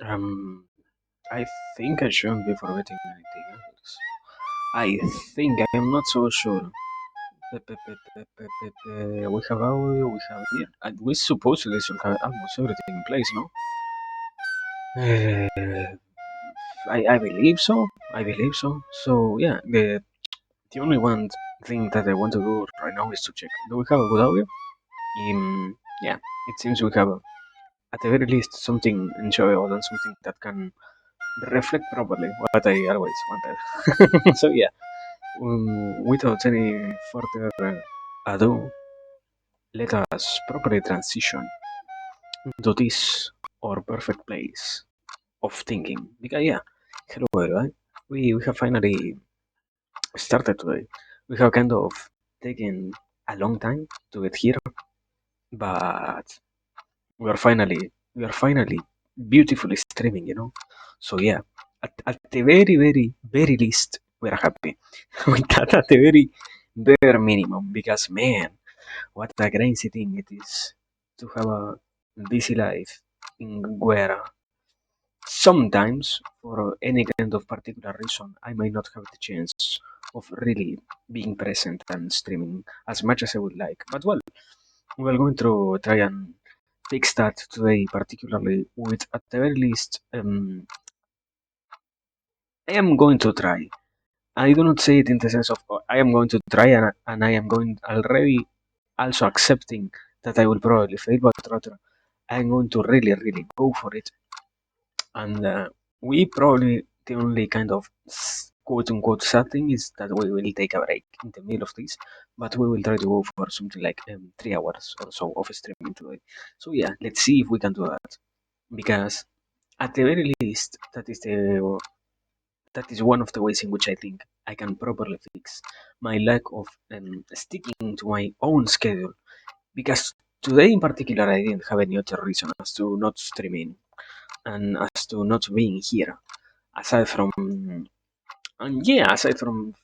Um, I think I shouldn't be forgetting anything else. I think I am not so sure. We have audio, we have here, and we supposedly should have almost everything in place, no? Uh, I believe so. I believe so. So yeah, the only one thing that I want to do right now is to check. Do we have a good audio? Yeah, it seems we have at the very least something enjoyable and something that can reflect properly what I always wanted. So yeah, without any further ado, let us properly transition into this our perfect place of thinking. Because yeah, hello everyone. We have finally started today. We have kind of taken a long time to get here, but we are finally beautifully streaming, So yeah, at the very least, we're happy with that at the very bare minimum because man, what a crazy thing it is to have a busy life in where sometimes for any kind of particular reason I might not have the chance of really being present and streaming as much as I would like. But well, we're going to try and fix that today, particularly with, at the very least, I am going to try. I do not say it in the sense of I am going to try and I am going already also accepting that I will probably fail, but rather I am going to really go for it. And we probably the only kind of quote unquote sad thing is that we will take a break in the middle of this, but we will try to go for something like 3 hours or so of streaming today. So yeah, let's see if we can do that because at the very least that is one of the ways in which I think I can properly fix my lack of sticking to my own schedule. Because today in particular, I didn't have any other reason as to not streaming and as to not being here, aside from aside from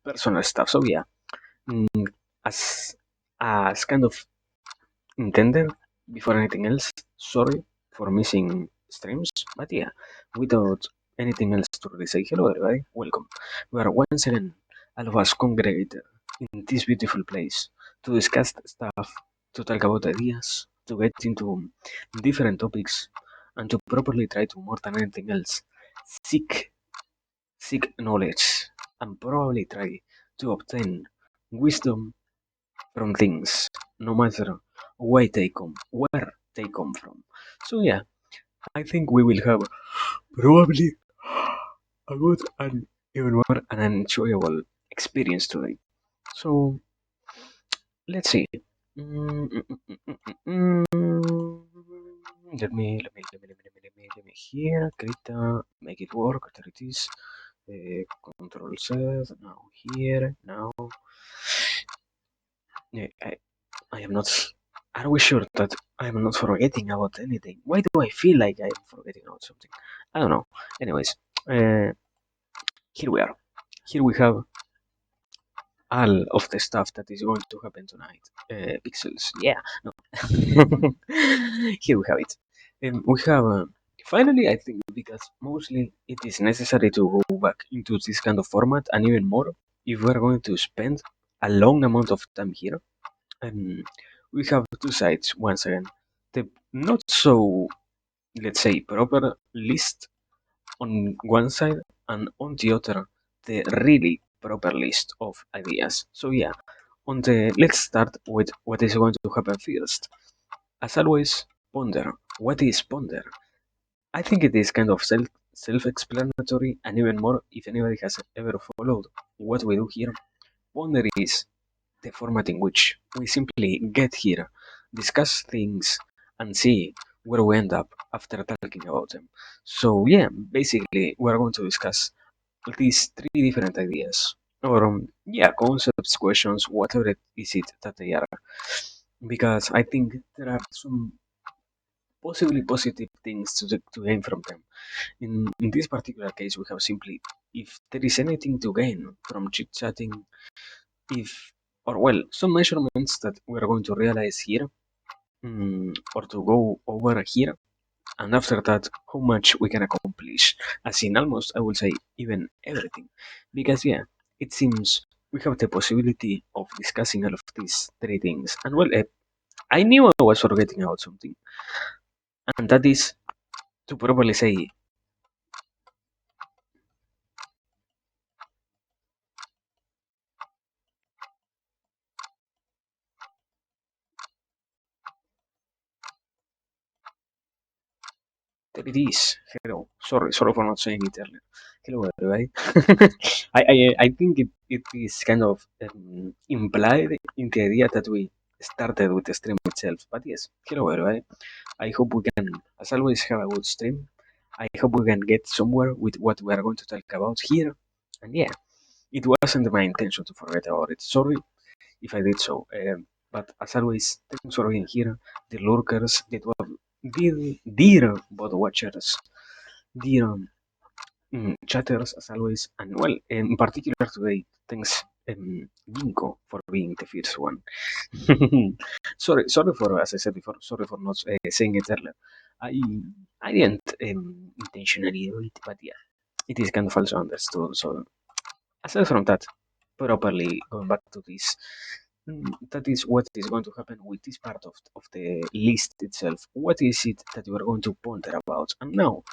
personal stuff. So yeah, mm, as as kind of intended before anything else. Sorry for missing streams, but yeah, without anything else to really say, hello everybody, welcome. We are once again all of us congregated in this beautiful place to discuss stuff, to talk about ideas, to get into different topics, and to properly try to more than anything else seek seek knowledge and probably try to obtain wisdom from things, no matter where they come from. So yeah, I think we will have probably a good and even more an enjoyable experience today. So let's see. Mm, mm, mm, mm, mm, mm. Let me here. Krita, make it work. There it is. Control Z. Now here. Now. I, I am not. Are we sure that I am not forgetting about anything? Why do I feel like I am forgetting about something? I don't know. Anyways, uh, here we are. Here we have all of the stuff that is going to happen tonight. Pixels, yeah. No. Here we have it. We have finally, I think, because mostly it is necessary to go back into this kind of format, and even more if we are going to spend a long amount of time here. Um, we have two sides once again. The not so, let's say, proper list on one side, and on the other, the really proper list of ideas. So yeah, let's start with what is going to happen first. As always, ponder. What is ponder? I think it is kind of self-explanatory, and even more if anybody has ever followed what we do here. Ponder is the format in which we simply get here, discuss things, and see where we end up after talking about them. So, yeah, basically, we're going to discuss these three different ideas, or yeah, concepts, questions, whatever it is it that they are. Because I think there are some possibly positive things to gain from them. In this particular case, we have simply, if there is anything to gain from chit chatting, if or well some measurements that we're going to realize here or to go over here and after that, how much we can accomplish. As in almost, I would say, even everything. Because, yeah, it seems we have the possibility of discussing all of these three things. And well, I knew I was forgetting about something, and that is to probably say that it is. Hello. Sorry for not saying it earlier. Hello, everybody. I think it is kind of implied in the idea that we started with the stream itself. But yes, hello, everybody. I hope we can, as always, have a good stream. I hope we can get somewhere with what we are going to talk about here. And yeah, it wasn't my intention to forget about it. Sorry if I did so. But as always, thanks for being here, the lurkers, dear bot watchers, dear chatters, as always, and well, in particular today, thanks Ginkgo for being the first one. Sorry for, as I said before, sorry for not saying it earlier. I I didn't intentionally do it, but yeah, it is kind of also understood. So aside from that, properly going back to this, that is what is going to happen with this part of the list itself. What is it that you are going to ponder about? And now,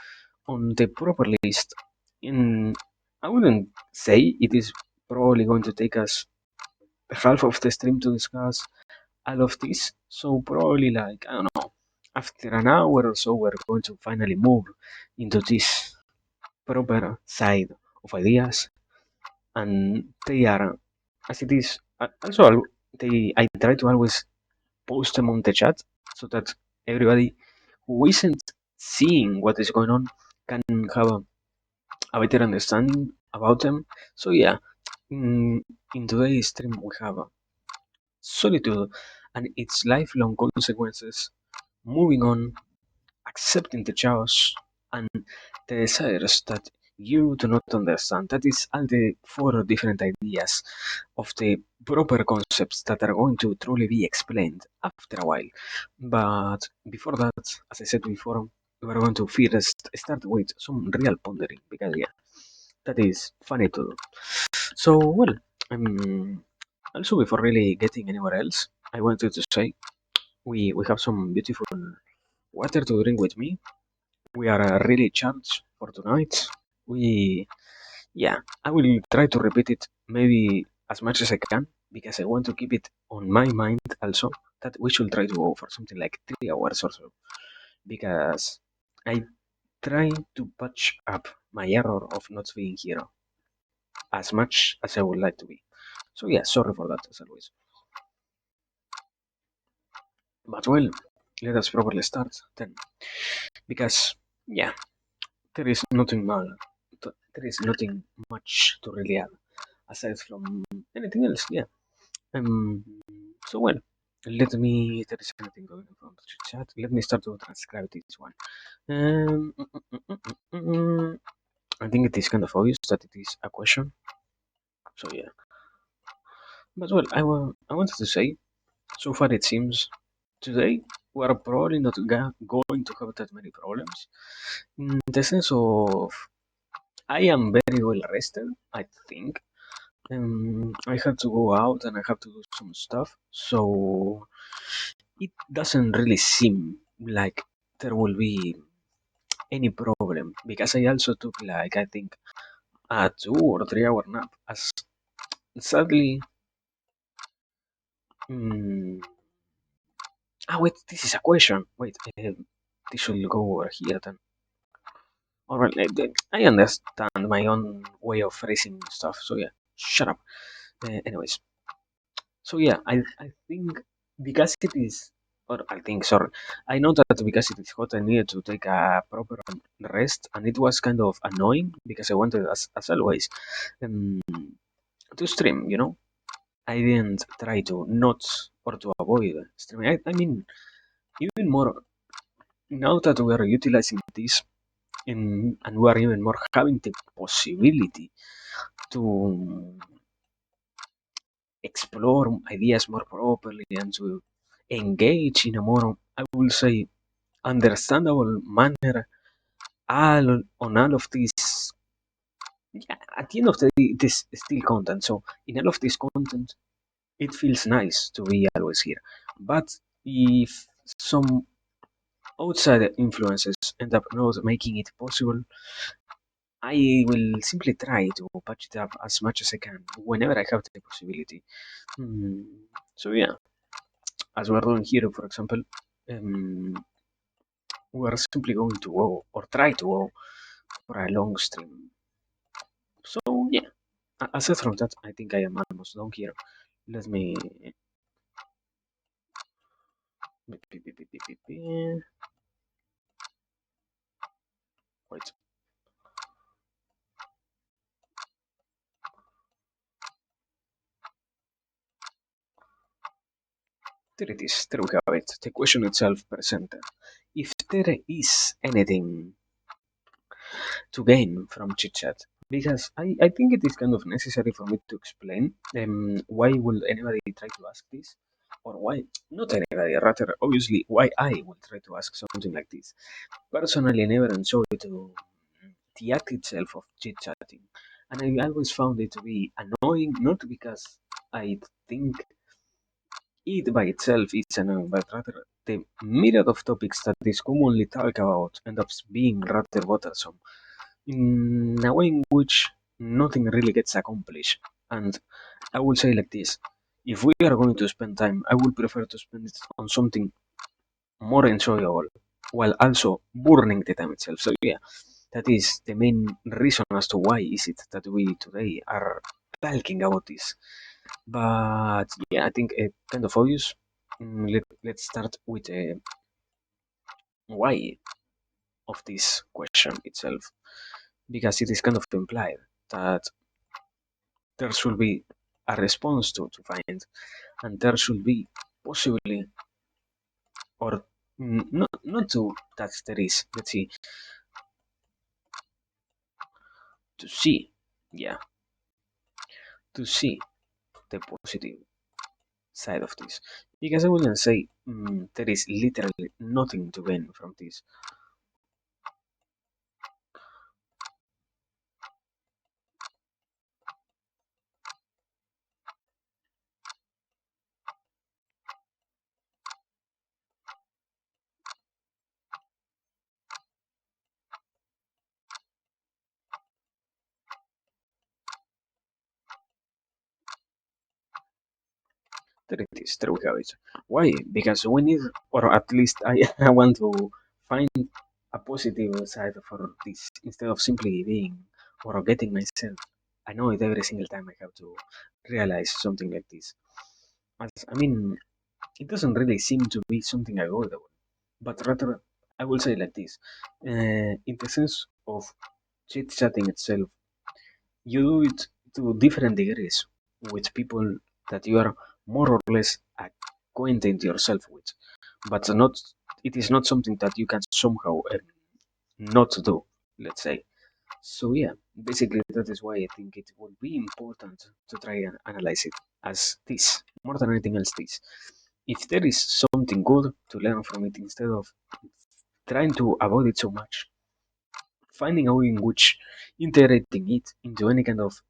on the proper list, in I wouldn't say it is probably going to take us half of the stream to discuss all of this. So probably like I don't know, after an hour or so, we're going to finally move into this proper side of ideas, and they are as it is. Also, I try to always post them on the chat so that everybody who isn't seeing what is going on can have a better understanding about them. So yeah, in today's stream we have solitude and its lifelong consequences, moving on, accepting the chaos, and the desires that you do not understand. That is all the four different ideas of the proper concepts that are going to truly be explained after a while. But before that, as I said before, we are going to first start with some real pondering because yeah, that is funny to do. So well, also before really getting anywhere else, I wanted to say we have some beautiful water to drink with me. We are really charged for tonight. We, yeah, I will try to repeat it maybe as much as I can because I want to keep it on my mind also that we should try to go for something like 3 hours or so because I try to patch up my error of not being here as much as I would like to be. So yeah, sorry for that as always. But well, let us probably start then because yeah, there is nothing mal. There is nothing much to really add aside from anything else. Yeah. Um. So well, let me. There is anything going on from the chat. Let me start to transcribe this one. Um. mm, mm, mm, mm, mm, mm. I think it is kind of obvious that it is a question. So yeah. But well, I wanted to say. So far, it seems today we are probably not going to have that many problems in the sense of I am very well rested, I think. I have to go out and I have to do some stuff, so it doesn't really seem like there will be any problem because I also took like I think a 2 or 3 hour nap. As sadly, mm, wait, this is a question. Wait, this should go over here then. Alright, I understand my own way of phrasing stuff, so yeah, shut up. Anyways, so yeah, I think because it is, or I think, sorry, I know that because it is hot, I needed to take a proper rest, and it was kind of annoying because I wanted, as always, um, to stream, you know? I didn't try to not or to avoid streaming. I mean, even more now that we are utilizing this and we are even more having the possibility to explore ideas more properly and to engage in a more, I will say, understandable manner on all of these. Yeah, at the end of the day, it is still content. So in all of this content, it feels nice to be always here. But if some outside influences end up not making it possible, I will simply try to patch it up as much as I can whenever I have the possibility. Hmm. So yeah, as we're doing here, for example, um, we are simply going to go or try to go for a long stream. So yeah, aside from that, I think I am almost done here. Let me wait. There it is. There we have it. The question itself presented. If there is anything to gain from chit chat, because I think it is kind of necessary for me to explain why will anybody try to ask this, or why not anybody, rather obviously why I will try to ask something like this. Personally, I never enjoyed the act itself of chit chatting, and I always found it to be annoying, not because I think it by itself is annoying, but rather the myriad of topics that is commonly talked about end up being rather bothersome in a way in which nothing really gets accomplished. And I will say like this: if we are going to spend time, I would prefer to spend it on something more enjoyable while also burning the time itself. So yeah, that is the main reason as to why is it that we today are talking about this. But yeah, I think kind of obvious. Let's start with the why of this question itself, because it is kind of implied that there should be a response to find, and there should be possibly, or not to that there is, let's see, to see, yeah, to see the positive side of this, because I wouldn't say there is literally nothing to gain from this. There it is, there we have it. Why? Because we need, or at least I, I want to find a positive side for this instead of simply being or getting myself annoyed every single time I have to realize something like this. I mean, it doesn't really seem to be something avoidable, but rather, I will say like this: in the sense of chit chatting itself, you do it to different degrees with people that you are more or less acquainted yourself with, but not. It is not something that you can somehow not do. Let's say. So yeah, basically that is why I think it would be important to try and analyze it as this, more than anything else. This, if there is something good to learn from it, instead of trying to avoid it so much, finding a way in which integrating it into any kind of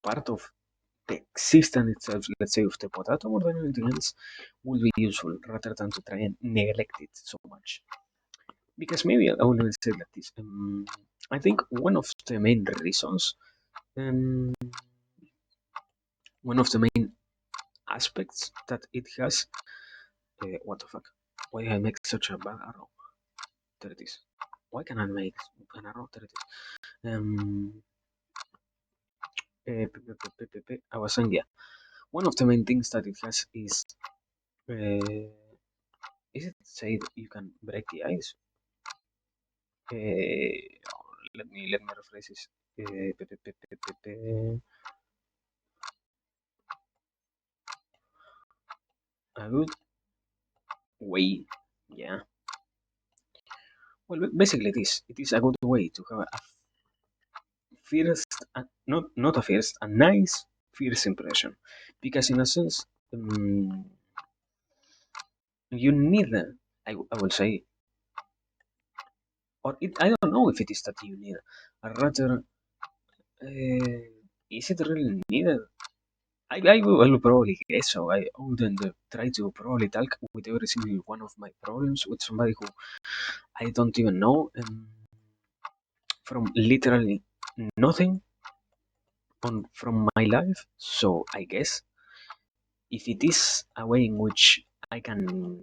part of the existence itself, let's say of the potato more than anything else, will be useful rather than to try and neglect it so much. Because maybe I will even say like this. I think one of the main reasons, um, one of the main aspects that it has, what the fuck? Why I make such a bad arrow? There it is. Why can I make an arrow? There it is. I was saying, yeah, one of the main things that it has is it say that you can break the ice? Let me rephrase this. A good way, yeah. Well, basically, it is a good way to have a first, not a first, a nice first impression, because in a sense, you need, I will say. or I don't know if it is that you need. Or rather, is it really needed? I will probably guess so. I wouldn't try to probably talk with every single one of my problems with somebody who I don't even know, from literally nothing on from my life. So I guess if it is a way in which I can,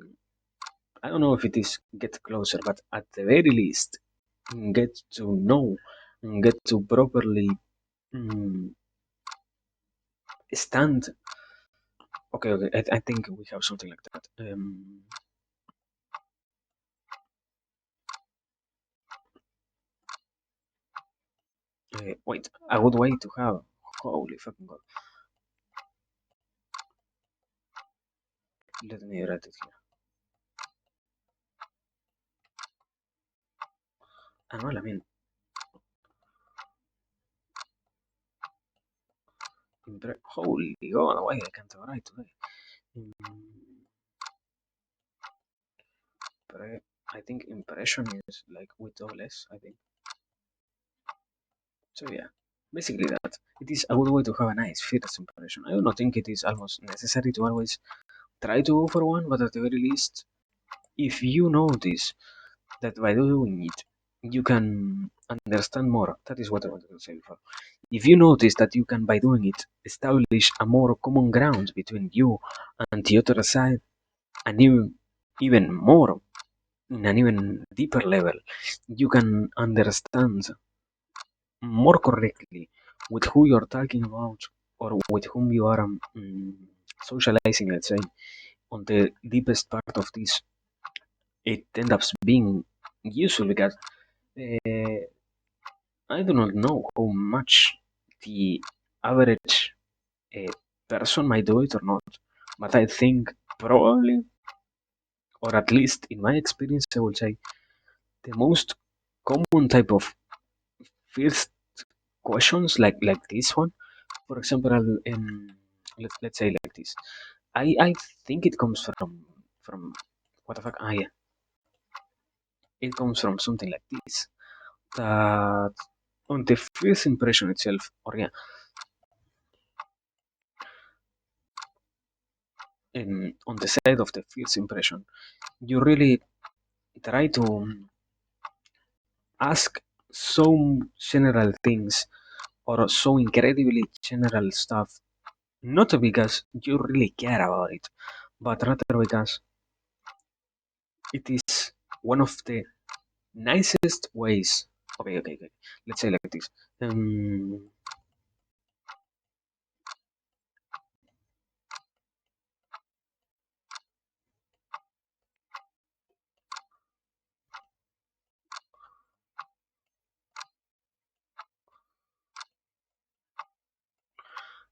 I don't know if it is get closer, but at the very least get to know and get to properly mm, stand. Okay, okay, I think we have something like that. Wait, a good way to have. Holy fucking god! Let me write it here. And well, I mean, holy god, why I can't write today? I think impression is like with double S, I think. So yeah, basically that. It is a good way to have a nice first impression. I do not think it is almost necessary to always try to go for one, but at the very least, if you notice that by doing it, you can understand more. That is what I wanted to say before. If you notice that you can, by doing it, establish a more common ground between you and the other side, and even more, in an even deeper level, you can understand more correctly with who you're talking about or with whom you are socializing, let's say, on the deepest part of this, it ends up being useful because uh, I do not know how much the average uh, person might do it or not, but I think probably, or at least in my experience, I would say the most common type of first questions like this one. For example, let's say like this. I think it comes from what the fuck? Ah, yeah, it comes from something like this. That on the first impression itself, or yeah, on the side of the first impression, you really try to ask some general things or so incredibly general stuff, not because you really care about it, but rather because it is one of the nicest ways. Okay, okay, okay. Let's say like this. Um,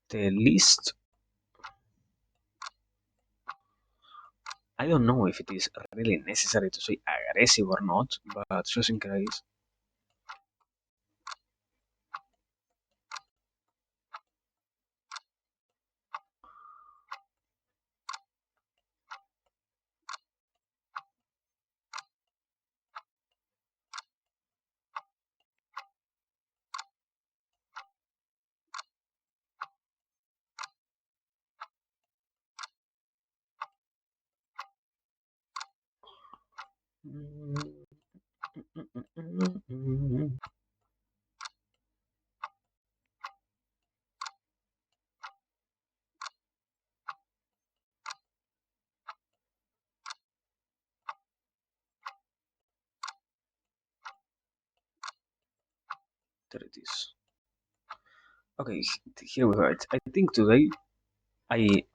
the least, I don't know if it is really necessary to say aggressive or not, but just in case. There it is. Okay, here we are. I think today,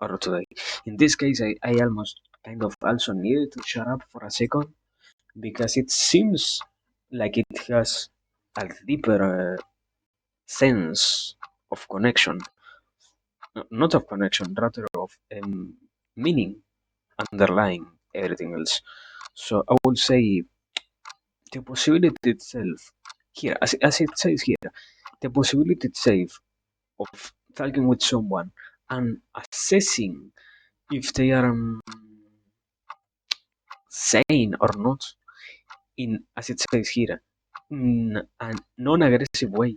or today, in this case, I almost kind of also needed to shut up for a second because it seems like it has a deeper sense of connection, not of connection, rather of meaning underlying everything else. So I would say the possibility itself here, as it says here, the possibility itself of talking with someone and assessing if they are sane or not in, as it says here, in a non-aggressive way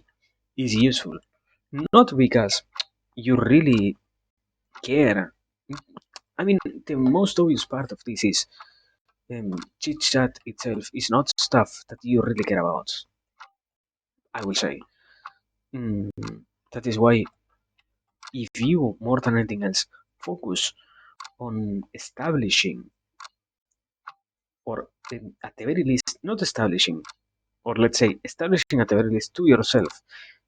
is useful. Not because you really care. I mean, the most obvious part of this is chit chat itself is not stuff that you really care about. I will say. Mm, that is why, if you more than anything else focus on establishing, or at the very least, not establishing, or let's say establishing at the very least to yourself,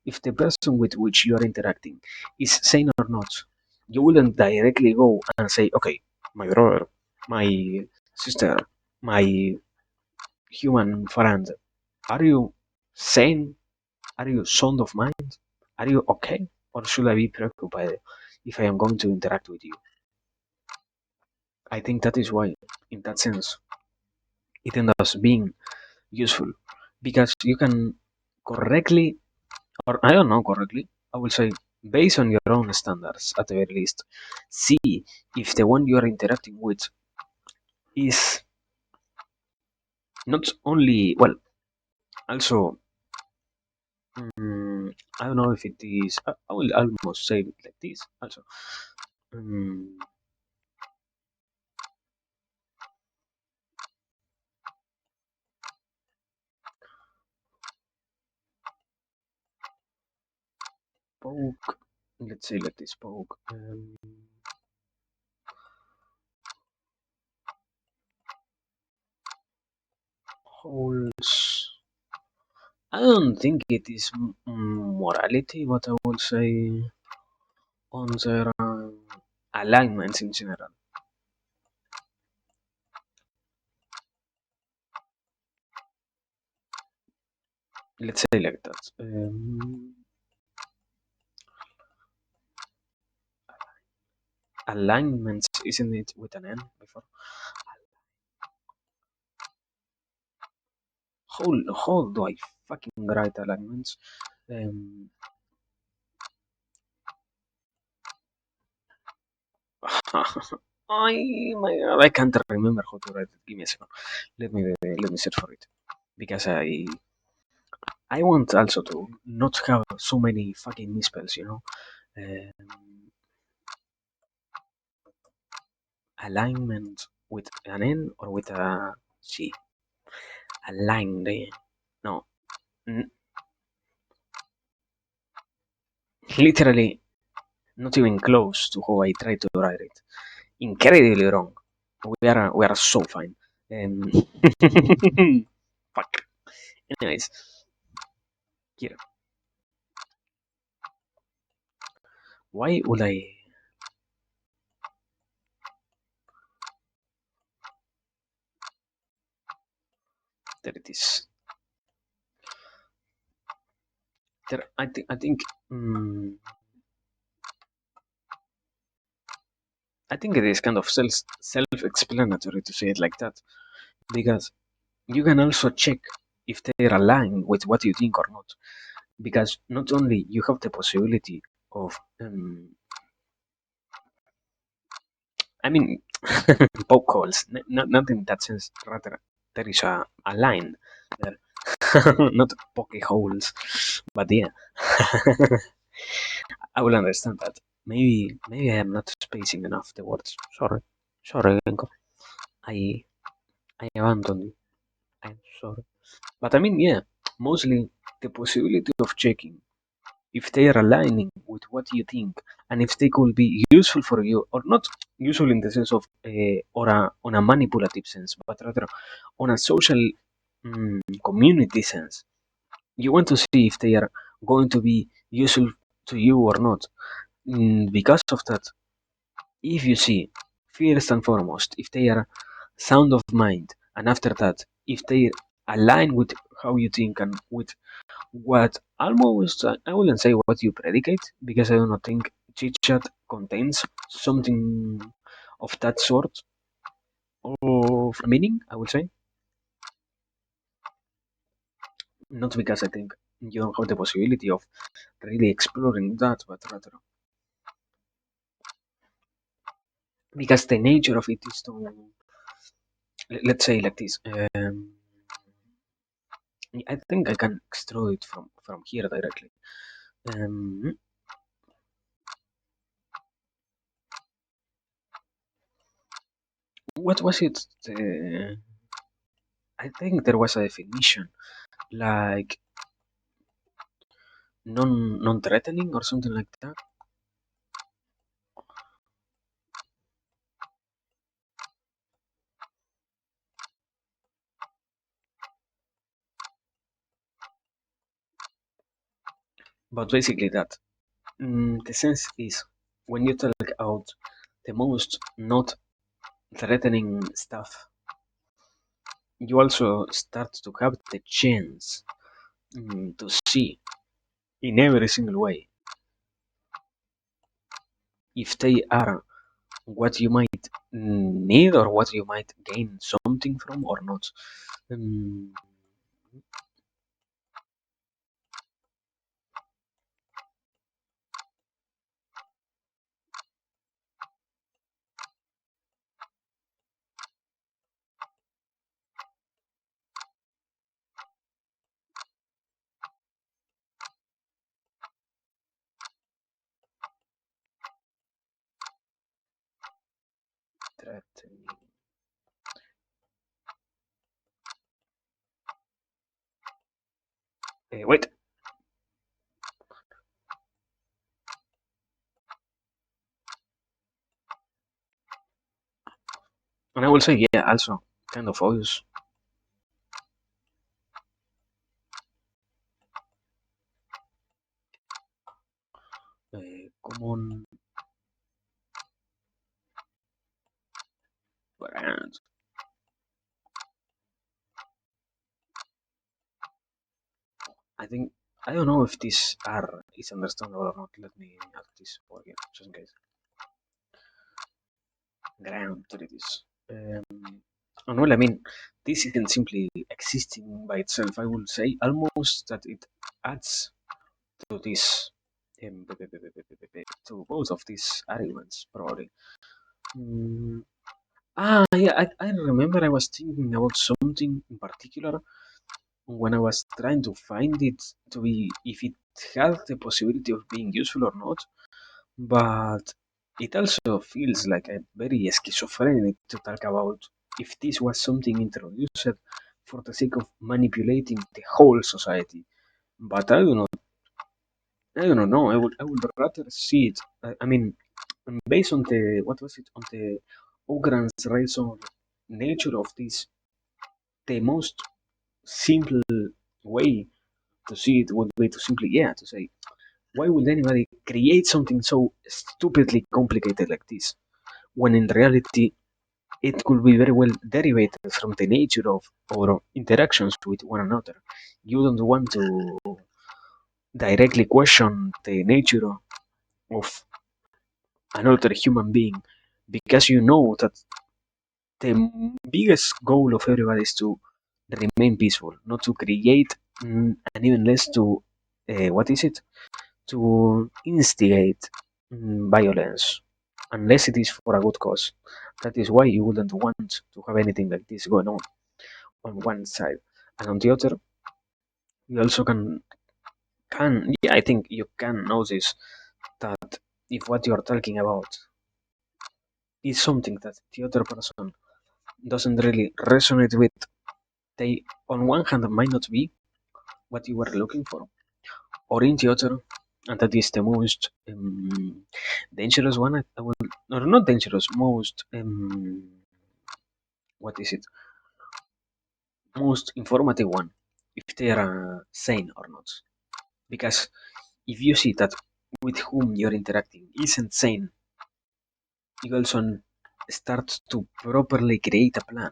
if the person with which you are interacting is sane or not, you wouldn't directly go and say, okay, my brother, my sister, my human friend, are you sane? Are you sound of mind? Are you okay? Or should I be preoccupied if I am going to interact with you? I think that is why, in that sense, it ends up being useful because you can correctly, or I don't know correctly, I will say based on your own standards at the very least, see if the one you are interacting with is not only, well, also, I don't know if it is, I will almost say it like this also. Um, poke, let's say like this, poke, holes. I don't think it is morality, but I will say on their alignments in general. Let's say like that. Alignments, isn't it with an N before? How do I fucking write alignments? Um, my God, I can't remember how to write it. Give me a second. Let me search for it because I want also to not have so many fucking misspells. Um, Alignment with an N or with a C. Aligned. No, n- literally not even close to how I try to write it. Incredibly wrong. We are so fine. Um, fuck. Anyways, here. Why would I? There it is. There, I think. I think it is kind of self-explanatory to say it like that because you can also check if they are aligned with what you think or not. Because not only you have the possibility of, I mean, poke holes, not in that sense. Rather, there is a line there, not poke holes, but yeah. I will understand that. Maybe I am not spacing enough the words. Sorry, Genko. I I abandoned you. I'm sorry. But I mean, yeah, mostly the possibility of checking if they are aligning with what you think and if they could be useful for you or not useful in the sense of or on a manipulative sense, but rather on a social community sense. You want to see if they are going to be useful to you or not. Because of that, if you see, first and foremost, if they are sound of mind, and after that, if they align with how you think and with what almost, I wouldn't say what you predicate, because I do not think chit chat contains something of that sort of meaning, I would say. Not because I think you don't have the possibility of really exploring that, but rather because the nature of it is to, let's say like this. I think I can extrude it from here directly. Um, what was it? I think there was a definition like non-threatening or something like that. But basically that. The sense is when you talk about the most not threatening stuff, you also start to have the chance to see in every single way if they are what you might need or what you might gain something from or not. Um, threatening. Wait, and I will say yeah, also kind of obvious. Common brand. I think I don't know if this R is understandable or not. Let me add this for again, just in case. Ground authorities. And well, I mean, this isn't simply existing by itself. I would say almost that it adds to this, to both of these arguments, probably. Mm, yeah, I remember I was thinking about something in particular when I was trying to find it to be if it had the possibility of being useful or not. But it also feels like a very schizophrenic to talk about if this was something introduced for the sake of manipulating the whole society. But I don't know. I would rather see it. I mean, based on the what was it on the Ogran's reason nature of this, the most simple way to see it would be to simply to say why would anybody create something so stupidly complicated like this when in reality it could be very well derived from the nature of our interactions with one another. You don't want to directly question the nature of another human being because you know that the biggest goal of everybody is to remain peaceful, not to create and even less to what is it? To instigate violence unless it is for a good cause. That is why you wouldn't want to have anything like this going on one side, and on the other, you also can yeah, I think you can notice that if what you are talking about is something that the other person doesn't really resonate with, they on one hand might not be what you were looking for, or in the other, and that is the most dangerous one. I will, or not dangerous, most what is it? Most informative one, if they are sane or not. Because if you see that with whom you're interacting isn't sane, you also start to properly create a plan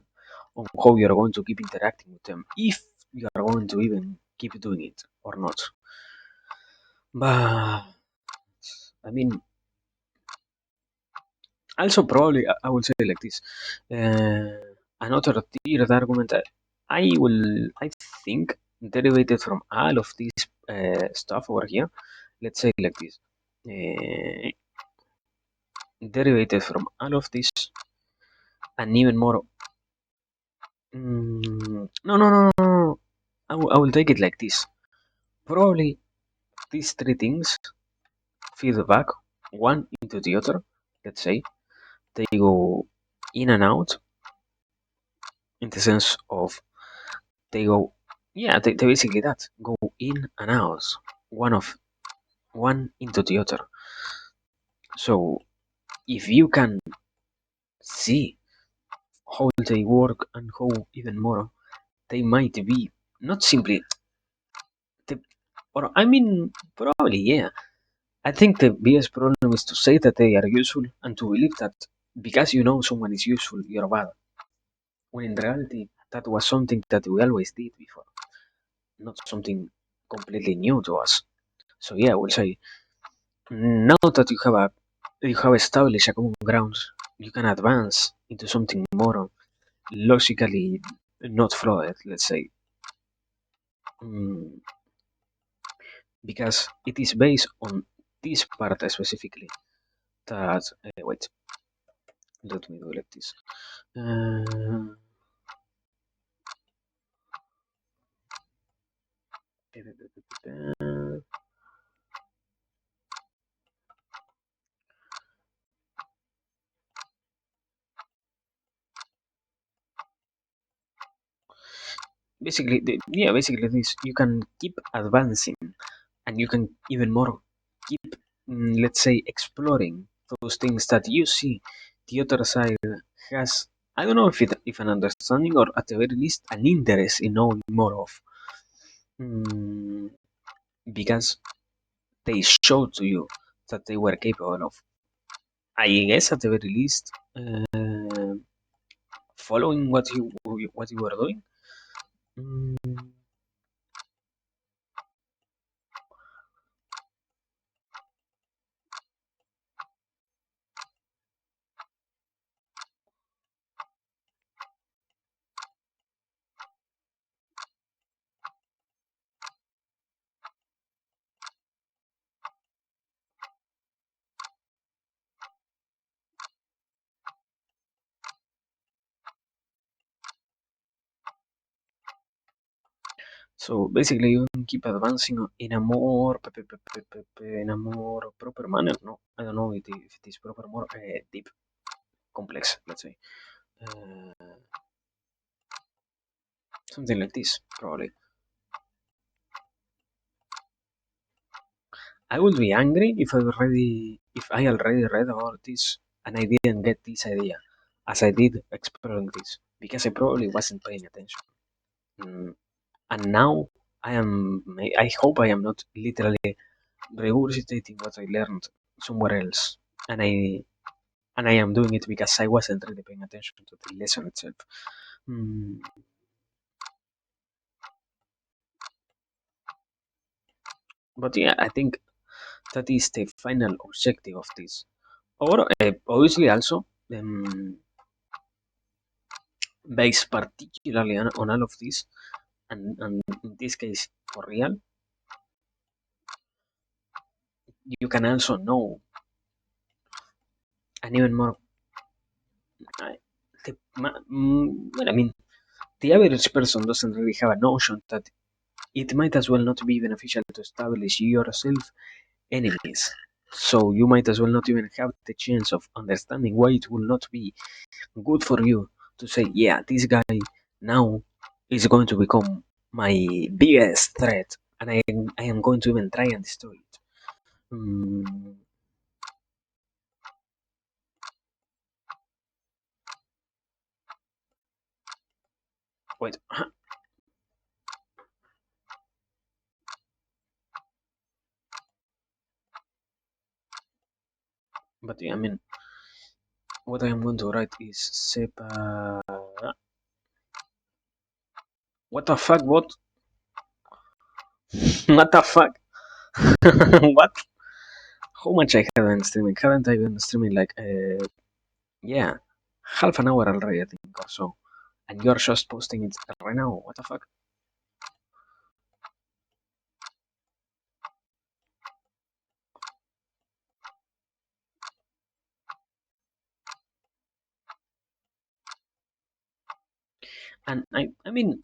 on how you're going to keep interacting with them, if you are going to even keep doing it or not. But I mean, also probably I will say like this. Another tiered argument I think derivated from all of this stuff over here. Let's say like this. Uh, Derivated from all of this and even more. No, no, no, no, no. I will take it like this. Probably these three things feed back one into the other. Let's say they go in and out in the sense of they go, yeah, they basically that go in and out, one of one into the other. So if you can see how they work and how even more they might be not simply the, or I mean probably yeah. I think the biggest problem is to say that they are useful and to believe that because you know someone is useful, you're bad. When in reality, that was something that we always did before, not something completely new to us. So yeah, I will say now that you have established a common ground, you can advance into something more logically not flawed, let's say, mm, because it is based on this part specifically. That wait, let me do like this. Uh, basically, yeah, basically this. You can keep advancing, and you can even more keep, let's say, exploring those things that you see the other side has. I don't know if an understanding or at the very least an interest in knowing more of, mm, because they show to you that they were capable of. I guess at the very least, following what you were doing. Mm, so basically, you can keep advancing in a more in a more proper manner. No, I don't know if it is proper, more deep, complex. Let's say something like this. Probably, I would be angry if I already read about this and I didn't get this idea as I did exploring this because I probably wasn't paying attention. Mm, and now I am. I hope I am not literally regurgitating what I learned somewhere else, and I am doing it because I wasn't really paying attention to the lesson itself. Mm, but yeah, I think that is the final objective of this. Or obviously also based particularly on all of this, and in this case for real, you can also know and even more. Uh, well, I mean, the average person doesn't really have a notion that it might as well not be beneficial to establish yourself enemies. So you might as well not even have the chance of understanding why it will not be good for you to say, yeah, this guy now is going to become my biggest threat, and I am going to even try and destroy it. Mm, wait, but yeah, I mean, what I am going to write is sepa. What the fuck? What? What the fuck? What? How much I have been streaming? Haven't I been streaming like yeah, half an hour already, I think, or so. And you're just posting it right now. What the fuck? And I mean,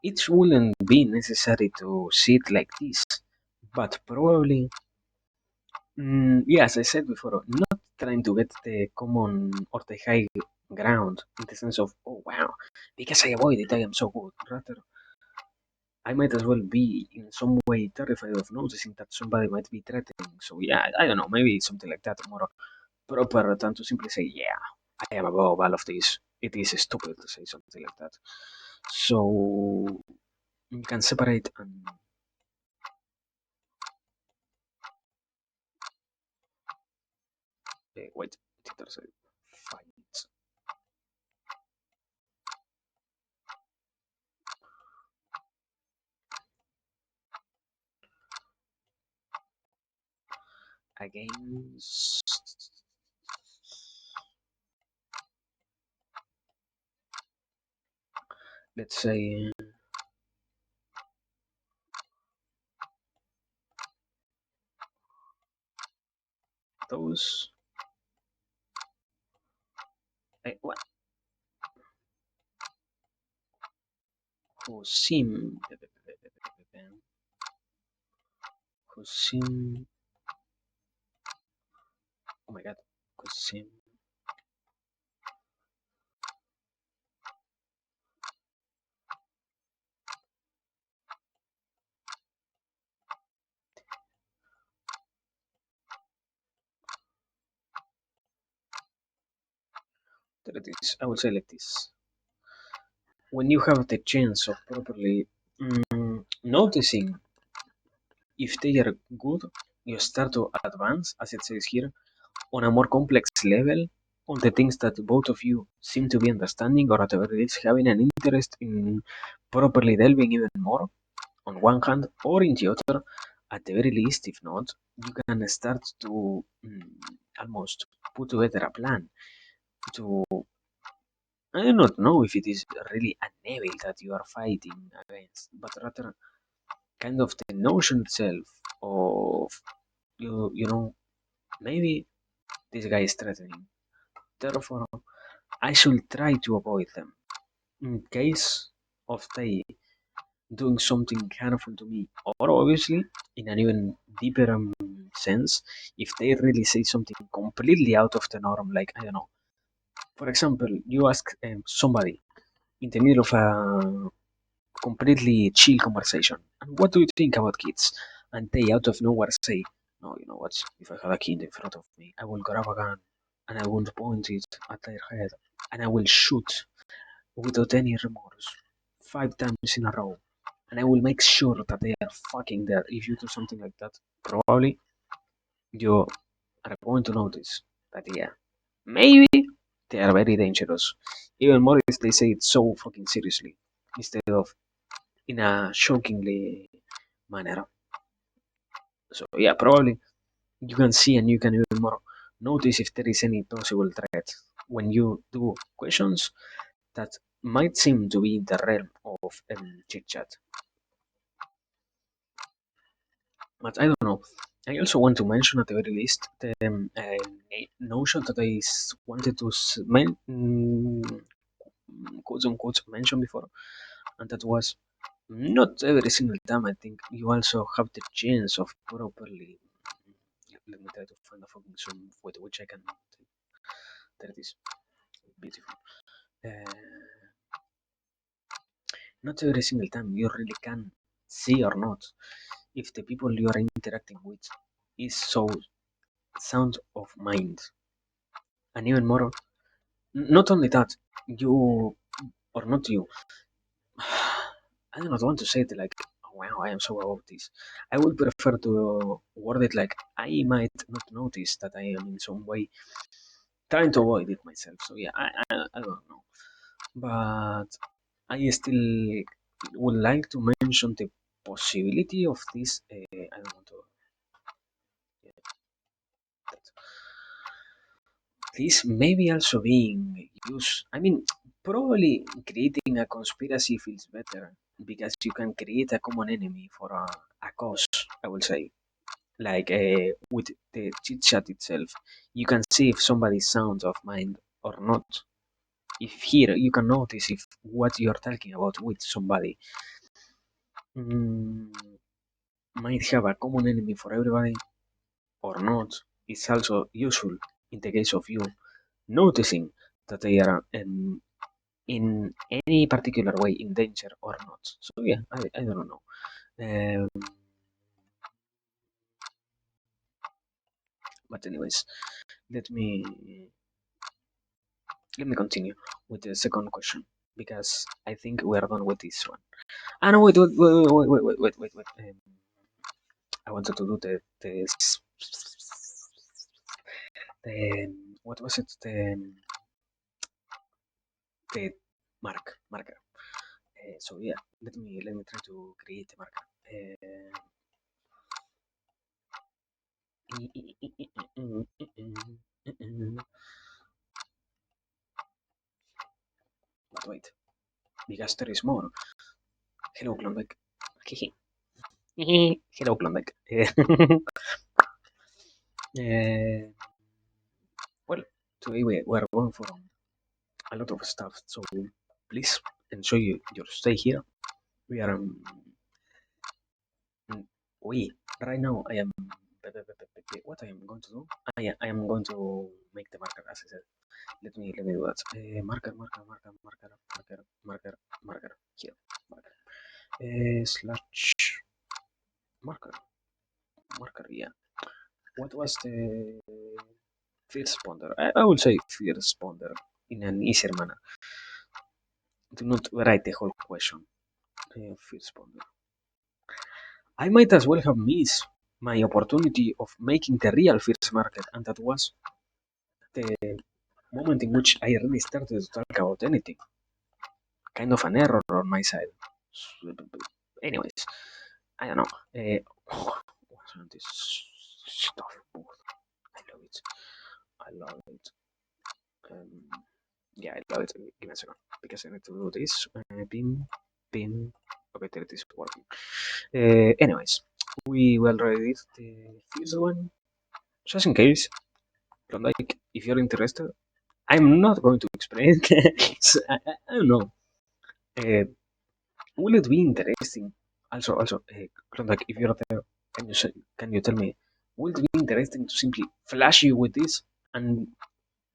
It wouldn't be necessary to see it like this, but probably, yeah, as I said before, not trying to get the common or the high ground in the sense of, oh wow, because I avoid it, I am so good. Rather, I might as well be in some way terrified of noticing that somebody might be threatening. So yeah, I don't know, maybe something like that, more proper than to simply say, yeah, I am above all of this. It is stupid to say something like that. So you can separate and wait, there's a fight against, let's say, those. What? Who seem, who seem, oh my god, who seem, there it is. I will say like this. When you have the chance of properly noticing if they are good, you start to advance, as it says here, on a more complex level on the things that both of you seem to be understanding, or at the very least having an interest in properly delving even more, on one hand, or in the other, at the very least, if not, you can start to almost put together a plan to. I do not know if it is really an evil that you are fighting against, but rather kind of the notion itself of you know, maybe this guy is threatening. Therefore, I should try to avoid them in case of they doing something harmful to me. Or obviously, in an even deeper sense, if they really say something completely out of the norm, like I don't know. For example, you ask somebody in the middle of a completely chill conversation, and what do you think about kids? And they out of nowhere say, no, you know what? If I have a kid in front of me, I will grab a gun and I will point it at their head and I will shoot without any remorse 5 times in a row. And I will make sure that they are fucking there. If you do something like that, probably you are going to notice that, yeah, maybe they are very dangerous. Even more if they say it so fucking seriously instead of in a shockingly manner. So yeah, probably you can see and you can even more notice if there is any possible threat when you do questions that might seem to be in the realm of chit chat. But I don't know. I also want to mention at the very least the notion that wanted to quote unquote mention before, and that was not every single time. I think you also have the chance of properly. Let me try to find a fucking song with which I can. There it is. Beautiful. Uh, Not every single time you really can see or not if the people you are interacting with is so sound of mind, and even more. Not only that, you or not you. I do not want to say it like, oh, wow, I am so above this. I would prefer to word it like, I might not notice that I am in some way trying to avoid it myself. So yeah, I don't know, but I still would like to mention the possibility of this. I don't want to. Yeah, this maybe also being used. I mean, probably creating a conspiracy feels better because you can create a common enemy for a cause. I will say, like with the chit chat itself, you can see if somebody sounds of mind or not. if here you can notice if what you're talking about with somebody mm, might have a common enemy for everybody or not, it's also useful in the case of you noticing that they are in any particular way in danger or not. So yeah, I don't know. Um, but anyways, let me let me continue with the second question because I think we are done with this one. Ah no, wait. I wanted to do the what was it the marker. So yeah, let me try to create a marker. But wait, because there is more. Hello, Klondike. Hello, Klondike. Uh, well, today we are going for a lot of stuff, so please enjoy your stay here. We are we right now. I am what I am going to do. I am going to make the marker as I said. Let me do that. Marker here. Marker. Slash marker. Yeah. What was the first responder? I will say first responder in an easier manner. Do not write the whole question. First responder. I might as well have missed my opportunity of making the real first market, and that was the moment in which I really started to talk about anything. Kind of an error on my side. Anyways, I don't know. What's on this stuff? I love it. I love it. Yeah, I love it. Give me a second because I need to do this. Pin. Okay, there it is working. Anyways, we already did the first one. Just in case, like, if you're interested, I'm not going to explain. So, I don't know. Uh, will it be interesting? Also, like, if you're there, can you tell me? Will it be interesting to simply flash you with this and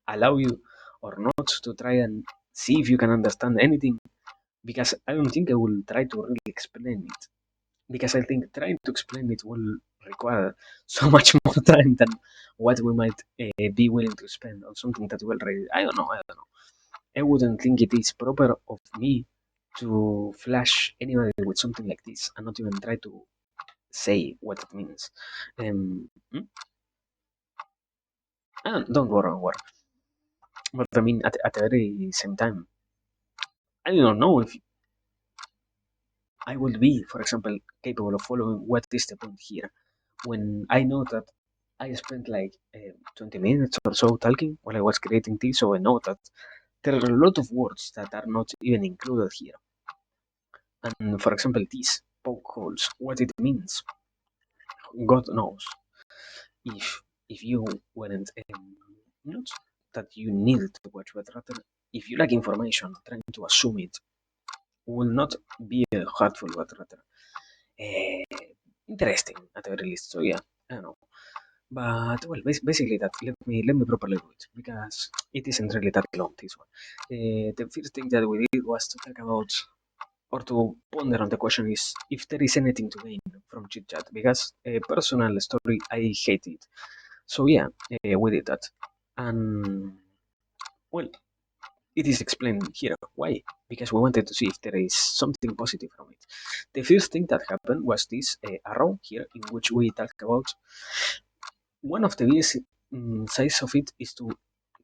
allow you or not to try and see if you can understand anything? Because I don't think I will try to really explain it. Because I think trying to explain it will require so much more time than what we might be willing to spend on something that we already. I don't know. I wouldn't think it is proper of me to flash anybody with something like this and not even try to say what it means. Hmm? Don't worry, don't worry. But I mean, at the very same time, I don't know if I will be, for example, capable of following what is the point here when I know that I spent like 20 minutes or so talking while I was creating this, so I know that there are a lot of words that are not even included here. And for example, these poke holes, what it means, God knows. If you weren't not that you needed to watch, but rather if you lack information, trying to assume it will not be hurtful, but rather uh, interesting at the very least. So yeah, I don't know. But well, basically that. Let me properly do it because it isn't really that long. This one. The first thing that we did was to talk about or to ponder on the question is if there is anything to gain from chit chat because a personal story I hate it. So yeah, we did that, and well, it is explained here why because we wanted to see if there is something positive from it. The first thing that happened was this arrow here in which we talk about one of the biggest sides of it is to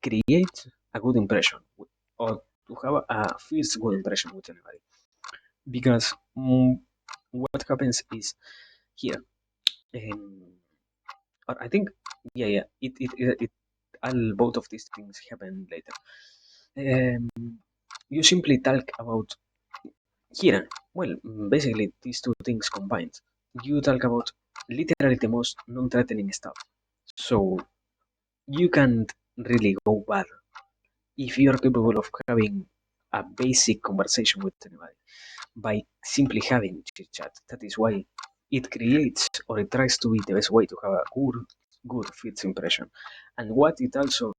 create a good impression or to have a first good impression with anybody. Because what happens is here, um, or I think, yeah, it all both of these things happen later. Um, you simply talk about here. Well, basically these two things combined. You talk about literally the most non-threatening stuff. So you can't really go bad if you are capable of having a basic conversation with anybody by simply having chit chat. That is why it creates or it tries to be the best way to have a good first impression. And what it also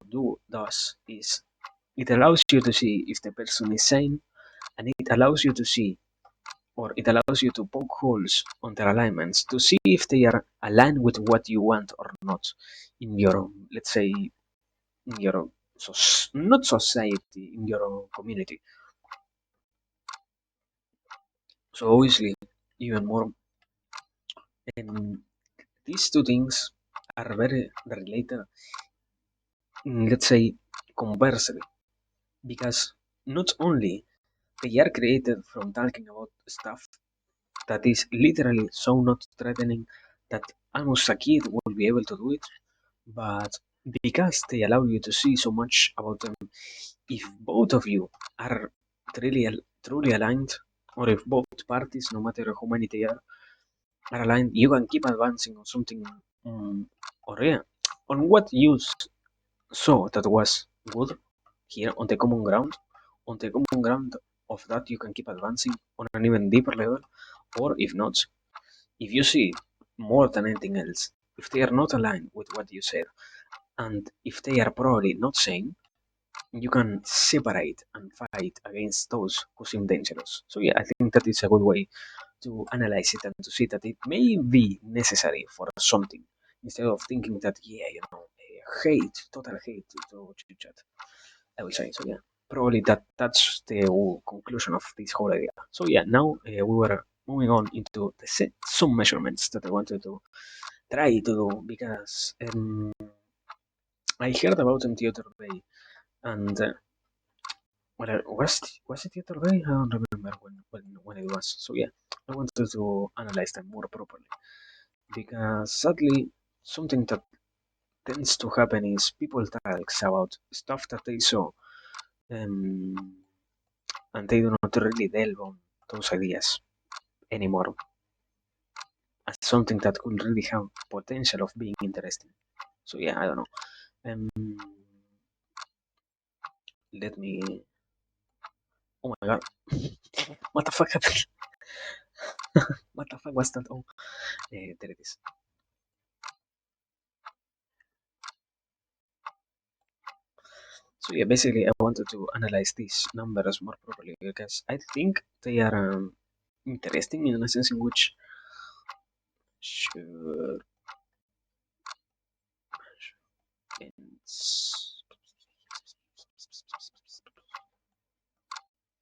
does is it allows you to see if the person is sane, and it allows you to see or it allows you to poke holes on their alignments to see if they are aligned with what you want or not in your, let's say, in your not society, in your community. So obviously, even more, and these two things are very related, let's say, conversely, because not only they are created from talking about stuff that is literally so not threatening that almost a kid will be able to do it, but because they allow you to see so much about them, if both of you are truly aligned, or if both parties, no matter how many they are aligned, you can keep advancing on something, or yeah, on what you saw that was good here on the common ground. On the common ground of that, you can keep advancing on an even deeper level, or if not, if you see more than anything else, if they are not aligned with what you said, and if they are probably not sane, you can separate and fight against those who seem dangerous. So yeah, I think that is a good way to analyze it and to see that it may be necessary for something instead of thinking that yeah, hate, total hate to chit chat. I will say so. Yeah, probably that's the conclusion of this whole idea. So yeah, now we were moving on into some measurements that I wanted to try to do because I heard about them the other day, and well, was it the other day? I don't remember when it was. So yeah, I wanted to analyze them more properly because sadly, something that tends to happen is people talk about stuff that they saw, um, and they do not really delve on those ideas anymore as something that could really have potential of being interesting. So yeah, I don't know. Um, let me. Oh my god, what the fuck happened? What the fuck was that? Oh, there it is. So yeah, basically, I wanted to analyze these numbers more properly because I think they are interesting in a sense in which, sure,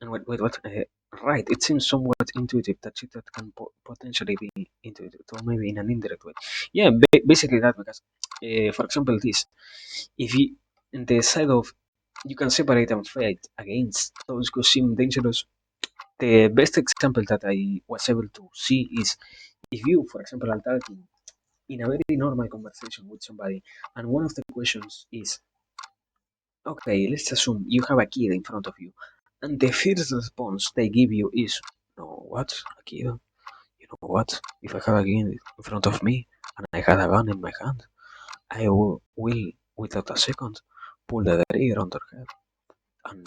and what? Right, it seems somewhat intuitive that shit that can potentially be intuitive, or maybe in an indirect way. Yeah, basically that because, for example, this, if you, in the side of, you can separate and fight against those who seem dangerous. The best example that I was able to see is if you, for example, are talking in a very normal conversation with somebody, and one of the questions is, okay, let's assume you have a kid in front of you, and the first response they give you is, no, what? A kid? You know what? If I have a kid in front of me and I had a gun in my hand, I will without a second, pull the trigger on their head and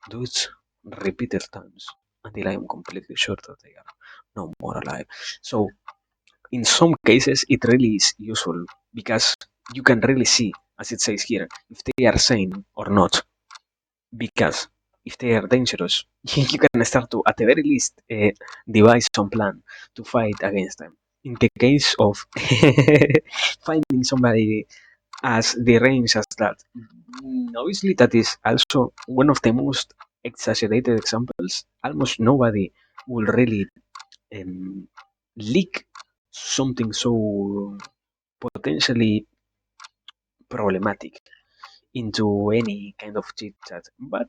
do it repeated times until I am completely sure that they are no more alive. So, in some cases, it really is useful because you can really see, as it says here, if they are sane or not. Because if they are dangerous, you can start to, at the very least, devise some plan to fight against them. In the case of finding somebody as deranged as that, obviously that is also one of the most exaggerated examples. Almost nobody will really um, leak something so potentially problematic into any kind of chit chat, but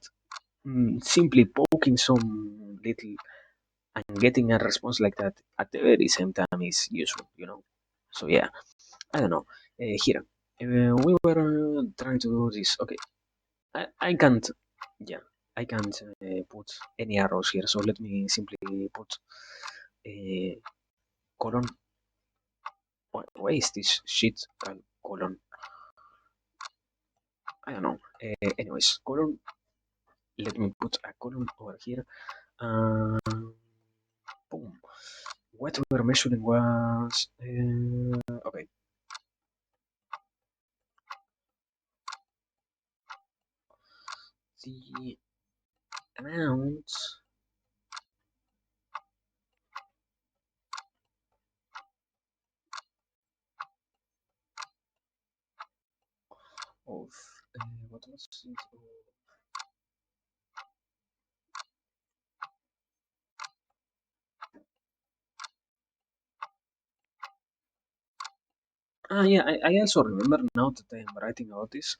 simply poking some little and getting a response like that at the very same time is useful. So yeah, I don't know. Here, we were trying to do this. Okay, I can't, yeah, I can't put any arrows here, so let me simply put a colon. Why is this shit colon? I don't know. Anyways, column. Let me put a column over here. Um, Boom. What we were measuring was okay. The amount of what was it? Yeah, I also remember now that I am writing about this.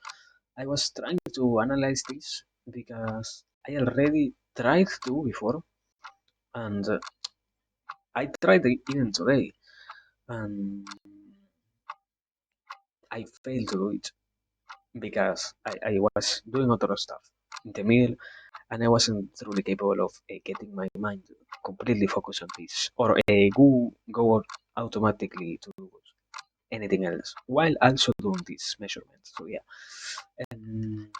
I was trying to analyze this because I already tried to before, and I tried it even today, and I failed to do it because I was doing other stuff in the middle, and I wasn't truly capable of getting my mind completely focused on this, or go automatically to anything else while also doing these measurements. So yeah, um,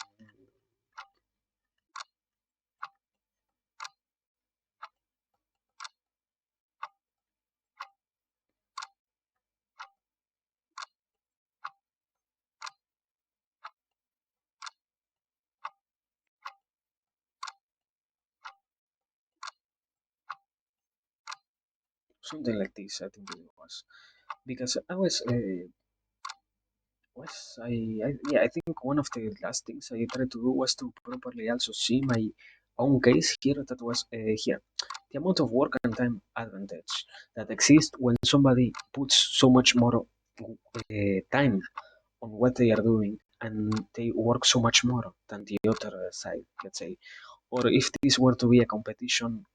something like this. I think it was because I was yeah, I think one of the last things I tried to do was to properly also see my own case here. That was here the amount of work and time advantage that exists when somebody puts so much more time on what they are doing, and they work so much more than the other side, let's say. Or if this were to be a competition,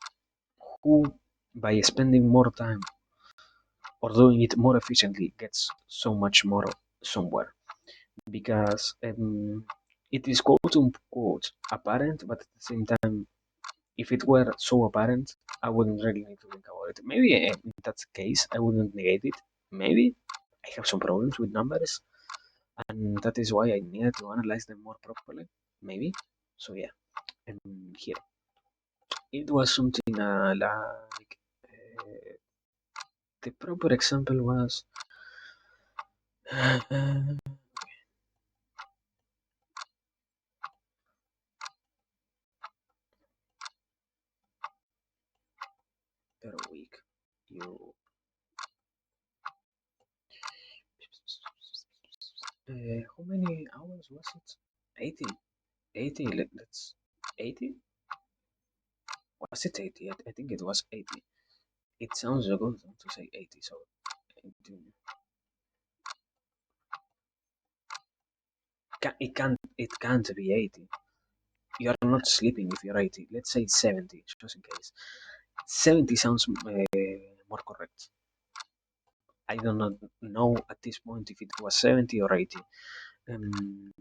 who by spending more time or doing it more efficiently gets so much more somewhere. Because it is quote unquote apparent, but at the same time, if it were so apparent, I wouldn't really need to think about it. Maybe in that case, I wouldn't negate it. Maybe I have some problems with numbers, and that is why I needed to analyze them more properly. Maybe. So yeah, here it was something like the proper example was per week. You how many hours was it? 80. 80. Let's 80. Was it 80? I think it was 80. It sounds so good to say 80. So it can't be 80. You are not sleeping if you're 80. Let's say 70, just in case. 70 sounds more correct. I do not know at this point if it was 70 or 80. Um,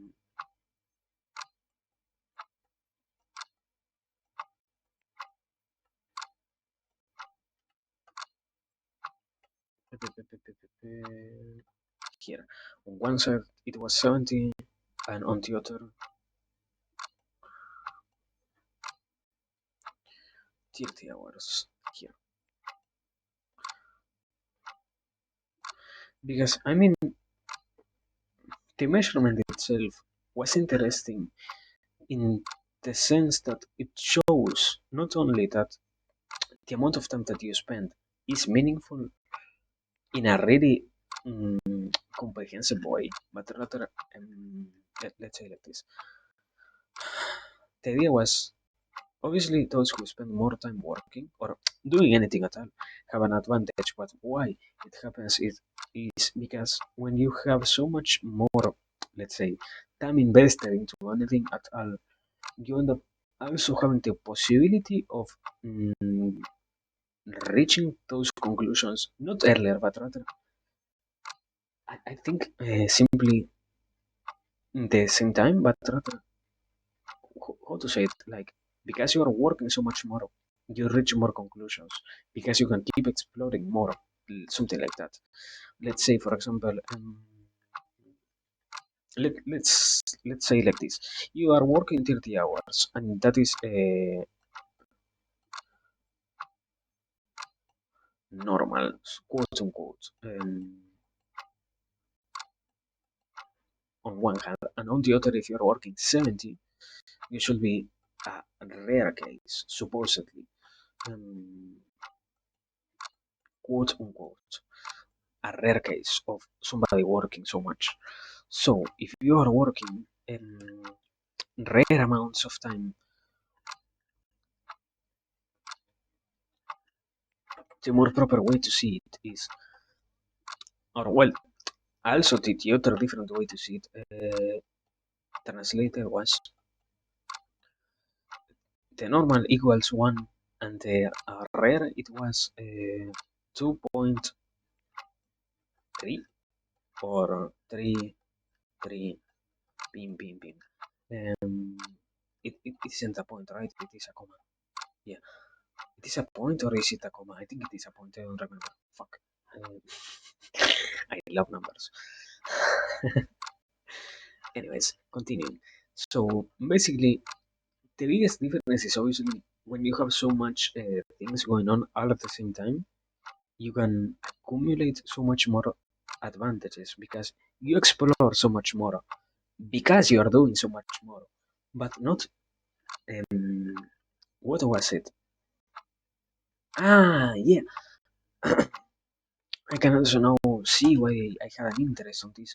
here, on one side it was 70, and on the other 30 hours here. Because I mean, the measurement itself was interesting in the sense that it shows not only that the amount of time that you spend is meaningful in a really comprehensive way, but rather, let's say like this. The idea was obviously those who spend more time working or doing anything at all have an advantage, but why it happens is because when you have so much more, let's say, time invested into anything at all, you end up also having the possibility of reaching those conclusions not earlier, but rather, I think simply in the same time, but rather, how to say it, like because you are working so much more, you reach more conclusions because you can keep exploring more, something like that. Let's say, for example, let's say like this: you are working 30 hours, and that is normal, quote unquote, on one hand, and on the other, if you're working 70, you should be a rare case, supposedly, um, quote unquote, a rare case of somebody working so much. So if you are working rare amounts of time, the more proper way to see it is, or well, also the other different way to see it, translated was the normal equals 1, and the rare it was 2.3 or 3, 3, pin, pin, pin. Um, it isn't a point, right? It is a comma. Yeah. It is a point or is it a comma? I think it is a point. I don't remember. Fuck. Um, I love numbers. Anyways, continuing. So basically, the biggest difference is obviously when you have so much things going on all at the same time, you can accumulate so much more advantages because you explore so much more because you are doing so much more, but not um, what was it? Yeah. I can also now see why I had an interest on this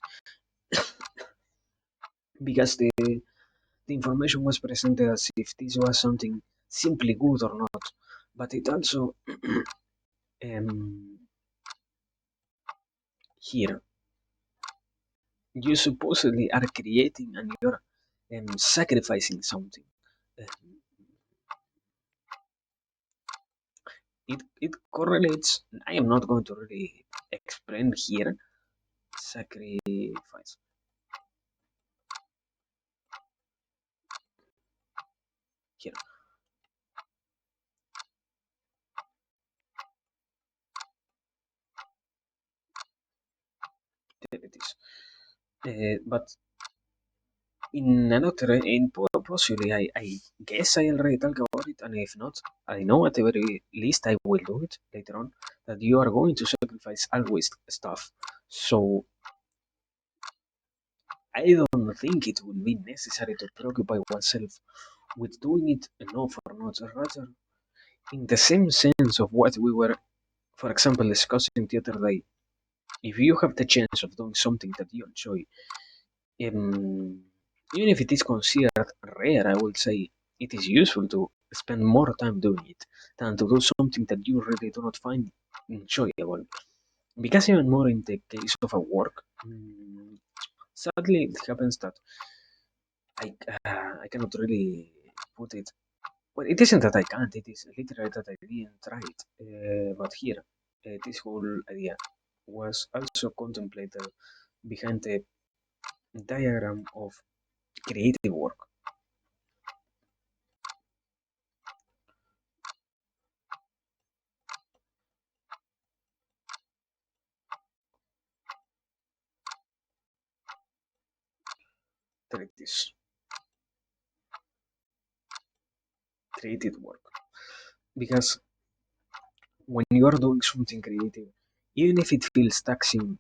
because the information was presented as if this was something simply good or not, but it also um, here you supposedly are creating and you're sacrificing something. Um, it correlates. I am not going to really explain here. Sacrifice. Here, there it is. But possibly, I guess I already talked about it, and if not, I know at the very least I will do it later on. That you are going to sacrifice always stuff. So I don't think it will be necessary to preoccupy oneself with doing it enough or not. Rather, in the same sense of what we were, for example, discussing the other day, if you have the chance of doing something that you enjoy, um, even if it is considered rare, I would say it is useful to spend more time doing it than to do something that you really do not find enjoyable. Because even more in the case of a work, sadly it happens that I cannot really put it. Well, it isn't that I can't. It is literally that I didn't try it. But here, this whole idea was also contemplated behind the diagram of creative work. That it is creative work. Because when you are doing something creative, even if it feels taxing,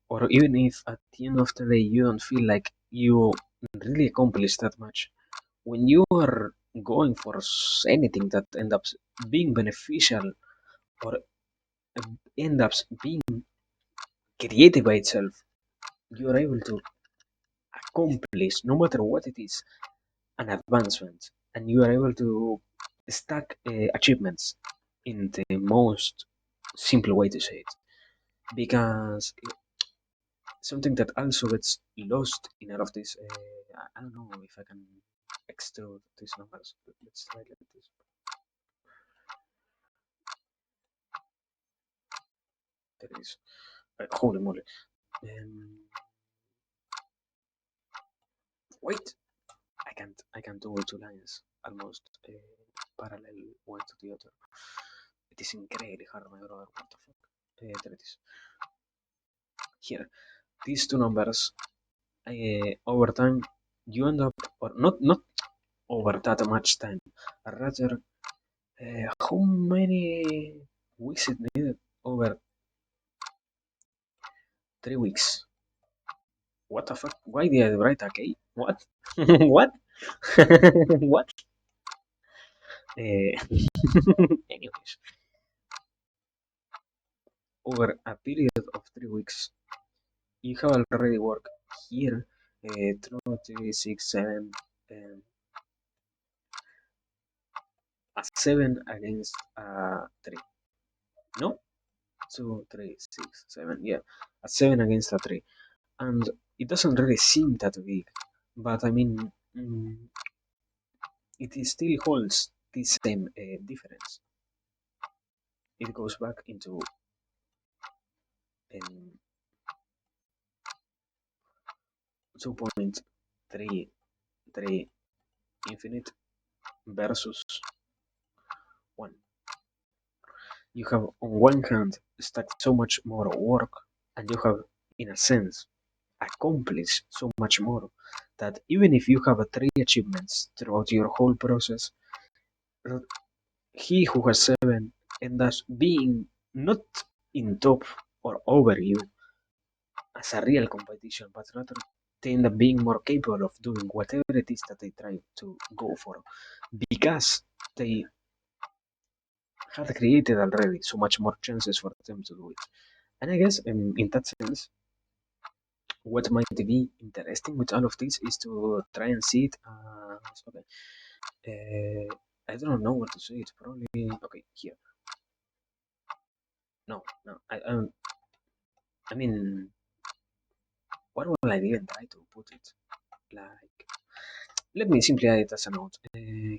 or even if at the end of the day you don't feel like you really accomplished that much, when you are going for anything that ends up being beneficial or end up being creative by itself, you are able to accomplish, no matter what it is, an advancement, and you are able to stack achievements in the most simple way to say it. Because something that also gets lost in all of this, I don't know if I can extrude these numbers. Let's try like this. There it is. Holy moly. Um, Wait, I can do two lines almost parallel one to the other. It is incredibly hard, my brother. What the fuck? There it is. Here, these two numbers over time you end up, or not over that much time, rather how many weeks it needed? Over 3 weeks. What the fuck? Why did I write okay? What? What? What? Uh, anyways, over a period of 3 weeks, you have already worked here 2, 3, 6, 7, um, a 7 against a 3. No? 2, 3, 6, 7. Yeah, a 7 against a 3. And it doesn't really seem that big, but I mean, it still holds the same difference. It goes back into um, 2.33 infinite versus 1. You have, on one hand, stacked so much more work, and you have, in a sense, accomplished so much more that even if you have 3 achievements throughout your whole process, he who has 7 ends up being not in top or over you as a real competition, but rather they end up being more capable of doing whatever it is that they try to go for because they had created already so much more chances for them to do it. And I guess in that sense, what might be interesting with all of this is to try and see it. Okay, I don't know what to say. It's probably okay here. No, no. I mean, what will I even try to put it? Like, let me simply add it as a note here.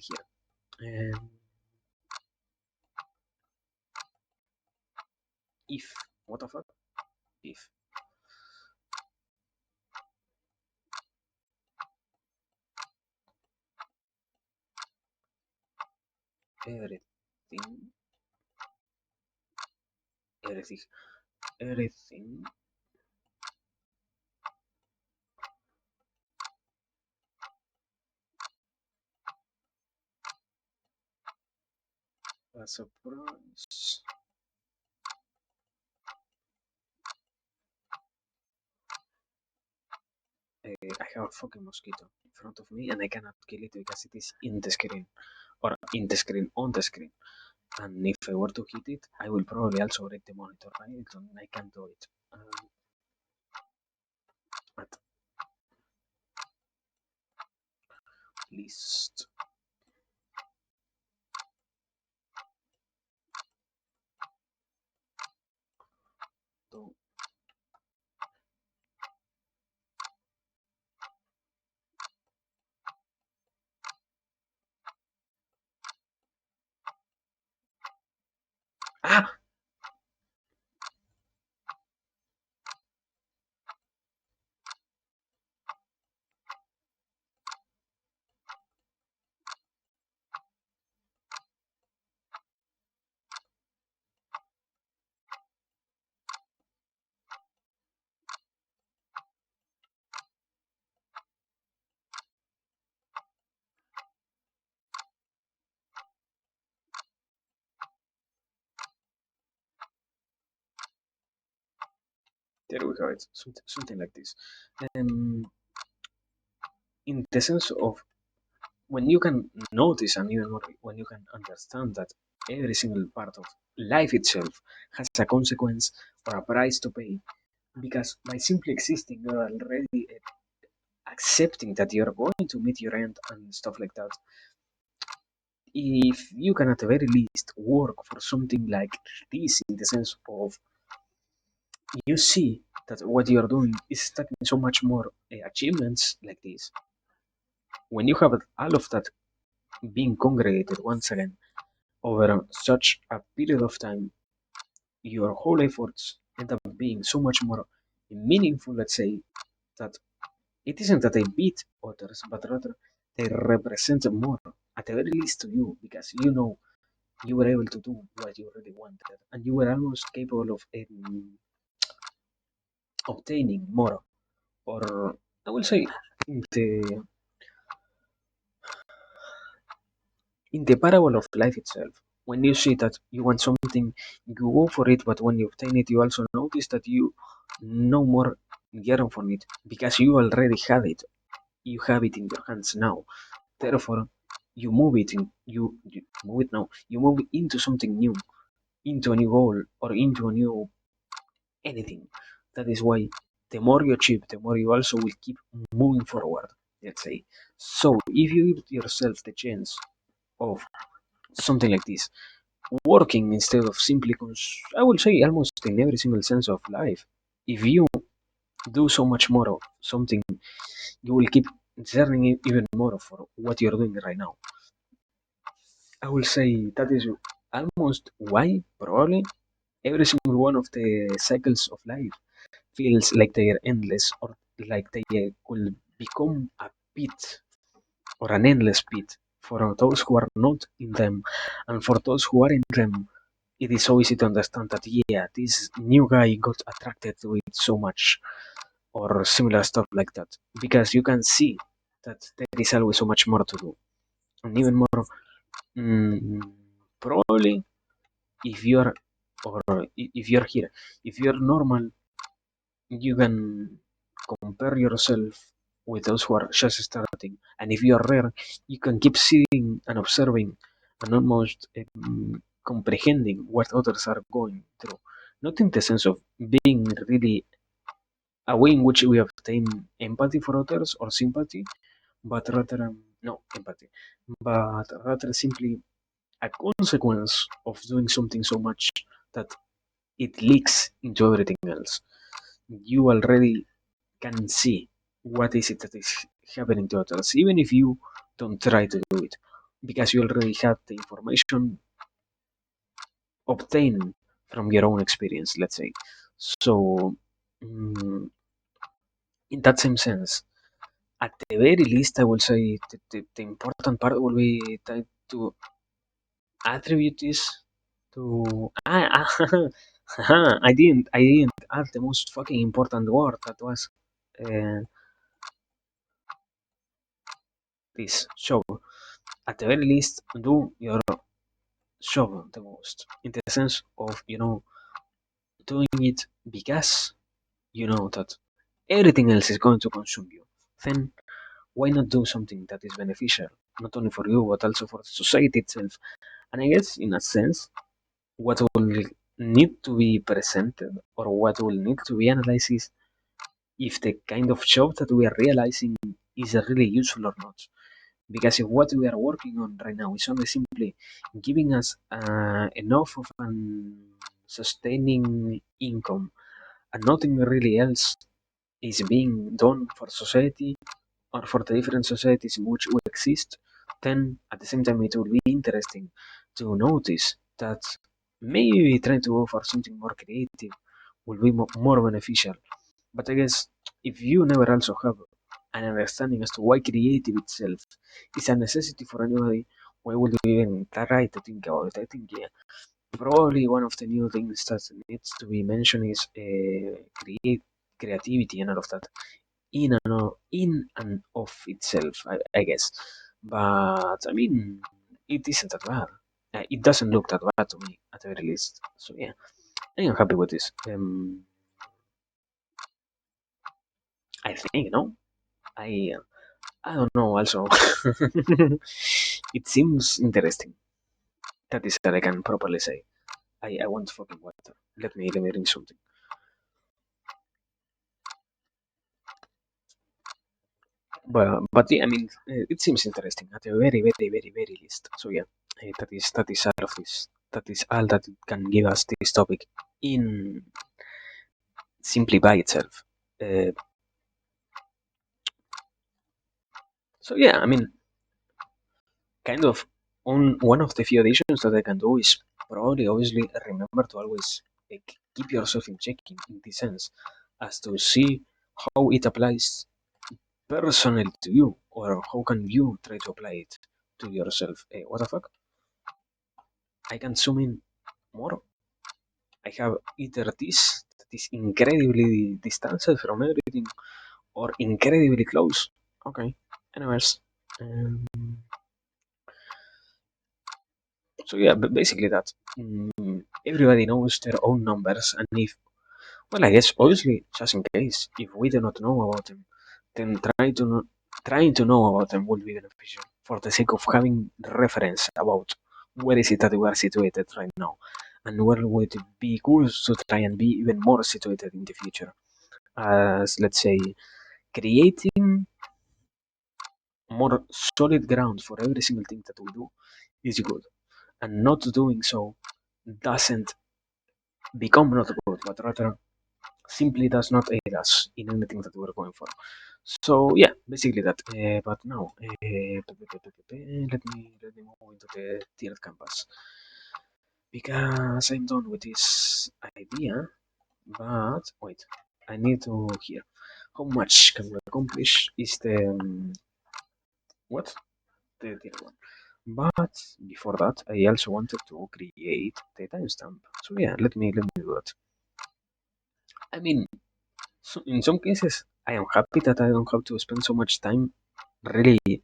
If what the fuck? If everything, everything, everything a surprise. I have a fucking mosquito in front of me and I cannot kill it because it is in the screen. Or in the screen, on the screen. And if I were to hit it, I will probably also break the monitor. I can't do it. At least. Two. Ah! There we go. It's something like this. Um, in the sense of when you can notice and even more when you can understand that every single part of life itself has a consequence or a price to pay because by simply existing you're already accepting that you're going to meet your end and stuff like that. If you can at the very least work for something like this in the sense of you see that what you're doing is stacking so much more achievements like this, when you have all of that being congregated once again over such a period of time, your whole efforts end up being so much more meaningful, let's say, that it isn't that they beat others, but rather they represent more, at the very least to you, because you know you were able to do what you really wanted, and you were almost capable of obtaining more, or I will say the in the parable of life itself, when you see that you want something, you go for it, but when you obtain it, you also notice that you no more yearn for it because you already have it. You have it in your hands now. Therefore, you move it now. You move into something new, into a new goal or into a new anything. That is why the more you achieve, the more you also will keep moving forward. Let's say. So if you give yourself the chance of something like this, working instead of simply, I will say almost in every single sense of life. If you do so much more of something, you will keep learning even more for what you're doing right now. I will say that is almost why probably every single one of the cycles of life feels like they are endless or like they could become a pit or an endless pit for those who are not in them, and for those who are in them it is so easy to understand that yeah, this new guy got attracted to it so much or similar stuff like that because you can see that there is always so much more to do and even more mm, probably if you're or if you're here, if you're normal, you can compare yourself with those who are just starting, and if you are rare, you can keep seeing and observing and almost comprehending what others are going through, not in the sense of being really a way in which we obtain empathy for others or sympathy, but rather no empathy, but rather simply a consequence of doing something so much that it leaks into everything else. You already can see what is it that is happening to others, even if you don't try to do it, because you already have the information obtained from your own experience, let's say. So, mm, in that same sense, at the very least, I will say the important part will be to attribute this to I didn't add the most fucking important word that was uh, this show. At the very least, do your show the most in the sense of doing it because you know that everything else is going to consume you. Then why not do something that is beneficial not only for you but also for the society itself? And I guess in a sense what will need to be presented or what will need to be analyzed is if the kind of job that we are realizing is really useful or not. Because if what we are working on right now is only simply giving us enough of an sustaining income and nothing really else is being done for society or for the different societies in which we exist, then at the same time it will be interesting to notice that maybe trying to go for something more creative will be more beneficial. But I guess if you never also have an understanding as to why creative itself is a necessity for anybody, why would you even try to think about it? I think, yeah, probably one of the new things that needs to be mentioned is creativity and all of that in and of itself, I guess. But I mean, it isn't that bad. It doesn't look that bad to me, at the very least. So yeah, I am happy with this. I think, no, I I don't know. Also, it seems interesting. That is that I can properly say. I want fucking water. Let me drink something. But yeah, I mean, it seems interesting at the very, very, very, very least. So yeah, that is all of this. That is all that it can give us this topic in simply by itself. Uh, so yeah, I mean, kind of on one of the few additions that I can do is probably obviously remember to always keep yourself in check in this sense as to see how it applies personally to you or how can you try to apply it to yourself. What the fuck? I can zoom in more. I have either this that is incredibly distanced from everything or incredibly close. Okay. Anyways, um, so yeah, but basically that. Everybody knows their own numbers, and if, well, I guess obviously, just in case, if we do not know about them, then trying to know about them will be beneficial for the sake of having reference about where is it that we are situated right now, and where would it be cool to try and be even more situated in the future. As let's say, creating more solid ground for every single thing that we do is good, and not doing so doesn't become not good, but rather simply does not aid us in anything that we're going for. So yeah, basically that. But now, let me move into the tiered canvas because I'm done with this idea. But wait, I need to hear how much can we accomplish is the what the tier one. But before that, I also wanted to create the timestamp. So yeah, let me do that. I mean, so in some cases, I am happy that I don't have to spend so much time really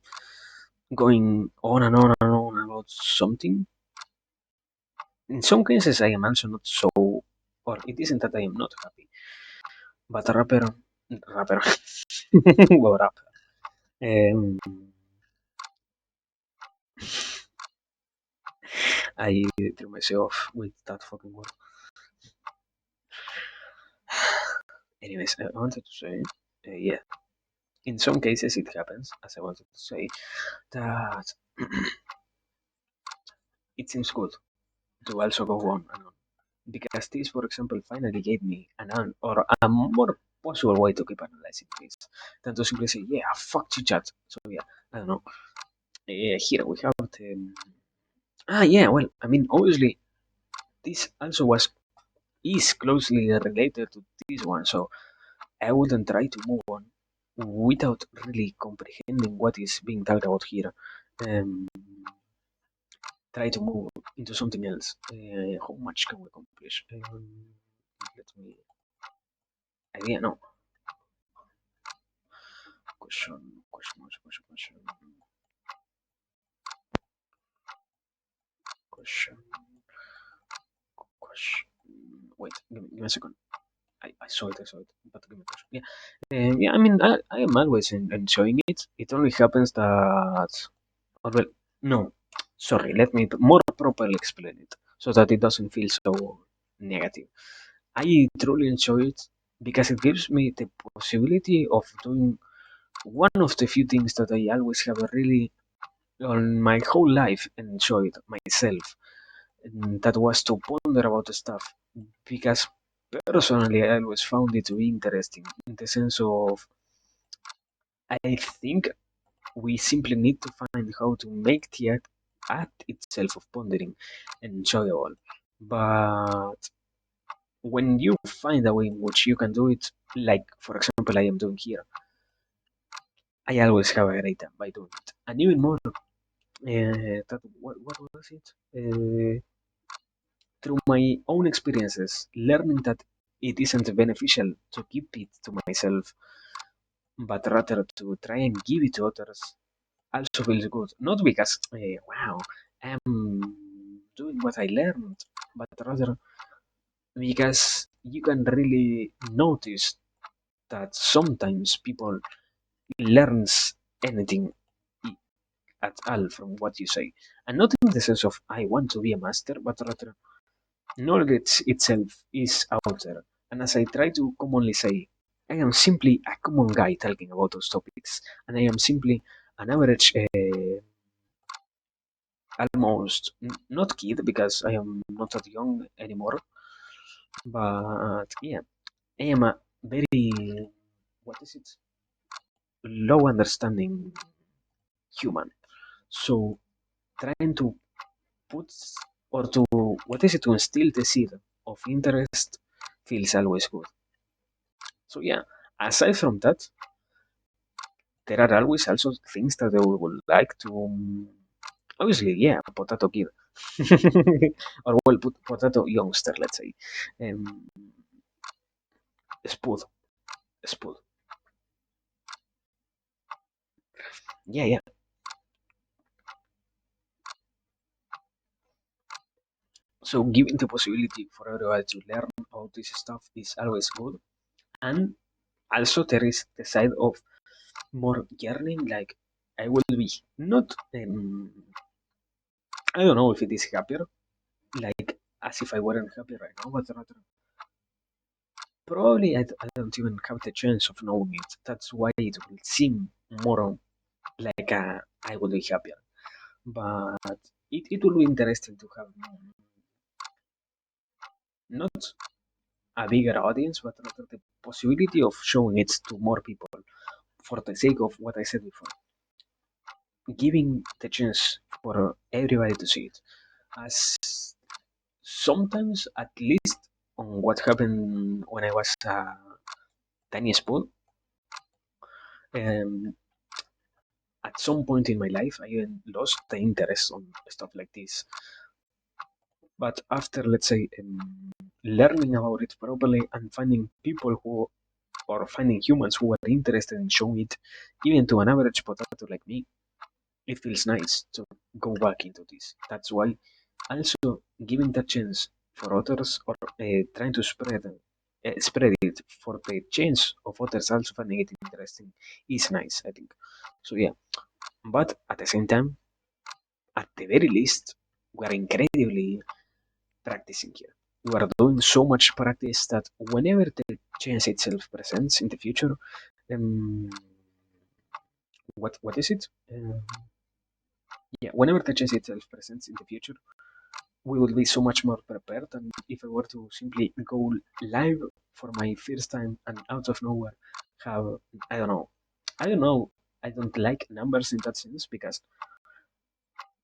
going on and on and on about something. In some cases, I am also not so, or it isn't that I am not happy, but rapper, well, rapper. Um, I threw myself with that fucking word. Anyways, I wanted to say, yeah, in some cases it happens, as I wanted to say, that it seems good to also go on and on. Because this, for example, finally gave me or a more possible way to keep analyzing this than to simply say, yeah, fuck you, chat. So yeah, I don't know. Here we have the. Yeah, well, I mean, obviously, this also is closely related to this one, so I wouldn't try to move on without really comprehending what is being talked about here. Um, Try to move into something else. How much can we accomplish? Let me. Idea, no. Question, question. Wait, give me a second. I saw it, but give me a question. Yeah, yeah. I mean, I am always enjoying it. It only happens that, or well, no, sorry. Let me more properly explain it so that it doesn't feel so negative. I truly enjoy it because it gives me the possibility of doing one of the few things that I always have a really on my whole life enjoyed myself, and that was to ponder about the stuff because personally I always found it to be interesting in the sense of I think we simply need to find how to make the act itself of pondering enjoyable. But when you find a way in which you can do it, like for example I am doing here, I always have a great time by doing it. And even more, what was it? Through my own experiences, learning that it isn't beneficial to keep it to myself, but rather to try and give it to others, also feels good. Not because, wow, I'm doing what I learned, but rather because you can really notice that sometimes people learns anything at all from what you say, and not in the sense of I want to be a master, but rather knowledge itself is out there, and as I try to commonly say, I am simply a common guy talking about those topics, and I am simply an average, almost not kid because I am not that young anymore, but yeah, I am a very what is it low understanding human. So trying to put or to what is it to instill the seed of interest feels always good. So yeah, aside from that, there are always also things that I would like to. Obviously, yeah, potato kid, or well, potato youngster, let's say. Um, Spud, Spud. Yeah, yeah. So giving the possibility for everybody to learn about this stuff is always good. And also there is the side of more yearning, like I will be not I don't know if it is happier, like as if I weren't happy right now, but rather probably I don't even have the chance of knowing it. That's why it will seem more like I will be happier. But it will be interesting to have not a bigger audience, but rather the possibility of showing it to more people for the sake of what I said before, giving the chance for everybody to see it. As sometimes, at least on what happened when I was tiny spoon, um, at some point in my life, I even lost the interest on stuff like this. But after, let's say, learning about it properly and finding people who, or finding humans who are interested in showing it, even to an average potato like me, it feels nice to go back into this. That's why also giving that chance for others or trying to spread it for the chance of others also finding it interesting is nice, I think. So yeah, but at the same time, at the very least, we are incredibly practicing here. We are doing so much practice that whenever the chance itself presents in the future, um, what is it? Yeah, whenever the chance itself presents in the future, we will be so much more prepared than if I were to simply go live for my first time and out of nowhere have I don't know. I don't know. I don't like numbers in that sense because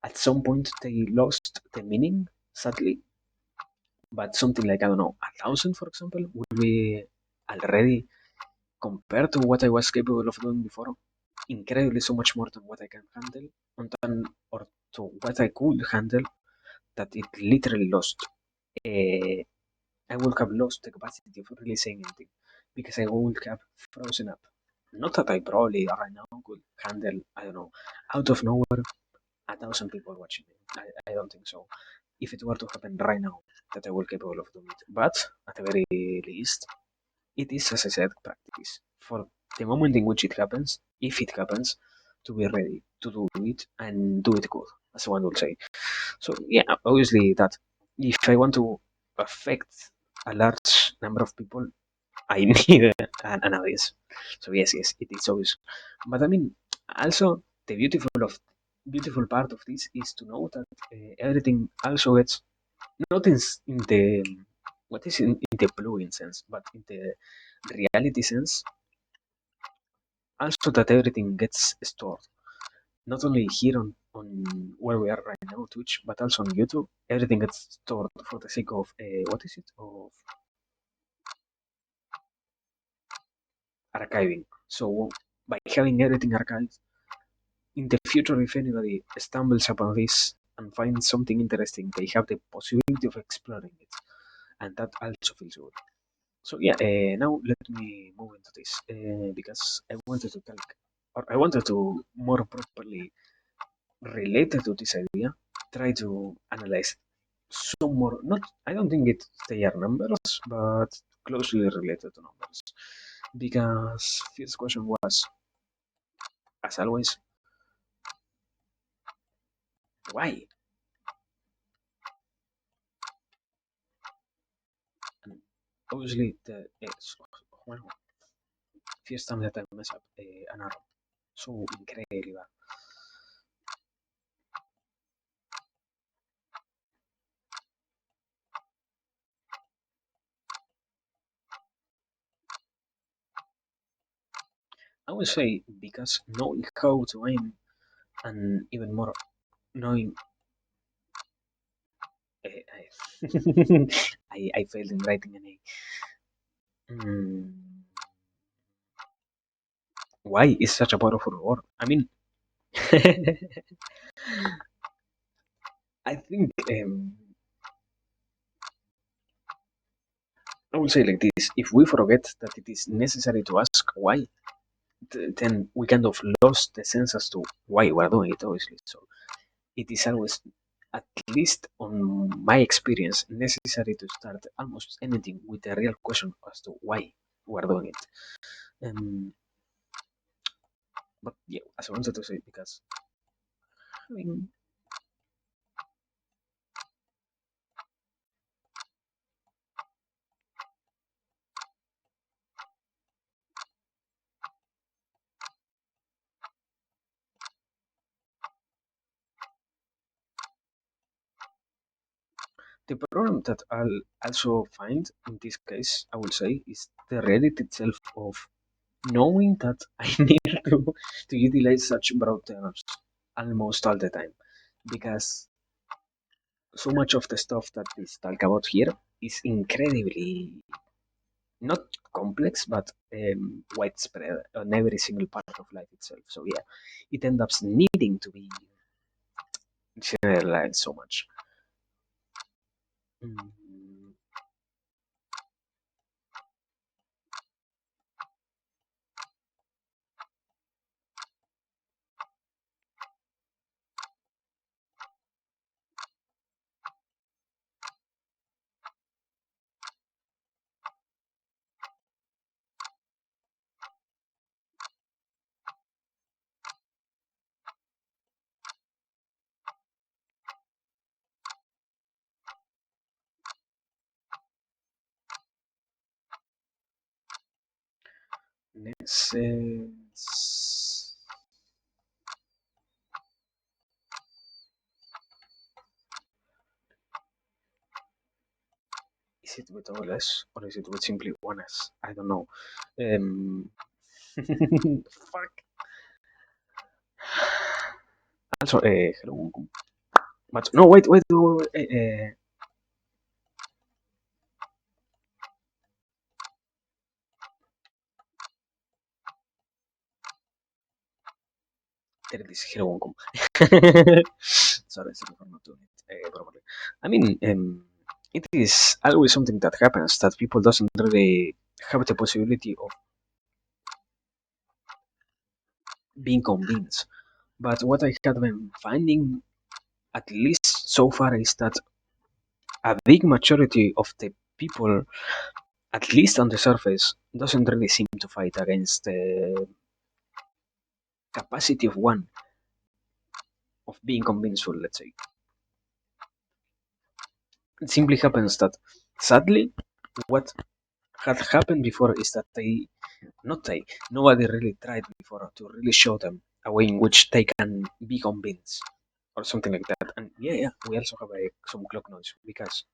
at some point they lost the meaning, sadly. But something like I don't know, 1,000 for example, would be already compared to what I was capable of doing before, incredibly so much more than what I can handle, or to what I could handle, that it literally lost. Uh, I would have lost the capacity of really saying anything because I would have frozen up. Not that I probably right now could handle, I don't know, out of nowhere, 1,000 people watching me. I don't think so. If it were to happen right now, that I will capable of doing it. But at the very least, it is, as I said, practice. For the moment in which it happens, if it happens, to be ready to do it and do it good, as one will say. So yeah, obviously that if I want to affect a large number of people, I need an audience. So yes, it is obvious. But I mean, also the beautiful part of this is to know that everything also gets not in the what is in the blue sense, but in the reality sense, also that everything gets stored. Not only here on where we are right now, Twitch, but also on YouTube. Everything gets stored for the sake of what is it? Of archiving. So by having everything archived, in the future, if anybody stumbles upon this and finds something interesting, they have the possibility of exploring it, and that also feels good. So yeah, now let me move into this because I wanted to talk, or I wanted to more properly related to this idea, try to analyze some more. Not, I don't think they are numbers, but closely related to numbers. Because first question was, as always, why? And obviously, the it's well, first time that I mess up an arrow, so incredible. I would say because knowing how to aim and even more knowing I failed in writing an A. Why is such a powerful word? I mean, I think I will say like this: if we forget that it is necessary to ask why, then we kind of lost the sense as to why we're doing it, obviously. So it is always, at least on my experience, necessary to start almost anything with a real question as to why we're doing it. But yeah, as I wanted to say, because I mean, the problem that I'll also find in this case, I will say, is the reality itself of knowing that I need to utilize such broad terms almost all the time, because so much of the stuff that is talked about here is incredibly not complex but widespread on every single part of life itself. So yeah, it ends up needing to be generalized so much. Mm, next is it with all S or is it with simply one S? I don't know. Um, fuck. Also, hello. But no, wait. There it is. Hello, sorry for not doing it properly. I mean, it is always something that happens that people doesn't really have the possibility of being convinced. But what I have been finding, at least so far, is that a big majority of the people, at least on the surface, doesn't really seem to fight against the capacity of one of being convinceful. Let's say it simply happens that, sadly, what had happened before is that not they, nobody really tried before to really show them a way in which they can be convinced or something like that. And yeah, we also have some clock noise because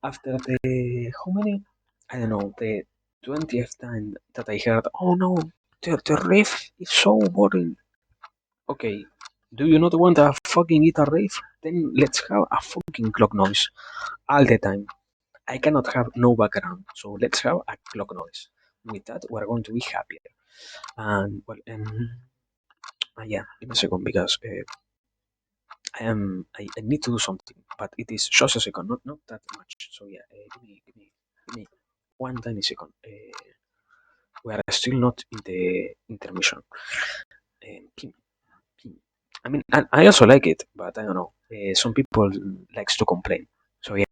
after the how many? I don't know, the 20th time that I heard, oh no, the riff is so boring. Okay, do you not want a fucking guitar riff? Then let's have a fucking clock noise all the time. I cannot have no background, so let's have a clock noise. With that, we're going to be happier. And well, yeah, in a second because I need to do something, but it is just a second, not that much. So yeah, give me one tiny second. We are still not in the intermission. Give I mean, I also like it, but I don't know. Some people likes to complain. So yeah,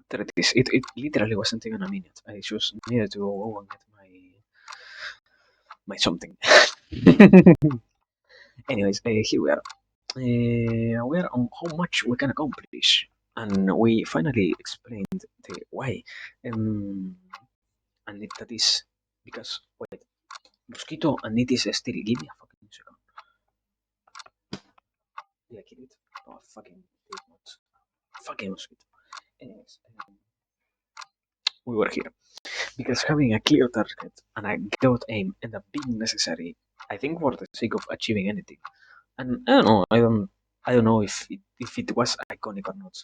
there it is. It literally wasn't even a minute. I just needed to go and get my something. Anyways, here we are. We are on how much we can accomplish, and we finally explained the why. Um, and that is because wait, mosquito, and it is still. Give me a fucking second. Yeah, kill it. Oh, fucking did not. Fucking mosquito. Anyways, we were here because having a clear target and a good aim end up being necessary I think for the sake of achieving anything. And I don't know if it was iconic or not.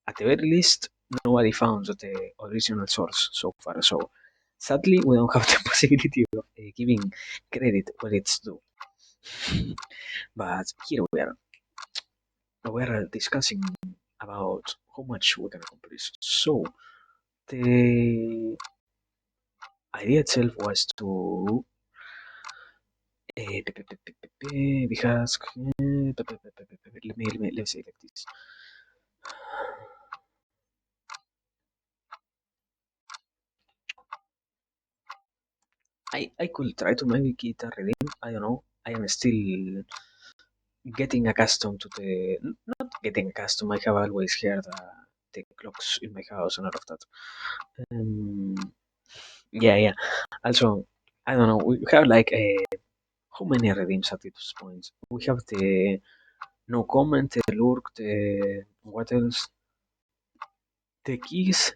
At the very least, nobody found the original source so far. So sadly, we don't have the possibility of giving credit where it's due. But here we are discussing about how much we can accomplish. So the idea itself was to because let me say it like this. I could try to make it a redeem. I don't know. I am still getting accustomed to the not getting accustomed. I have always heard the clocks in my house and all of that. Um, yeah, yeah. Also, I don't know. We have like how many redeems at this point? We have the no comment, the lurk, the what else? The keys,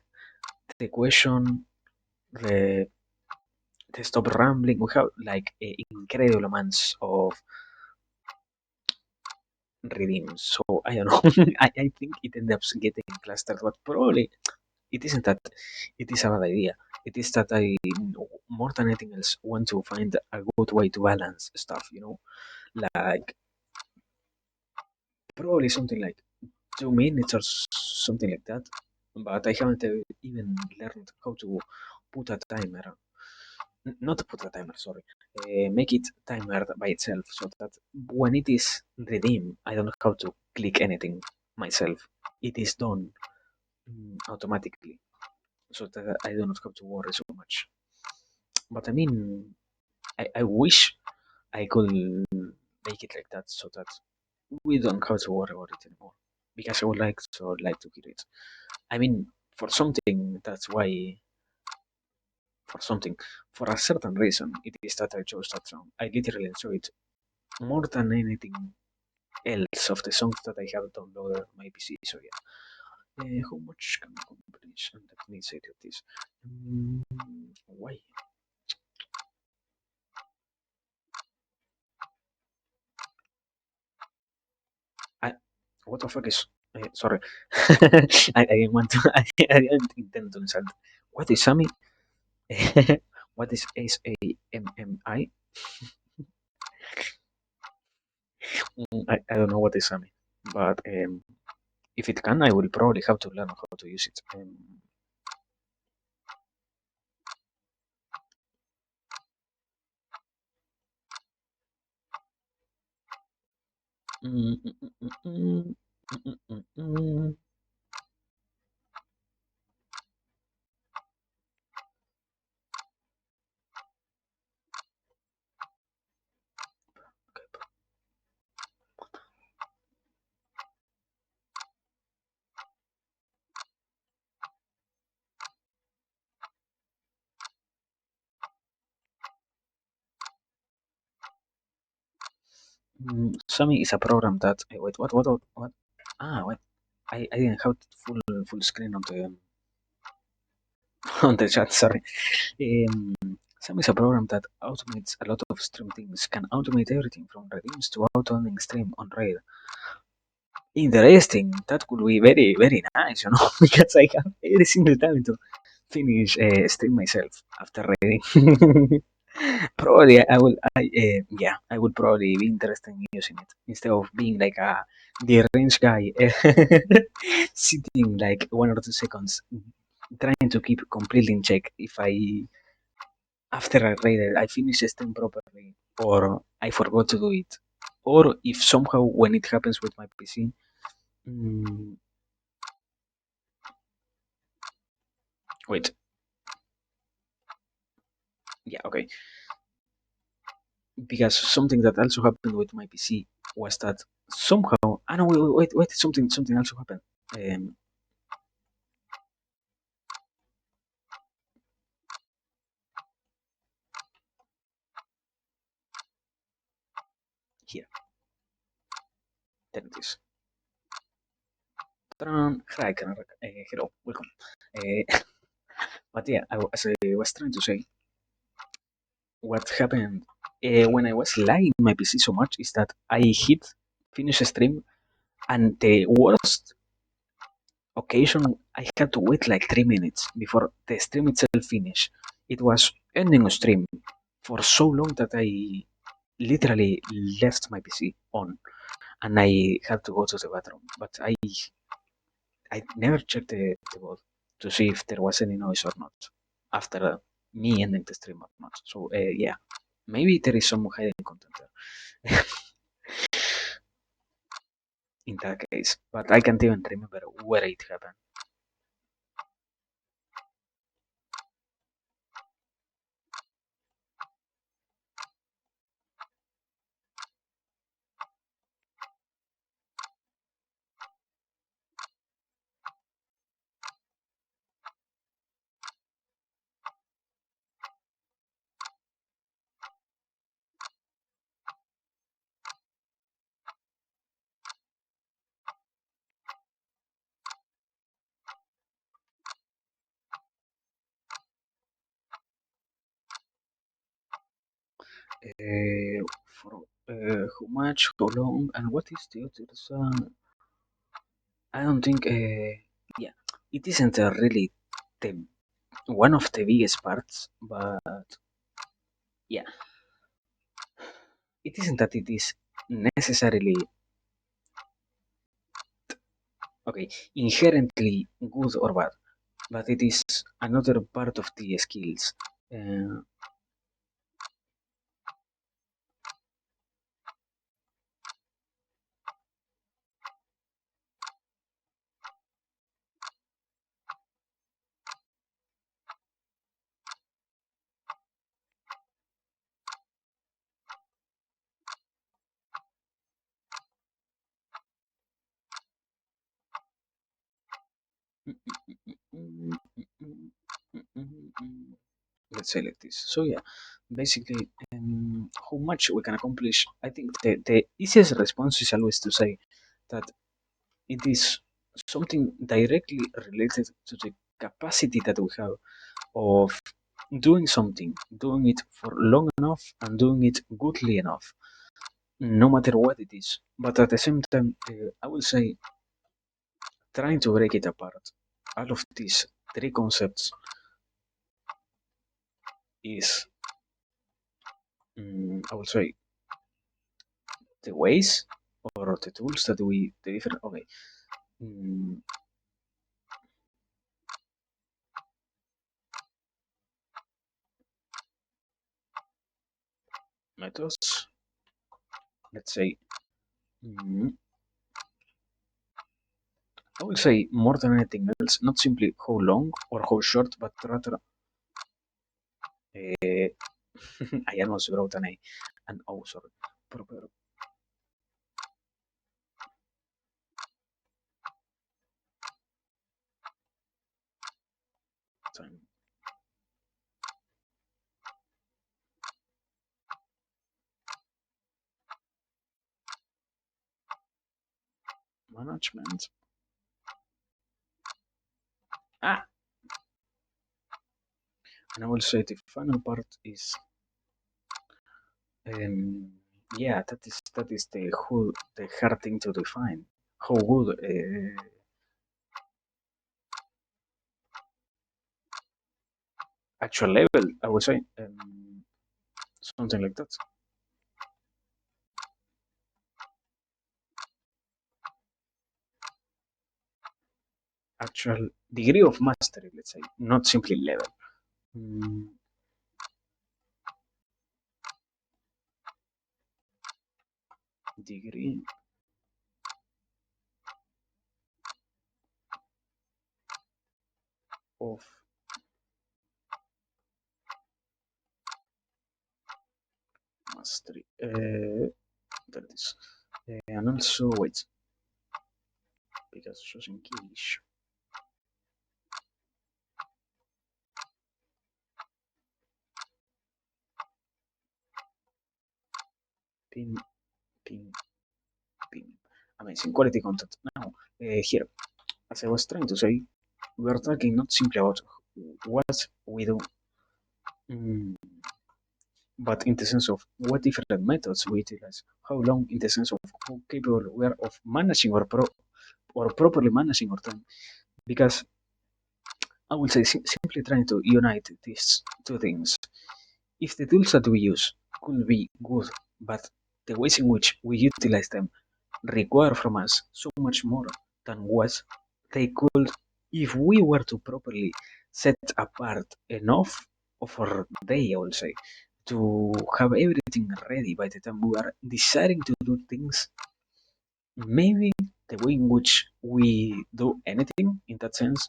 the question, the the stop rambling. We have like incredible amounts of redeems. So I don't know. I think it ends up getting clustered, but probably it isn't that it is a bad idea. It is that I more than anything else want to find a good way to balance stuff. Like probably something like 2 minutes or something like that. But I haven't even learned how to put a timer. Not put a timer, sorry. Make it timer by itself so that when it is redeemed, I don't have to click anything myself. It is done automatically so that I do not have to worry so much. But I mean, I wish I could make it like that so that we don't have to worry about it anymore. Because I would like to hear it. I mean, for something, that's why for something, for a certain reason, it is that I chose that song. I literally enjoy it more than anything else of the songs that I have downloaded on my PC. So yeah, how much can I accomplish? And let me say this. Mm, why? I, what the fuck is? Sorry, I didn't want to. I didn't intend to insult. What is Sammy? What is SAMMI? I don't know what is Sammy, but if it can, I will probably have to learn how to use it. Mm, mm, mm, mm, mm, mm, mm, mm, mm. Sami is a program that wait what? Wait, I didn't have full screen on the on the chat. Sorry. Um, Sami is a program that automates a lot of stream things. Can automate everything from redeems to auto-ending stream on raid. Interesting. That could be very nice, because I have every single time to finish stream myself after reading. Probably I will. Yeah, I would probably be interested in using it instead of being like a the range guy sitting like 1 or 2 seconds trying to keep completely in check if I after I read it I finish the stream properly or I forgot to do it or if somehow when it happens with my PC. Mm, wait, yeah, okay. Because something that also happened with my PC was that somehow, I know, wait, something also happened. Um, Here, there it is. Hi, hello, welcome. But yeah, as I was trying to say, what happened? when I was lagging my PC so much is that I hit finish stream, and the worst occasion I had to wait like 3 minutes before the stream itself finished. It was ending a stream for so long that I literally left my PC on, and I had to go to the bathroom. But I never checked the bot to see if there was any noise or not after me ending the stream or not. So yeah, maybe there is some hidden content there in that case, but I can't even remember where it happened. For how much, how long, and what is the other song? I don't think. Yeah, it isn't really the one of the biggest parts, but yeah, it isn't that it is necessarily okay, inherently good or bad, but it is another part of the skills. Uh, let's say like this. So yeah, basically, how much we can accomplish. I think the easiest response is always to say that it is something directly related to the capacity that we have of doing something, doing it for long enough and doing it goodly enough, no matter what it is. But at the same time, I will say trying to break it apart. All of these three concepts is, I will say, the ways or the tools that the different, okay, mm, methods, let's say, mm, I will say more than anything else, not simply how long or how short, but rather, I almost wrote an O, sorry, proper time management. Ah, and I will say the final part is, um, yeah, that is the hard thing to define. How good, actual level, I would say, something like that. Actual degree of mastery, let's say, not simply level. Mm, degree of mastery. That is, and also wait, because just in case, pin, pin, pin. Amazing quality content. Now, here, as I was trying to say, we are talking not simply about what we do, mm, but in the sense of what different methods we utilize, how long in the sense of how capable we are of managing or properly managing our time. Because I would say simply trying to unite these two things. If the tools that we use could be good, but the ways in which we utilize them require from us so much more than what they could if we were to properly set apart enough of our day, I will say, to have everything ready by the time we are deciding to do things. Maybe the way in which we do anything in that sense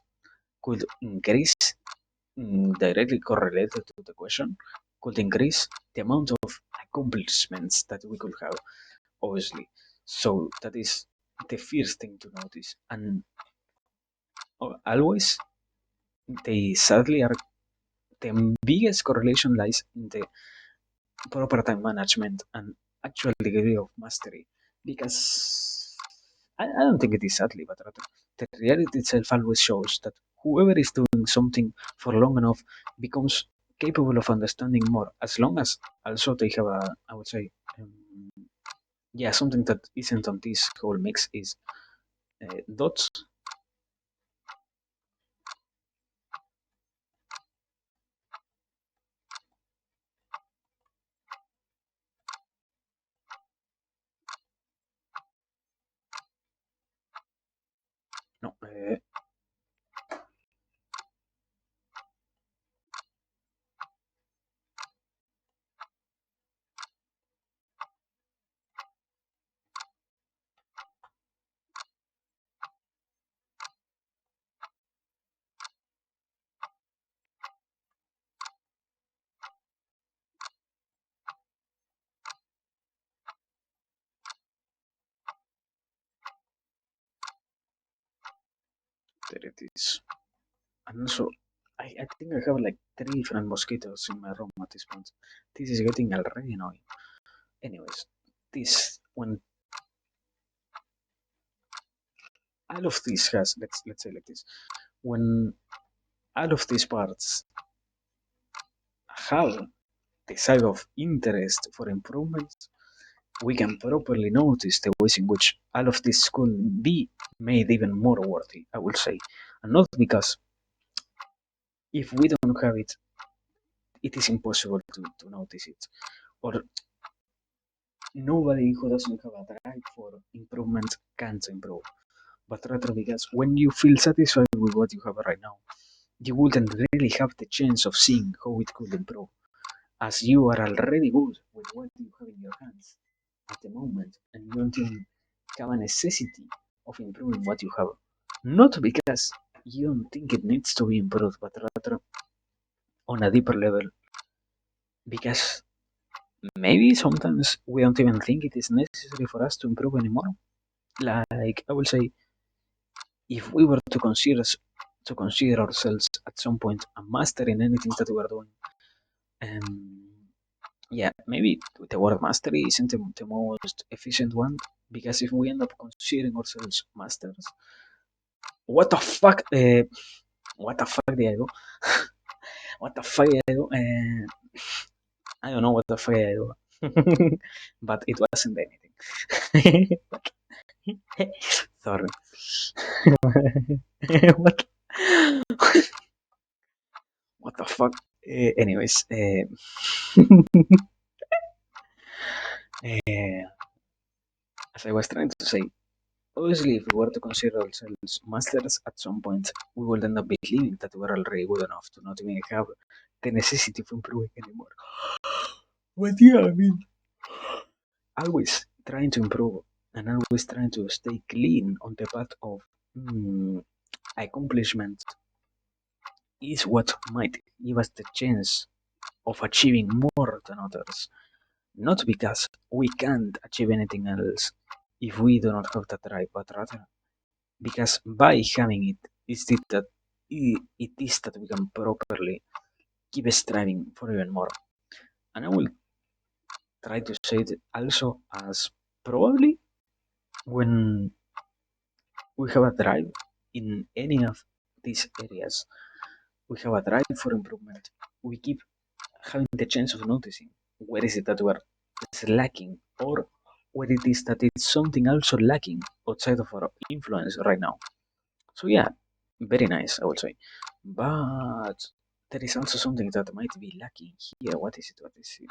could increase, directly correlated to the question, could increase the amount of accomplishments that we could have, obviously. So that is the first thing to notice. And always, they sadly are the biggest correlation lies in the proper time management and actual degree of mastery. Because I don't think it is sadly, but rather the reality itself always shows that whoever is doing something for long enough becomes capable of understanding more, as long as also they have a, I would say, yeah, something that isn't on this whole mix is dots. No, there it is. And also, I think I have like three different mosquitoes in my room at this point. This is getting already annoying. Anyways, this when all of this has, let's say like this, when all of these parts have the side of interest for improvements, we can properly notice the ways in which all of this could be made even more worthy, I will say. And not because if we don't have it, it is impossible to notice it. Or nobody who doesn't have a drive for improvement can't improve. But rather because when you feel satisfied with what you have right now, you wouldn't really have the chance of seeing how it could improve, as you are already good with what you have in your hands at the moment, and you don't even have a necessity of improving what you have. Not because you don't think it needs to be improved, but rather on a deeper level, because maybe sometimes we don't even think it is necessary for us to improve anymore. Like I will say, if we were to consider ourselves at some point a master in anything that we are doing, um, yeah, maybe the word mastery isn't the most efficient one, because if we end up considering ourselves masters, what the fuck? What the fuck did I do? What the fuck did I do? I don't know what the fuck did I do, but it wasn't anything. Sorry. what? What the fuck? Anyways, uh, as I was trying to say, obviously, if we were to consider ourselves masters at some point, we will end up believing that we're already good enough to not even have the necessity of improving anymore. But yeah, I mean, always trying to improve and always trying to stay clean on the path of accomplishment is what might give us the chance of achieving more than others. Not because we can't achieve anything else if we do not have that drive, but rather because by having it, it is that we can properly keep striving for even more. And I will try to say it also as probably when we have a drive in any of these areas, we have a drive for improvement. We keep having the chance of noticing where is it that we're slacking, or where it is that it's something also lacking outside of our influence right now. So yeah, very nice, I would say. But there is also something that might be lacking here. What is it? What is it?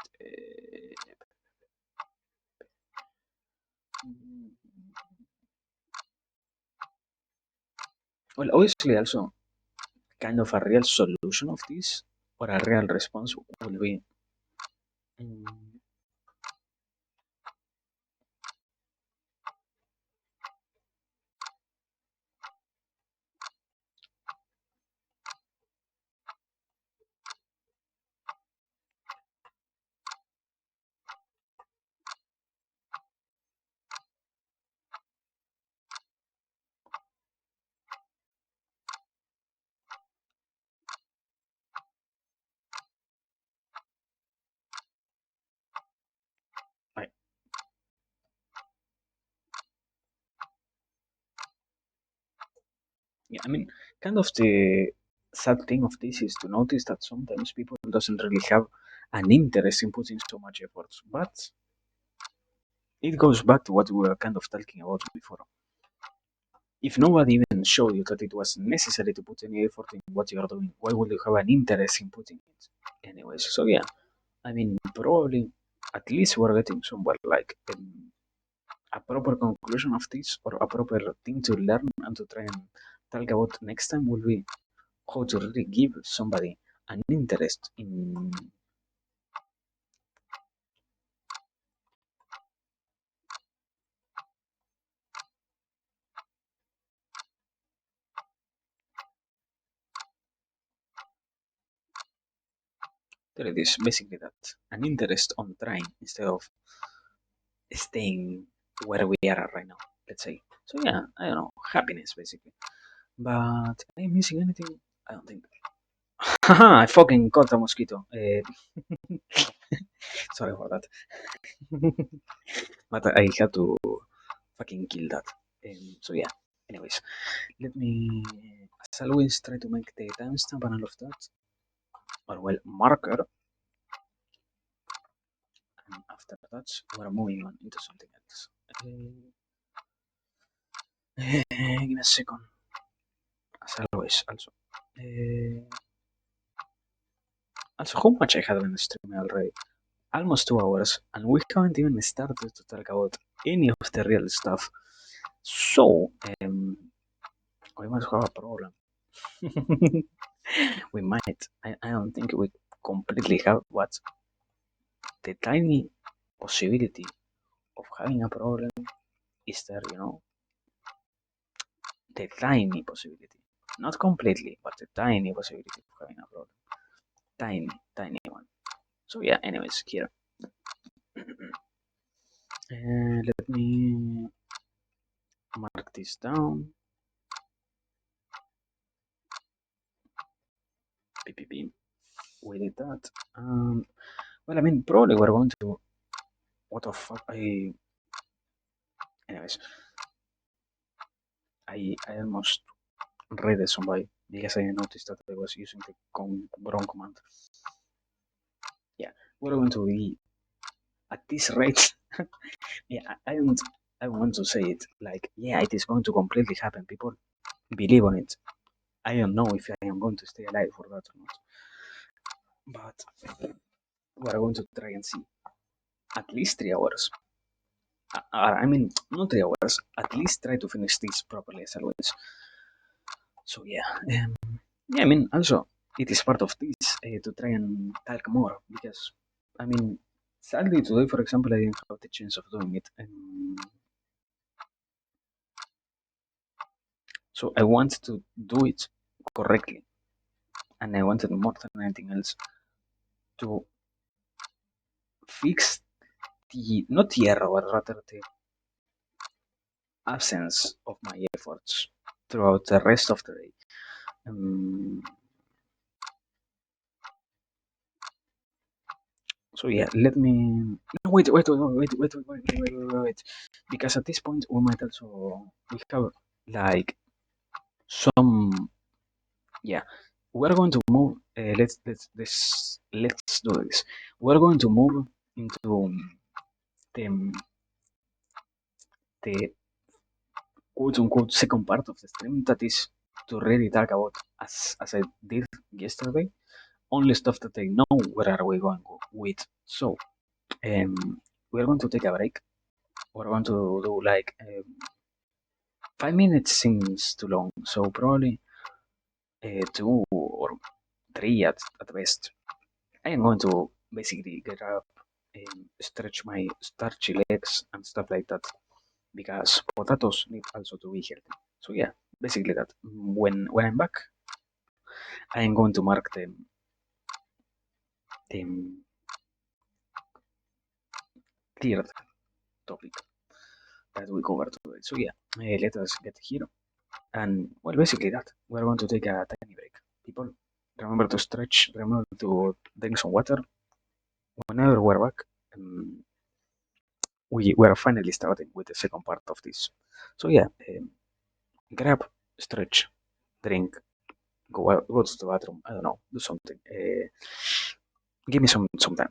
Well, obviously, also kind of a real solution of this or a real response will be mm, I, yeah, I mean, kind of the sad thing of this is to notice that sometimes people doesn't really have an interest in putting so much effort. But it goes back to what we were kind of talking about before. If nobody even showed you that it was necessary to put any effort in what you are doing, why would you have an interest in putting it? Anyways, so yeah, I mean, probably at least we're getting somewhere like a proper conclusion of this or a proper thing to learn and to try and talk about next time will be how to really give somebody an interest in there it is basically that an interest on trying instead of staying where we are right now, let's say. So yeah, I don't know, happiness basically. But am I missing anything? I don't think. Haha, I fucking caught a mosquito. Sorry for that. But I had to fucking kill that. So yeah. Anyways, let me, as always, try to make the timestamp and all of that, or well, marker, and after that, we're moving on into something else. Give me a second, as always, also. Uh, also, how much I have been streaming already? Almost 2 hours, and we haven't even started to talk about any of the real stuff. So, we must have a problem. We might. I don't think we completely have what the tiny possibility of having a problem is there, the tiny possibility. Not completely, but the tiny possibility of having a problem. Tiny, tiny one. So yeah, anyways, here. Let me mark this down. PPP. We did that. Well, I mean, probably we're going to. What the fuck? Anyways, I almost read it somebody because I noticed that I was using the wrong command. Yeah, we're going to be at this rate. Yeah, I don't. I want to say it like, yeah, it is going to completely happen. People believe on it. I don't know if I am going to stay alive for that or not, but we're going to try and see at least 3 hours. I mean, not 3 hours. At least try to finish this properly as always. So yeah, yeah. I mean, also it is part of this to try and talk more because I mean, sadly today, for example, I didn't have the chance of doing it, so I want to do it correctly, and I wanted more than anything else to fix the not the error, but rather the absence of my efforts throughout the rest of the day. Um, so yeah, let me. No, wait. Because at this point we might also we have like some. Yeah, we're going to move. Let's do this. We're going to move into the the quote unquote second part of the stream, that is to really talk about, as I did yesterday, only stuff that I know where are we going with. So um, we're going to take a break. We're going to do like 5 minutes seems too long, so probably 2 or 3 at best. I am going to basically get up and stretch my starchy legs and stuff like that because potatoes need also to be healthy. So yeah, basically that. When I'm back, I am going to mark the third topic that we covered today. So yeah, let us get here. And well, basically that. We're going to take a tiny break. People, remember to stretch, remember to drink some water. Whenever we're back, um, we are finally starting with the second part of this. So yeah, grab, stretch, drink, go to the bathroom. I don't know, do something. Give me some time.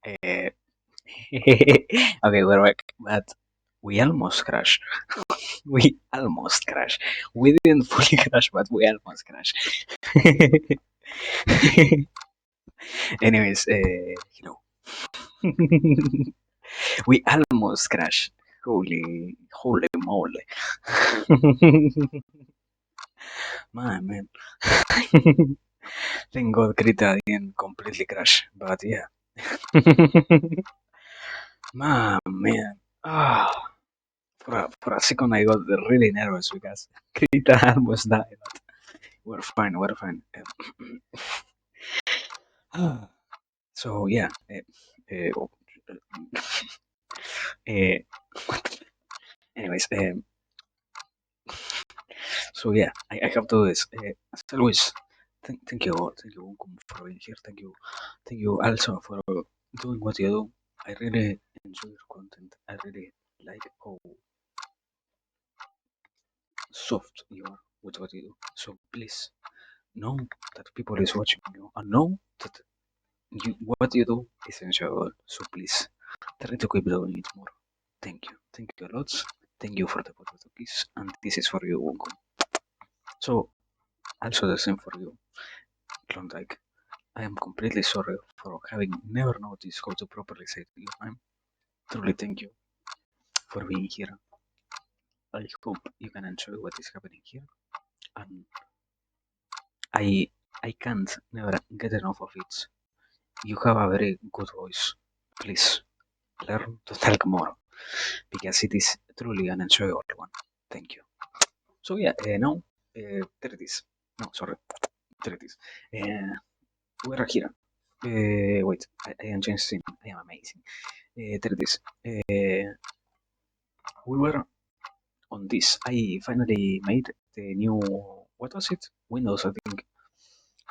Uh, okay, we're back, but we almost crashed. We almost crashed. We didn't fully crash, but we almost crashed. Anyways, you know, we almost crashed. Holy moly, man. Thank God Krita didn't completely crash, but yeah. Man. Ah, for a second I got really nervous because Krita almost died. But we're fine, we're fine. Ah, so yeah. Uh, anyways, so yeah, I have to do this. As always, thank you, Unkum, for being here. Thank you also for doing what you do. I really enjoy your content. I really like how soft you are with what you do. So please know that people is watching you and know that what you do is enjoyable. So please try to keep doing it more. Thank you a lot. Thank you for the potato kiss, and this is for you, Unkum. So also the same for you, Klondike. I am completely sorry for having never noticed how to properly say to you. I'm truly thank you for being here. I hope you can enjoy what is happening here, and I I can't never get enough of it. You have a very good voice. Please learn to talk more because it is truly an enjoyable one. Thank you. So yeah, now there it is. No, sorry, there it is. We're here. Wait, I am changing. I am amazing. There it is. We were on this. I finally made the new, what was it? Windows, I think.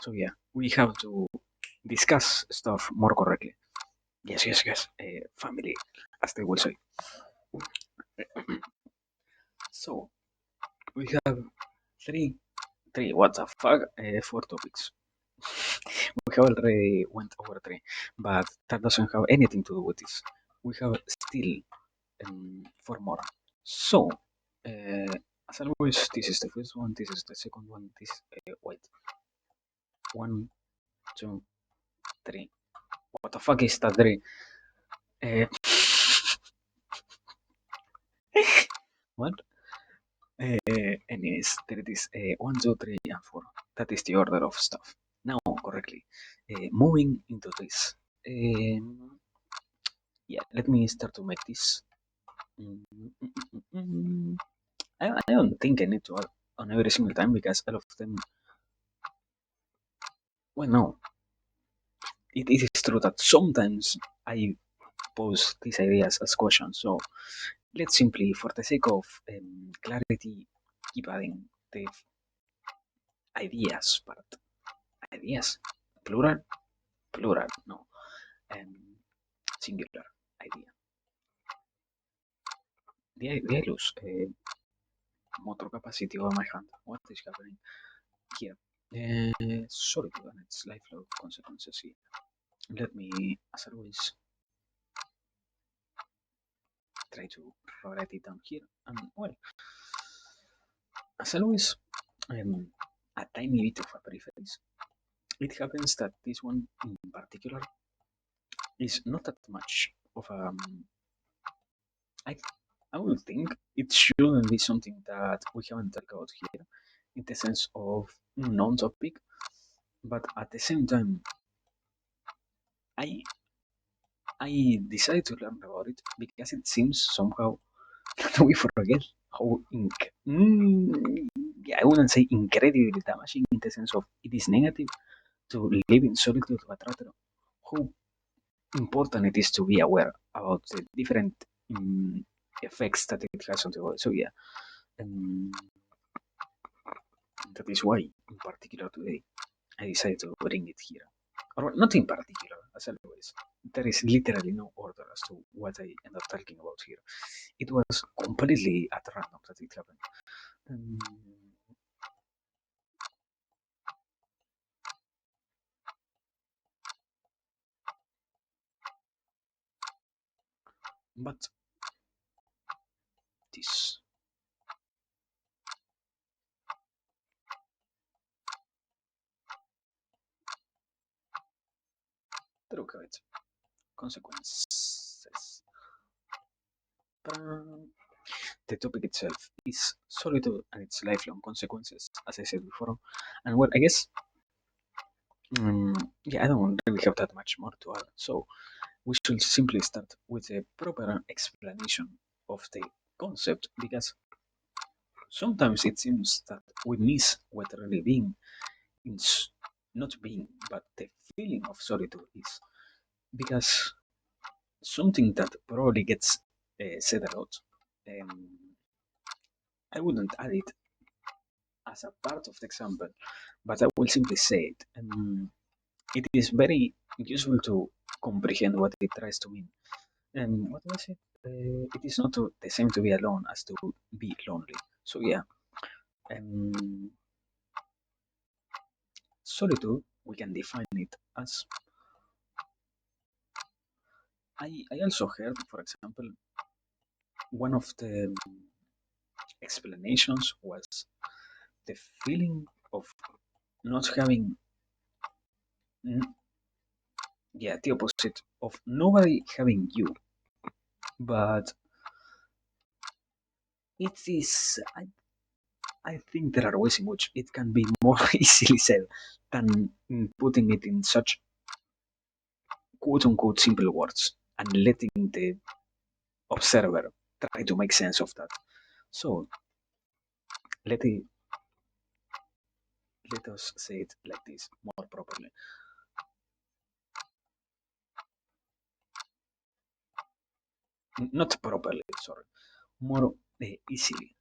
So yeah, we have to discuss stuff more correctly. Yes. Family, as they will say. So we have three, what the fuck? Four topics. We have already went over three, but that doesn't have anything to do with this. We have still four more. So, as always, this is the first one, this is the second one, this, wait, one, two, three. What the fuck is that three? Uh, what? Anyways, there it is. One, two, three, and four. That is the order of stuff. Now, correctly. Moving into this. Yeah, let me start to make this. Mm, mm, mm, mm. I don't think I need to add on every single time because all of them. Well, no, it is true that sometimes I pose these ideas as questions. So let's simply, for the sake of clarity, keep adding the ideas part. Ideas, plural, plural, no, singular idea. Did I lose motor capacity over my hand? What is happening here? Sorry, and its lifelong consequences here. Let me, as always, try to write it down here. And well, as always, a tiny bit of a preface. It happens that this one in particular is not that much of a. I, I would think it shouldn't be something that we haven't talked about here in the sense of non topic, but at the same time, I I decided to learn about it because it seems somehow that we forget how yeah, I wouldn't say incredibly damaging in the sense of it is negative to live in solitude, but rather how important it is to be aware about the different effects that it has on the body. So yeah, um, that is why, in particular today, I decided to bring it here. Or not in particular, as always. There is literally no order as to what I end up talking about here. It was completely at random that it happened. Um, But this, the look of it, consequences. The topic itself is solitude and its lifelong consequences, as I said before. And well, I guess, yeah, I don't really have that much more to add. So we should simply start with a proper explanation of the concept because sometimes it seems that we miss what really being is, not being, but the feeling of solitude is. Because something that probably gets said a lot, um, I wouldn't add it as a part of the example, but I will simply say it. It is very useful to comprehend what it tries to mean. What was it? It is not the same to be alone as to be lonely. So yeah, um, solitude we can define it as. I also heard, for example, one of the explanations was the feeling of not having, yeah, the opposite of nobody having you, but it is. I think there are ways in which it can be more easily said than putting it in such quote unquote simple words and letting the observer try to make sense of that. So let it, let us say it like this more properly. Not properly, sorry, more easily.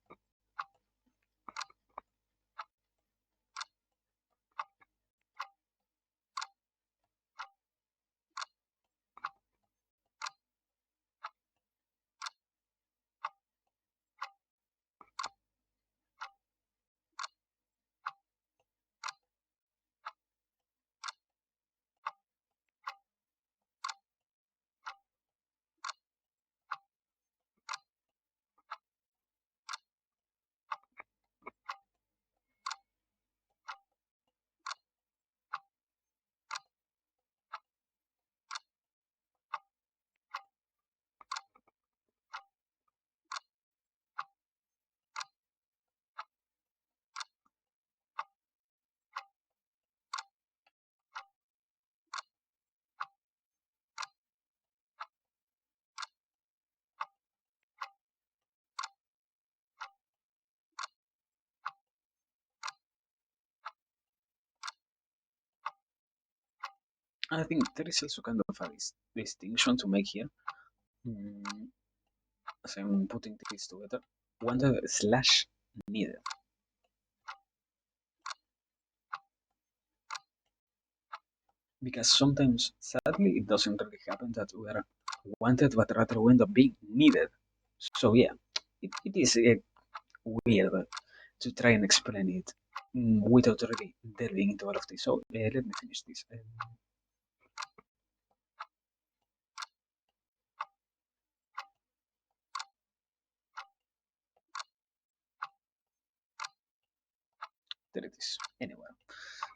I think there is also kind of a distinction to make here. Mm, as I'm putting this together, wanted slash needed. Because sometimes, sadly, it doesn't really happen that we are wanted, but rather we end up being needed. So yeah, it is weird to try and explain it without really delving into all of this. So let me finish this. There it is. Anyway,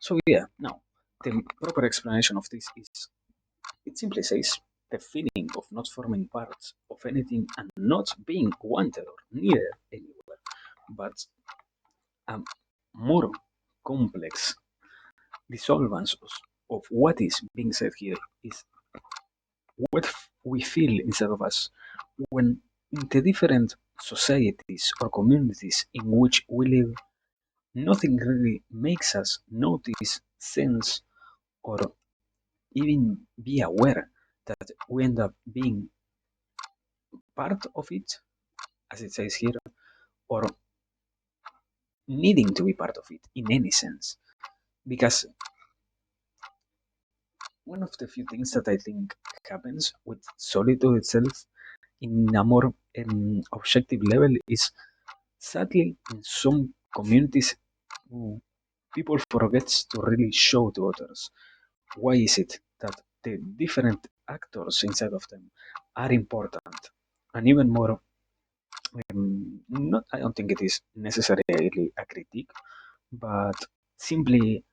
so yeah, now the proper explanation of this is it simply says the feeling of not forming part of anything and not being wanted or needed anywhere, but a more complex dissolvance of what is being said here is what we feel inside of us when in the different societies or communities in which we live, nothing really makes us notice, sense, or even be aware that we end up being part of it, as it says here, or needing to be part of it in any sense. Because one of the few things that I think happens with solitude itself in a more objective level is sadly in some communities people forgets to really show to others why is it that the different actors inside of them are important. and even more. Not, I don't think it is necessarily a critique, but simply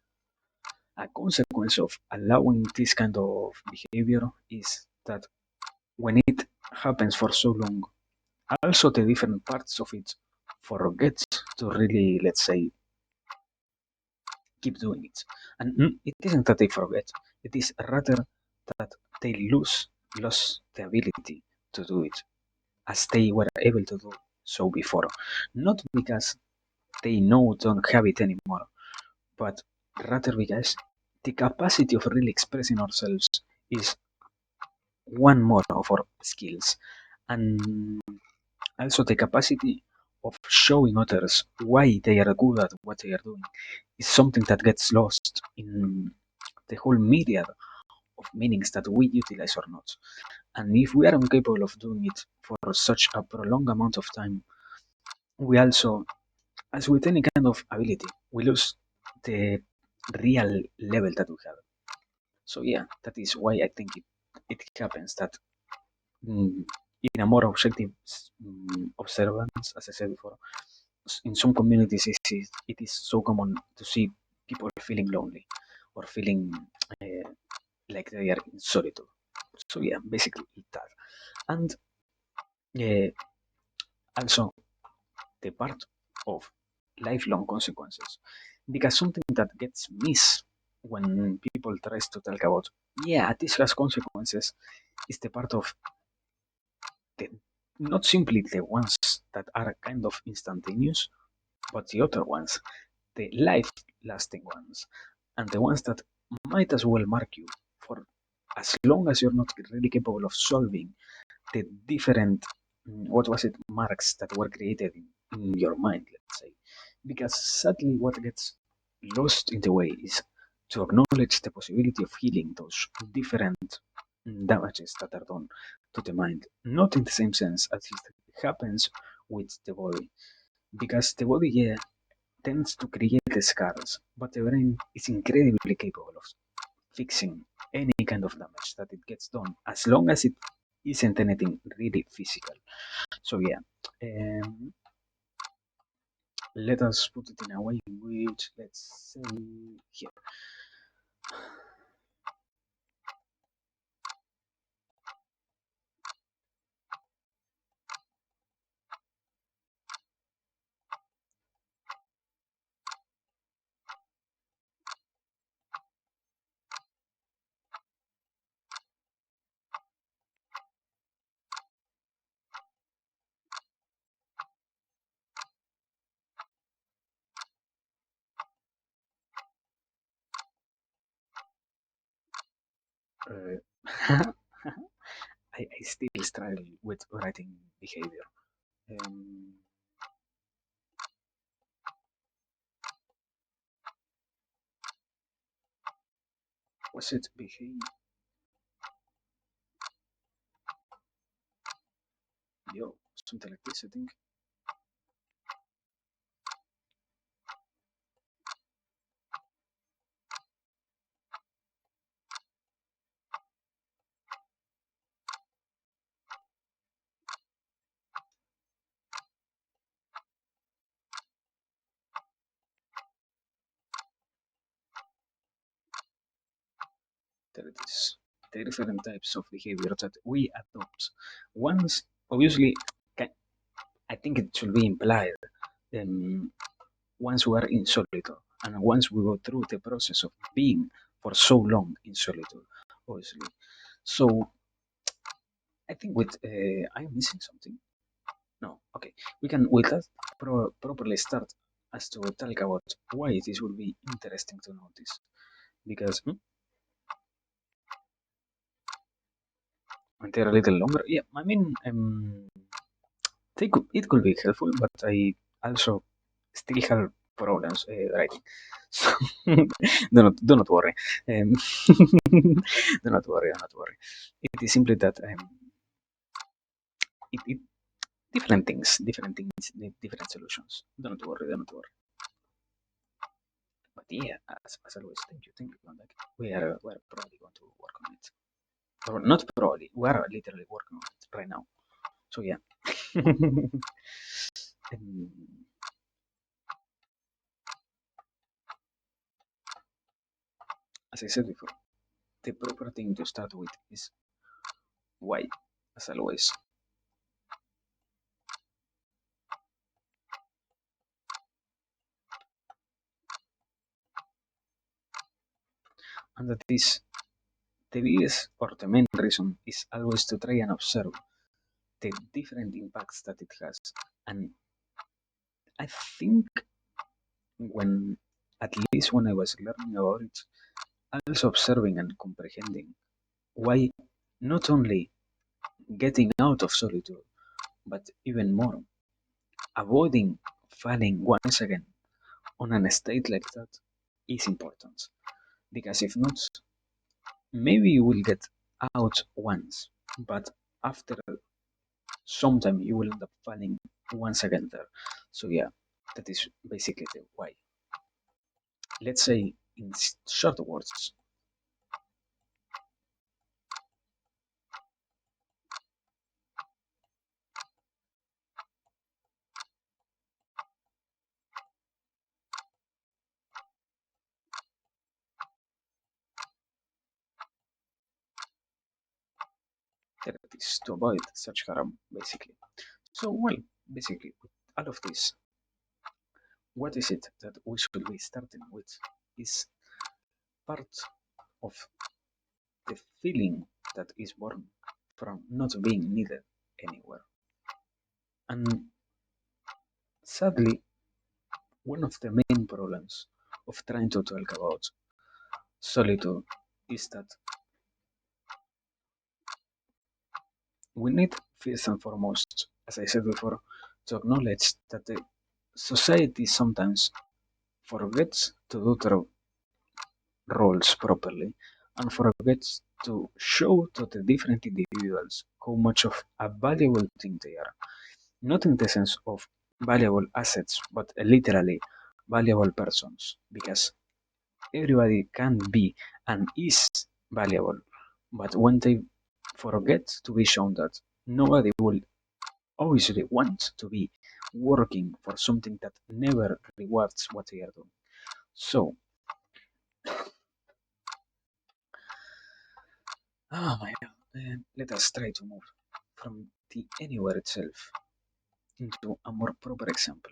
a consequence of allowing this kind of behavior is that when it happens for so long, also the different parts of it forget to really, let's say, keep doing it. And it isn't that they forget; it is rather that they lose the ability to do it as they were able to do so before. Not because they know don't have it anymore, but rather because the capacity of really expressing ourselves is one more of our skills, and also the capacity of showing others why they are good at what they are doing is something that gets lost in the whole myriad of meanings that we utilize or not. And if we are incapable of doing it for such a prolonged amount of time, we also, as with any kind of ability, we lose the real level that we have. So yeah, that is why I think it happens that mm, in a more objective observance, as I said before, in some communities it is so common to see people feeling lonely or feeling uh, like they are in solitude. So yeah, basically that. And uh, also the part of lifelong consequences, because something that gets missed when people tries to talk about, yeah, this has consequences, is the part of the, not simply the ones that are kind of instantaneous, but the other ones, the life lasting ones, and the ones that might as well mark you for as long as you're not really capable of solving the different, what was it, marks that were created in your mind, let's say. Because sadly, what gets lost in the way is to acknowledge the possibility of healing those different damages that are done to the mind, not in the same sense as it happens with the body. Because the body, yeah, tends to create the scars, but the brain is incredibly capable of fixing any kind of damage that it gets done, as long as it isn't anything really physical. So yeah, um, let us put it in a way in which, let's say here, uh, I still struggle with writing behavior. Um, was it behavior? Something like this, I think. There it is. The different types of behavior that we adopt. Once, obviously, I think it should be implied. Um, once we are in solitude and once we go through the process of being for so long in solitude, obviously. So I think with I'm missing something. No, okay, we can with that properly start as to talk about why this would be interesting to notice because and they're a little longer. Yeah, I mean, it could be helpful, but I also still have problems writing. So do not worry. Um, do not worry. It is simply that it different things need different solutions. Do not worry. But yeah, as always, thank you. Like we're probably going to work on it, or not probably. We are literally working on it right now. So yeah, Um, as I said before, the proper thing to start with is why, as always. And that is the biggest or the main reason is always to try and observe the different impacts that it has. And I think when, at least when I was learning about it, I was observing and comprehending why not only getting out of solitude, but even more, avoiding falling once again on an state like that is important. Because if not, maybe you will get out once, but after some time you will end up falling once again there. So yeah, that is basically the why. Let's say in short words, that is to avoid such harm, basically. So well, basically, with all of this, what is it that we should be starting with is part of the feeling that is born from not being needed anywhere. And sadly, one of the main problems of trying to talk about solitude is that we need, first and foremost, as I said before, to acknowledge that the society sometimes forgets to do their roles properly and forgets to show to the different individuals how much of a valuable thing they are. Not in the sense of valuable assets, but literally valuable persons, because everybody can be and is valuable. But when they forget to be shown that, nobody will obviously want to be working for something that never rewards what they are doing. So, my God, let us try to move from the anywhere itself into a more proper example.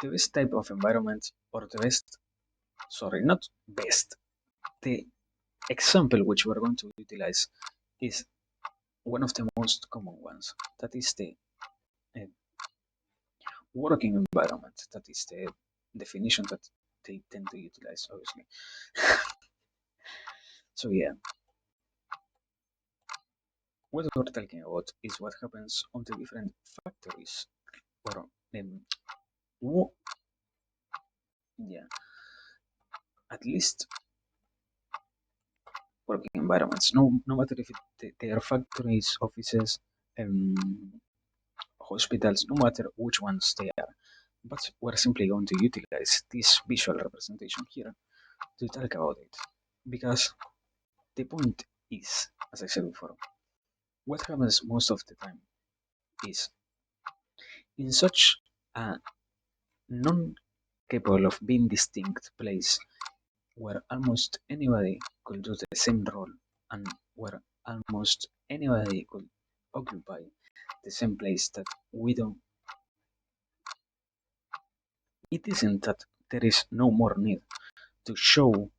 The best type of environment, or the best, sorry, not best, the example which we're going to utilize is one of the most common ones. That is the uh, working environment. That is the definition that they tend to utilize, obviously. So yeah, what we're talking about is what happens on the different factories or wo- yeah, at least working environments. No matter if they are factories, offices, um, hospitals, no matter which ones they are. But we're simply going to utilize this visual representation here to talk about it. Because the point is, as I said before, what happens most of the time is in such a non capable of being distinct place where almost anybody could do the same role and where almost anybody could occupy the same place that we don't, it isn't that there is no more need to show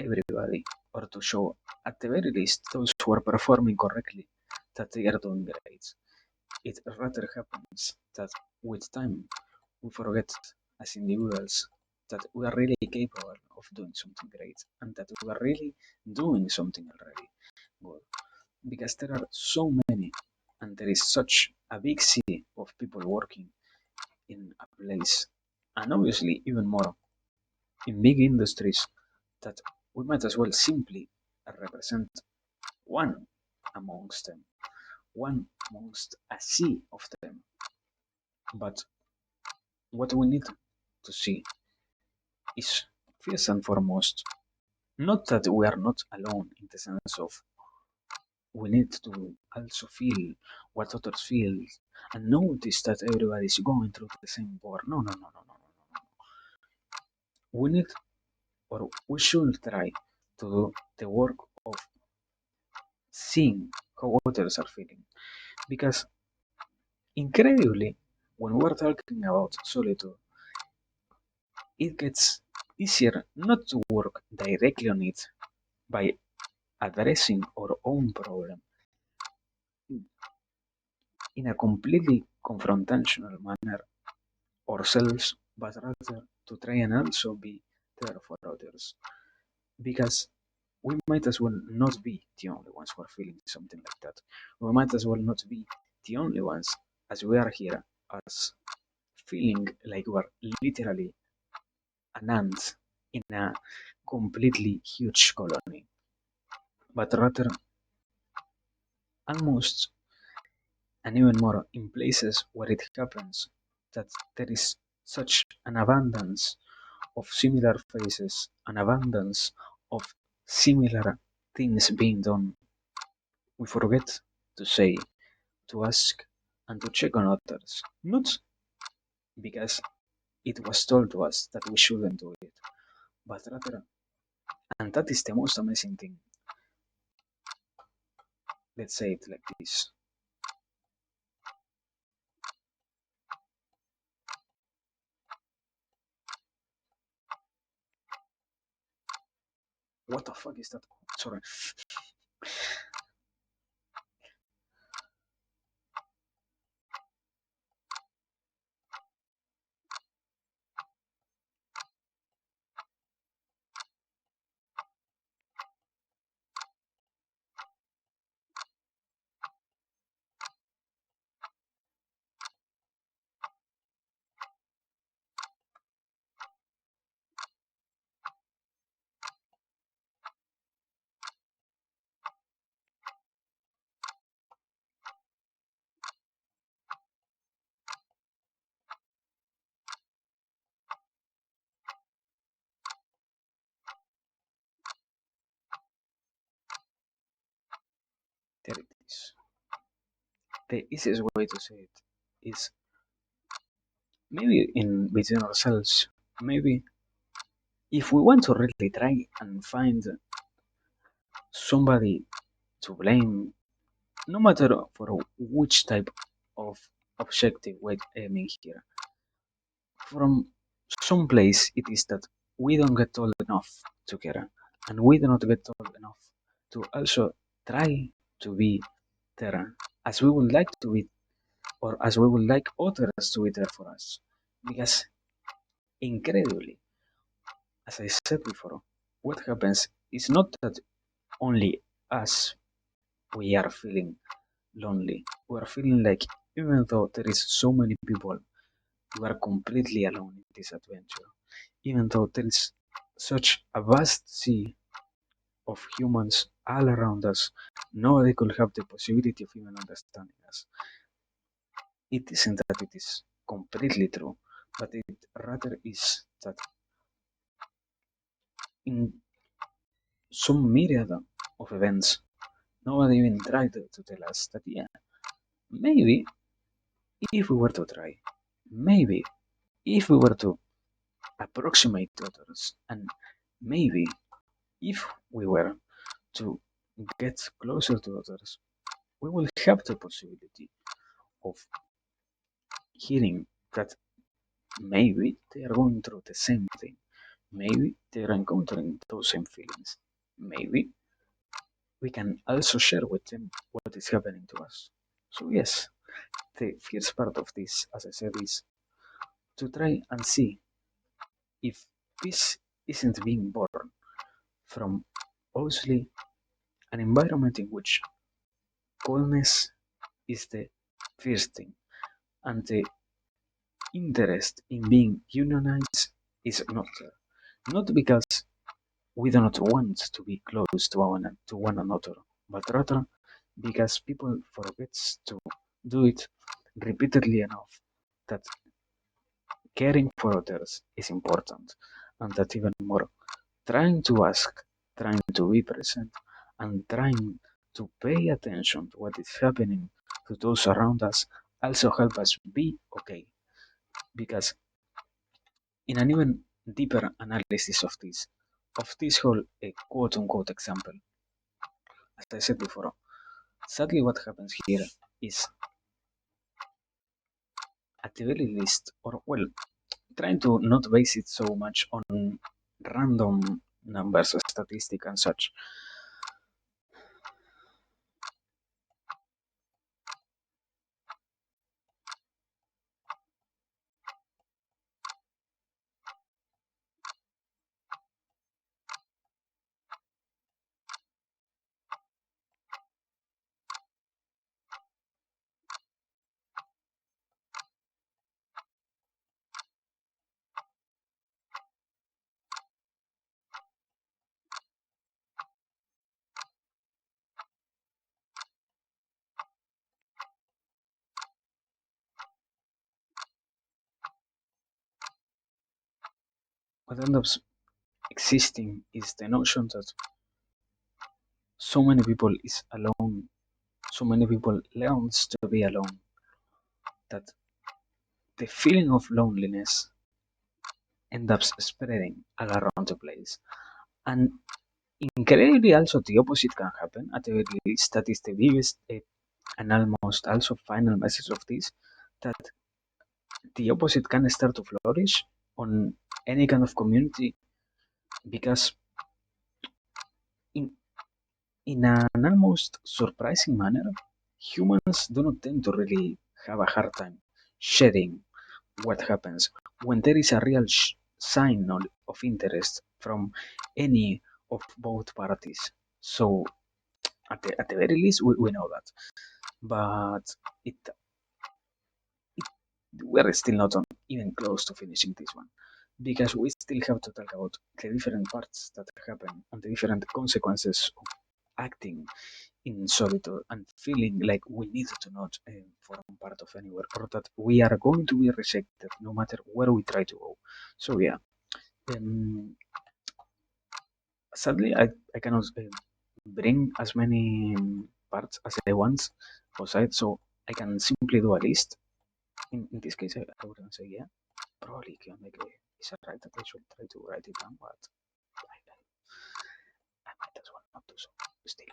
everybody or to show at the very least those who are performing correctly that they are doing great. It rather happens that with time we forget as individuals that we are really capable of doing something great and that we are really doing something already good, because there are so many and there is such a big city of people working in a place, and obviously even more in big industries, that we might as well simply represent one amongst them, one amongst a sea of them. But what we need to see is, first and foremost, Not that we are not alone in the sense of we need to also feel what others feel and notice that everybody is going through the same war. No, no, no, no, no, no, no. We need or we should try to do the work of seeing how others are feeling. Because incredibly, when we're talking about solitude, it gets easier not to work directly on it by addressing our own problem in a completely confrontational manner ourselves, but rather to try and also be there for others. Because we might as well not be the only ones who are feeling something like that. We might as well not be the only ones as we are here as feeling like we are literally an ant in a completely huge colony, but rather almost and even more in places where it happens that there is such an abundance of similar faces, an abundance of similar things being done. We forget to say, to ask, and to check on others, not because it was told to us that we shouldn't do it, but rather, and that is the most amazing thing, let's say it like this. What the fuck is that? Sorry. There it is. The easiest way to say it is maybe in between ourselves. Maybe if we want to really try and find somebody to blame, no matter for which type of objective we're aiming here, from some place it is that we don't get told enough together, and we do not get told enough to also try to be there as we would like to be, or as we would like others to be there for us. Because incredibly, as I said before, what happens is not that only us we are feeling lonely. We are feeling like even though there is so many people, you are completely alone in this adventure. Even though there is such a vast sea of humans all around us, nobody could have the possibility of even understanding us. It isn't that it is completely true, but it rather is that in some myriad of events, nobody even tried to tell us that, yeah, maybe if we were to try, maybe if we were to approximate to others, and maybe if we were to get closer to others, we will have the possibility of hearing that maybe they are going through the same thing. Maybe they are encountering those same feelings. Maybe we can also share with them what is happening to us. So, yes, the first part of this, as I said, is to try and see if peace isn't being born from obviously an environment in which coldness is the first thing and the interest in being unionized is not there. Not because we do not want to be close to one another, but rather because people forget to do it repeatedly enough that caring for others is important, and that even more, trying to ask trying to be present, and trying to pay attention to what is happening to those around us also help us be okay. Because in an even deeper analysis of this whole quote unquote example, as I said before, sadly what happens here is at the very least, or well, trying to not base it so much on random numbers, statistics, and such. What ends up existing is the notion that so many people is alone, so many people learns to be alone, that the feeling of loneliness ends up spreading all around the place. And incredibly, also the opposite can happen. At the very least, that is the biggest and almost also final message of this, that the opposite can start to flourish on any kind of community, because in, in an almost surprising manner, humans do not tend to really have a hard time sharing what happens when there is a real sign of interest from any of both parties. So at the very least, we know that. But it we're still not on, even close to finishing this one, because we still have to talk about the different parts that happen and the different consequences of acting in solitude and feeling like we need to not form part of anywhere, or that we are going to be rejected no matter where we try to go. So yeah, um, sadly I cannot bring as many parts as I want outside, so I can simply do a list. In this case, I wouldn't say yeah. Probably can make it's right that I should try to write it down, but I might as well not do so. Still,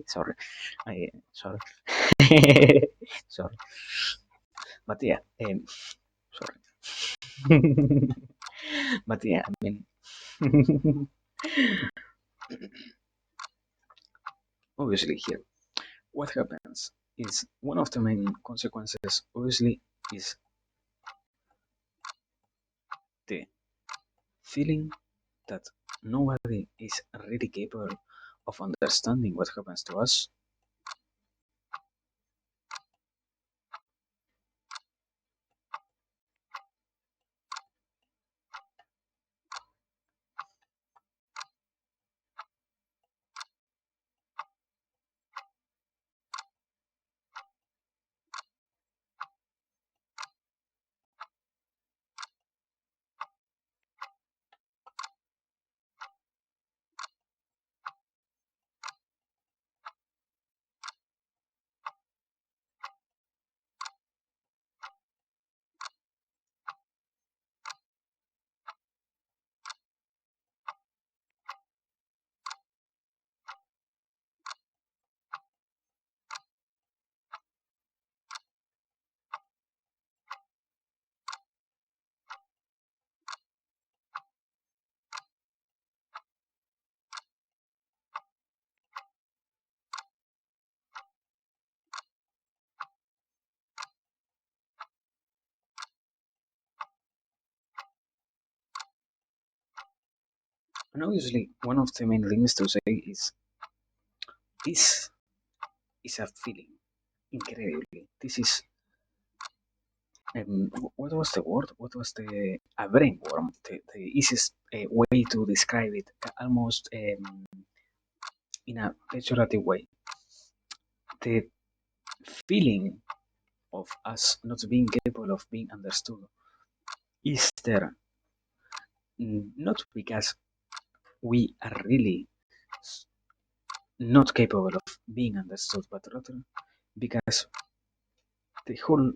sorry, sorry, sorry, but yeah, sorry, but yeah, I mean, obviously here, what happens is one of the main consequences. Obviously, is the feeling that nobody is really capable of understanding what happens to us. And obviously, one of the main things to say is this is a feeling. Incredibly, this is what was the word? What was the a brainworm? The easiest way to describe it, almost in a pejorative way. The feeling of us not being capable of being understood is there, not because we are really not capable of being understood, but rather because the whole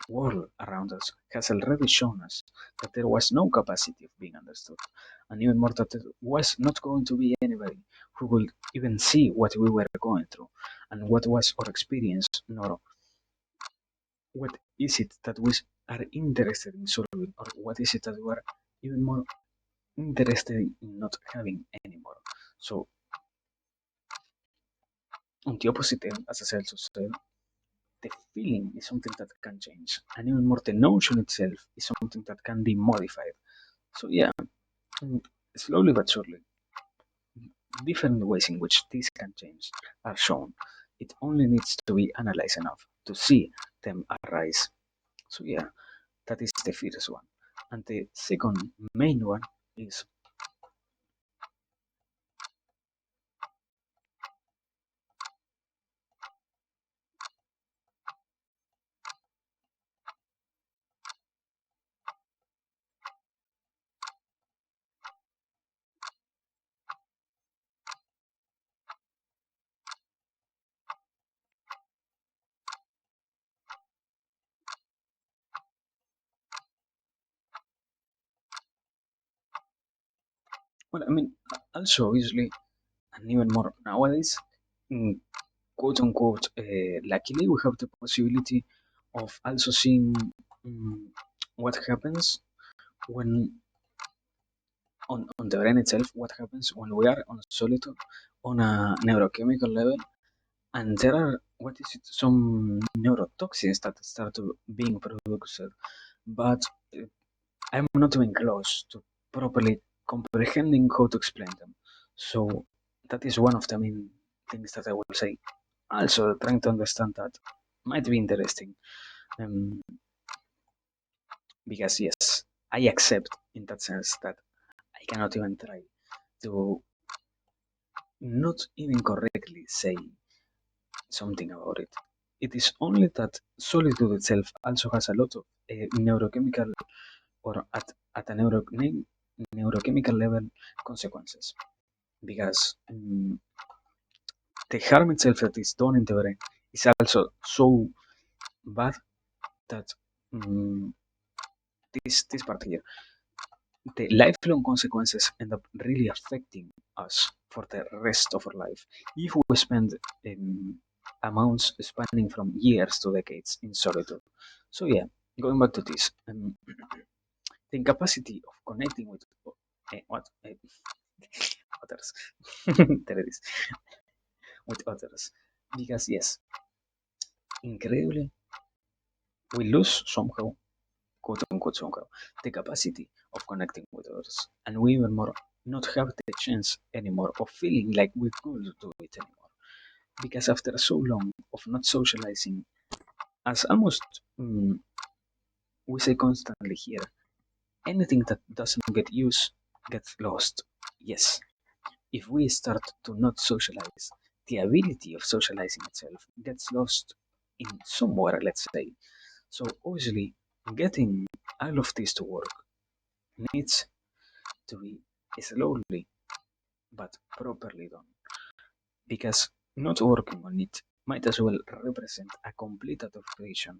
world around us has already shown us that there was no capacity of being understood, and even more that there was not going to be anybody who would even see what we were going through and what was our experience, nor what is it that we are interested in solving, or what is it that we are even more interested in not having anymore. So, on the opposite end, as I also said, the feeling is something that can change, and even more, the notion itself is something that can be modified. So, yeah, mm, slowly but surely, different ways in which this can change are shown. It only needs to be analyzed enough to see them arise. So, yeah, that is the first one. And the second main one is, well, I mean, also obviously, and even more nowadays, mm, quote unquote, luckily we have the possibility of also seeing mm, what happens when on the brain itself, what happens when we are on solitude on a neurochemical level, and there are what is it, some neurotoxins that start to being produced, but I'm not even close to properly comprehending how to explain them. So that is one of the main things that I will say. Also, trying to understand that might be interesting, um, because yes, I accept in that sense that I cannot even try to not even correctly say something about it. It is only that solitude itself also has a lot of neurochemical, or at a neurochemical level, consequences, because the harm itself that is done in the brain is also so bad that um, this part here, the lifelong consequences end up really affecting us for the rest of our life if we spend amounts spanning from years to decades in solitude. So yeah, going back to this, the incapacity of connecting with what others, there it is, with others, because yes, incredibly, we lose somehow, quote unquote somehow, the capacity of connecting with others, and we even more not have the chance anymore of feeling like we could do it anymore, because after so long of not socializing, as almost we say constantly here, anything that doesn't get used gets lost. Yes, if we start to not socialize, the ability of socializing itself gets lost in somewhere, let's say. So obviously, getting all of this to work needs to be slowly but properly done, because not working on it might as well represent a complete adaptation,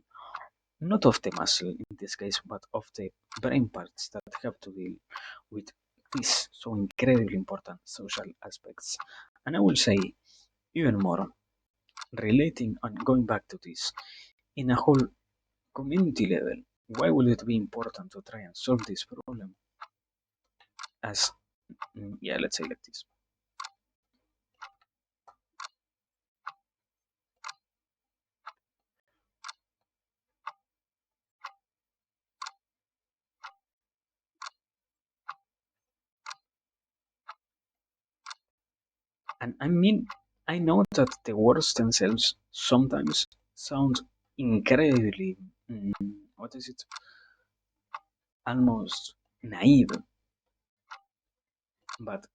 not of the muscle in this case, but of the brain parts that have to deal with these so incredibly important social aspects. And I will say even more, relating and going back to this, in a whole community level, why will it be important to try and solve this problem? As, yeah, let's say like this. And I mean, I know that the words themselves sometimes sound incredibly, what is it, almost naive, but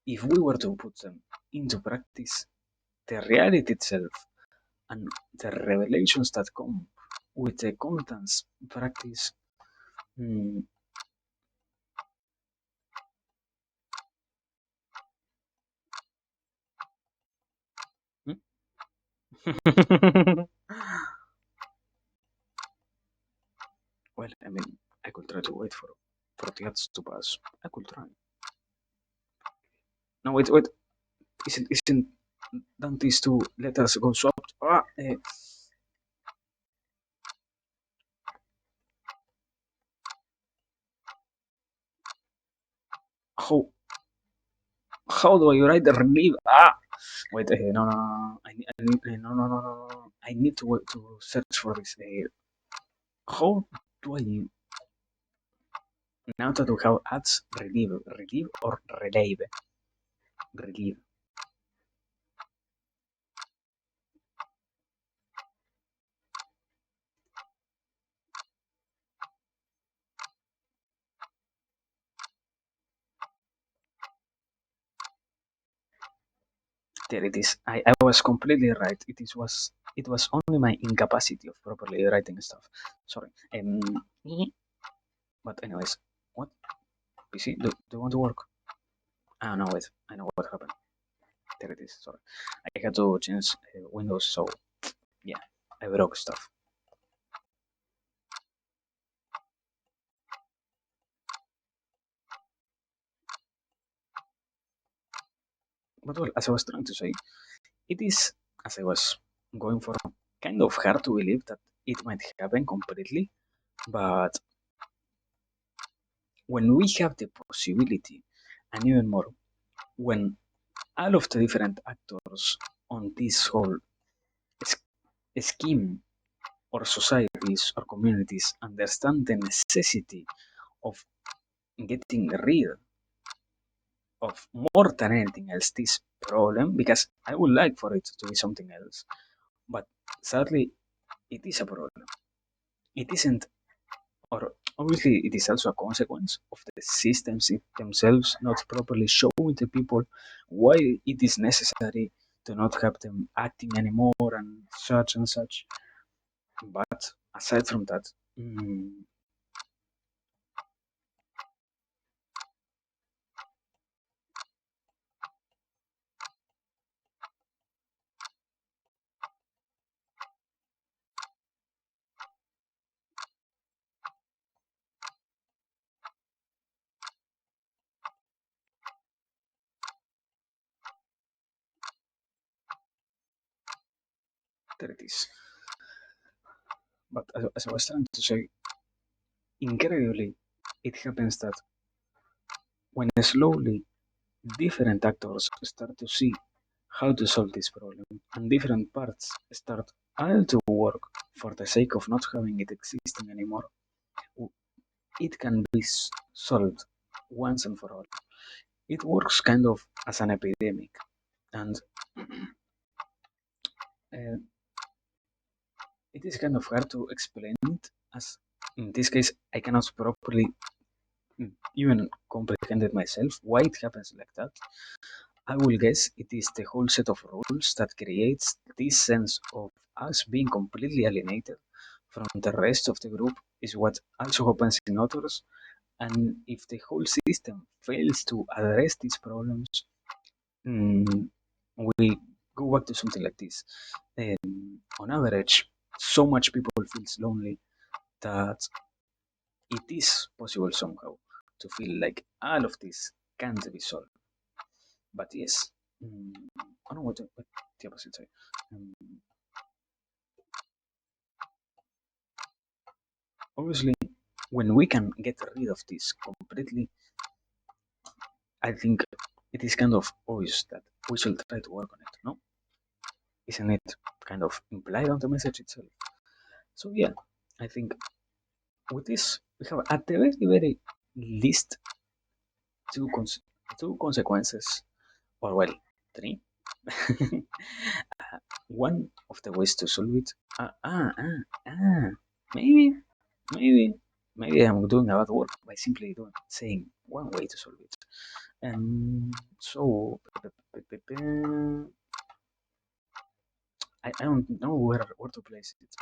if we were to put them into practice, the reality itself and the revelations that come with the constant practice, mm, Well, I mean, I could try to wait for the ads to pass. I could try. No, wait, wait. Isn't don't these two letters go swapped? How how do I write the relief? Wait. No, no, no, no. I need, no, no, no, no, no. I need to wait to search for this. How do I now that we have ads relieve or relieve, relieve. There it is. I was completely right. It was only my incapacity of properly writing stuff. Sorry. But anyways, what PC do you want to work? Ah no wait, I know what happened. There it is. Sorry, I had to change Windows, so yeah, I broke stuff. But well, as I was trying to say, it is as I was going for kind of hard to believe that it might happen completely, but when we have the possibility, and even more, when all of the different actors on this whole scheme or societies or communities understand the necessity of getting rid of more than anything else this problem, because I would like for it to be something else, but sadly it is a problem. It isn't, or obviously it is also a consequence of the systems themselves not properly showing the people why it is necessary to not have them acting anymore and such and such. But aside from that, there it is. But as I was trying to say, incredibly, it happens that when slowly different actors start to see how to solve this problem, and different parts start all to work for the sake of not having it existing anymore, it can be solved once and for all. It works kind of as an epidemic, and uh, it is kind of hard to explain it, as in this case, I cannot properly even comprehend it myself why it happens like that. I will guess it is the whole set of rules that creates this sense of us being completely alienated from the rest of the group is what also happens in others. And if the whole system fails to address these problems, mm, we go back to something like this. On average, so much people feels lonely that it is possible somehow to feel like all of this can't be solved. But yes, I don't know what the opposite say. Um, Obviously, when we can get rid of this completely, I think it is kind of obvious that we should try to work on it. No, isn't it kind of implied on the message itself? So yeah, I think with this we have at the very least two two consequences, or well, three. One of the ways to solve it. Maybe, maybe, maybe I'm doing a bad work by simply saying one way to solve it. So I don't know where to place it.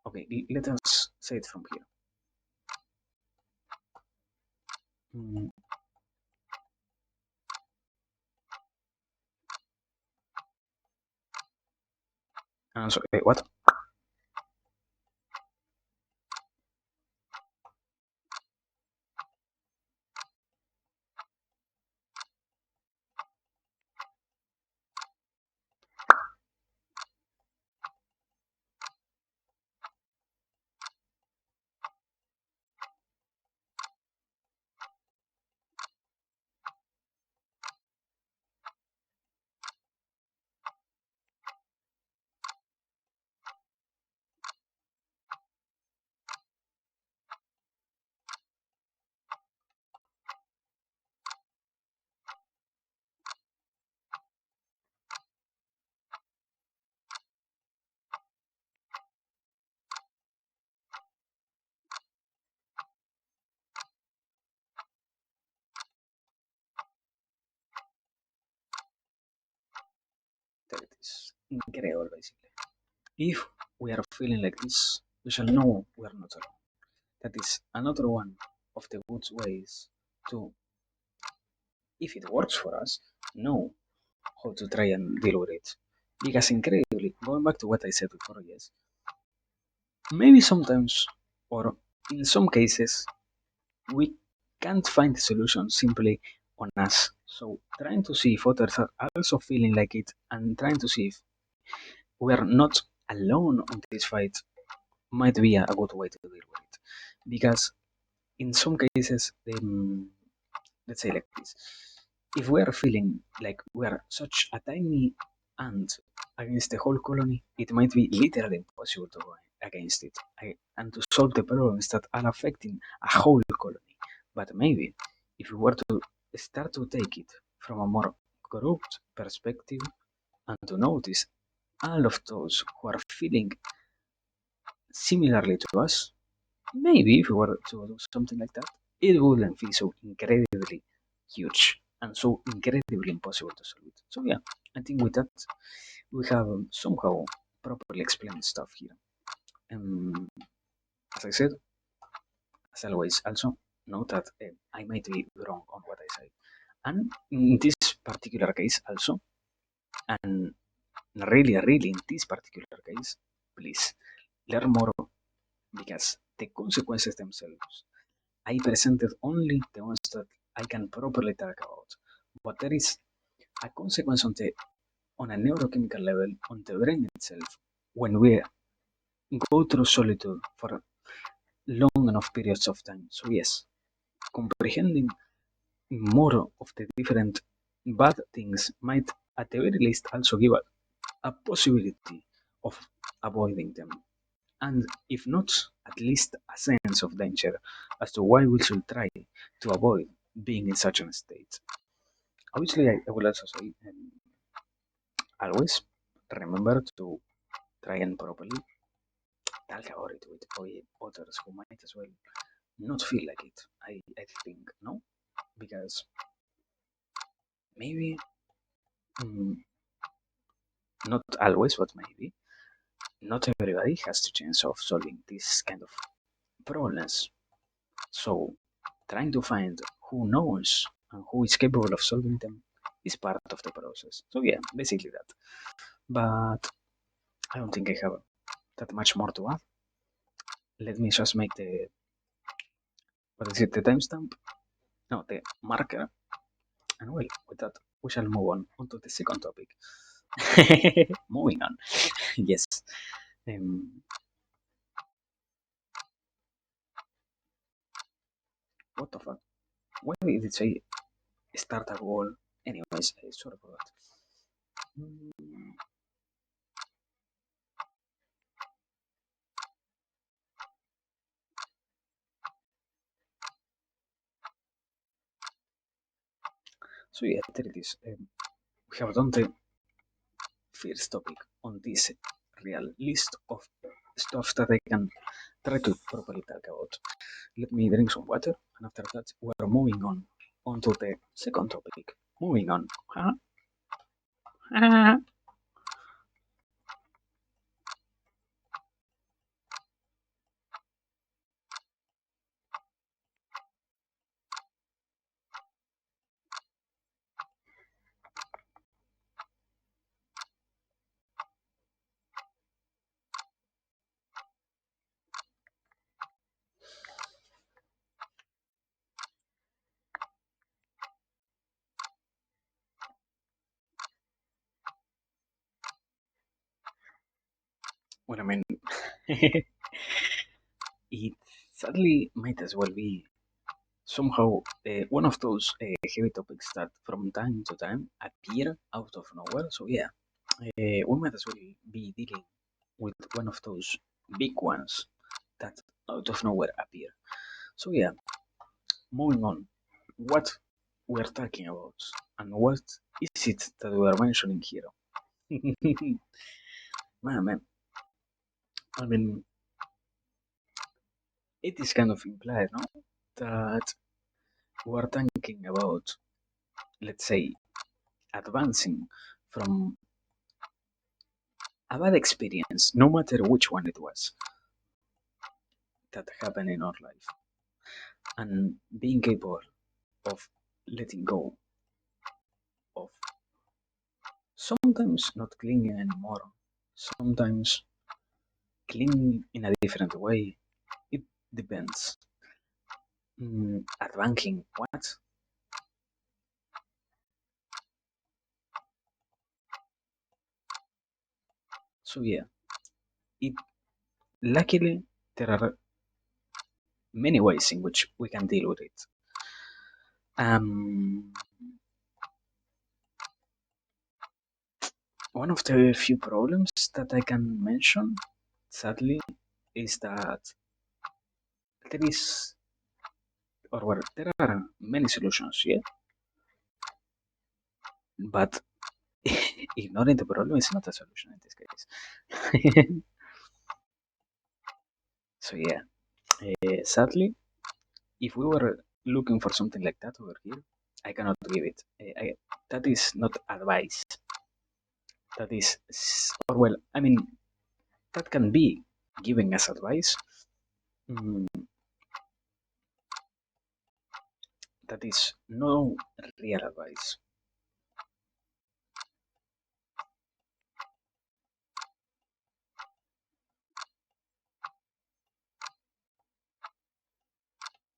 Okay, let us say it from here. Mm, And so, what? There it is. Incredible, basically. If we are feeling like this, we shall know we are not alone. That is another one of the good ways to, if it works for us, know how to try and deal with it. Because incredibly, going back to what I said before, yes, maybe sometimes, or in some cases, we can't find the solution simply on us. So trying to see if others are also feeling like it and trying to see if we are not alone on this fight might be a good way to deal with it. Because in some cases, let's say like this, if we are feeling like we are such a tiny ant against the whole colony, it might be literally impossible to go against it and to solve the problems that are affecting a whole colony. But maybe if we were to start to take it from a more grouped perspective and to notice all of those who are feeling similarly to us, maybe if we were to do something like that, it wouldn't feel so incredibly huge and so incredibly impossible to solve it. So yeah, I think with that we have somehow properly explained stuff here. Um, as I said, as always, also note that I might be wrong on what I say. And in this particular case also, and really in this particular case, please learn more because the consequences themselves I presented only the ones that I can properly talk about. But there is a consequence on a neurochemical level on the brain itself when we go through solitude for long enough periods of time. So yes, comprehending more of the different bad things might at the very least also give a possibility of avoiding them. And if not, at least a sense of danger as to why we should try to avoid being in such a state. Obviously, I will also say always remember to try and properly talk about it with others who might as well not feel like it. I think, no? Because maybe, mm, not always, but maybe, not everybody has the chance of solving this kind of problems. So, trying to find who knows and who is capable of solving them is part of the process. So, yeah, basically that. But I don't think I have that much more to add. Let me just make the, what is it, the timestamp? No, the marker. And well, with that, we shall move on to the second topic. Moving on. Yes. Um, what the fuck? Why did it say start a goal? Anyways, I sort of forgot. Mm, So yeah, there it is. We have done the first topic on this real list of stuff that I can try to properly talk about. Let me drink some water, and after that, we're moving on to the second topic. Moving on. Well, I mean, it sadly might as well be somehow one of those heavy topics that from time to time appear out of nowhere. So, yeah, we might as well be dealing with one of those big ones that out of nowhere appear. So, yeah, moving on. What we're talking about and what is it that we are mentioning here? Man, I mean, it is kind of implied, no? That we're thinking about, let's say, advancing from a bad experience, no matter which one it was, that happened in our life, and being capable of letting go of sometimes not clinging anymore, sometimes clinging in a different way. It depends. Advancing what? So yeah, it luckily there are many ways in which we can deal with it. Um, One of the few problems that I can mention, sadly, is that there is, or well, there are many solutions, yeah, but ignoring the problem is not a solution in this case. So yeah, sadly, if we were looking for something like that over here, I cannot give it. That is not advice. That is, or well, I mean, that can be giving us advice. Mm, that is no real advice.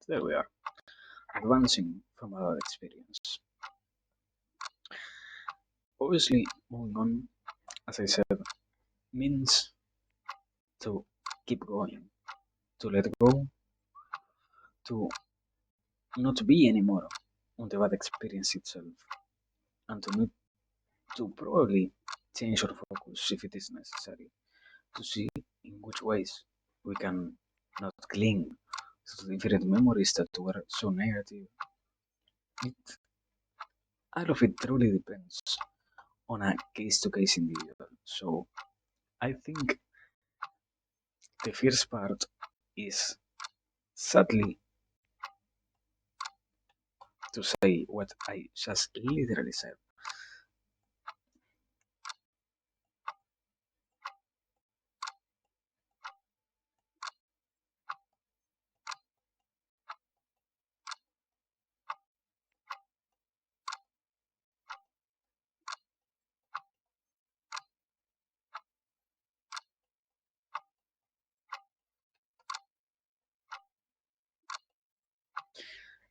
There we are, advancing from our experience. Obviously, moving on, as I said, means to keep going, to let go, to not be anymore on the bad experience itself, and to not to probably change our focus if it is necessary, to see in which ways we can not cling to different memories that were so negative. It, all of it truly depends on a case to case individual. So I think the first part is sadly to say what I just literally said.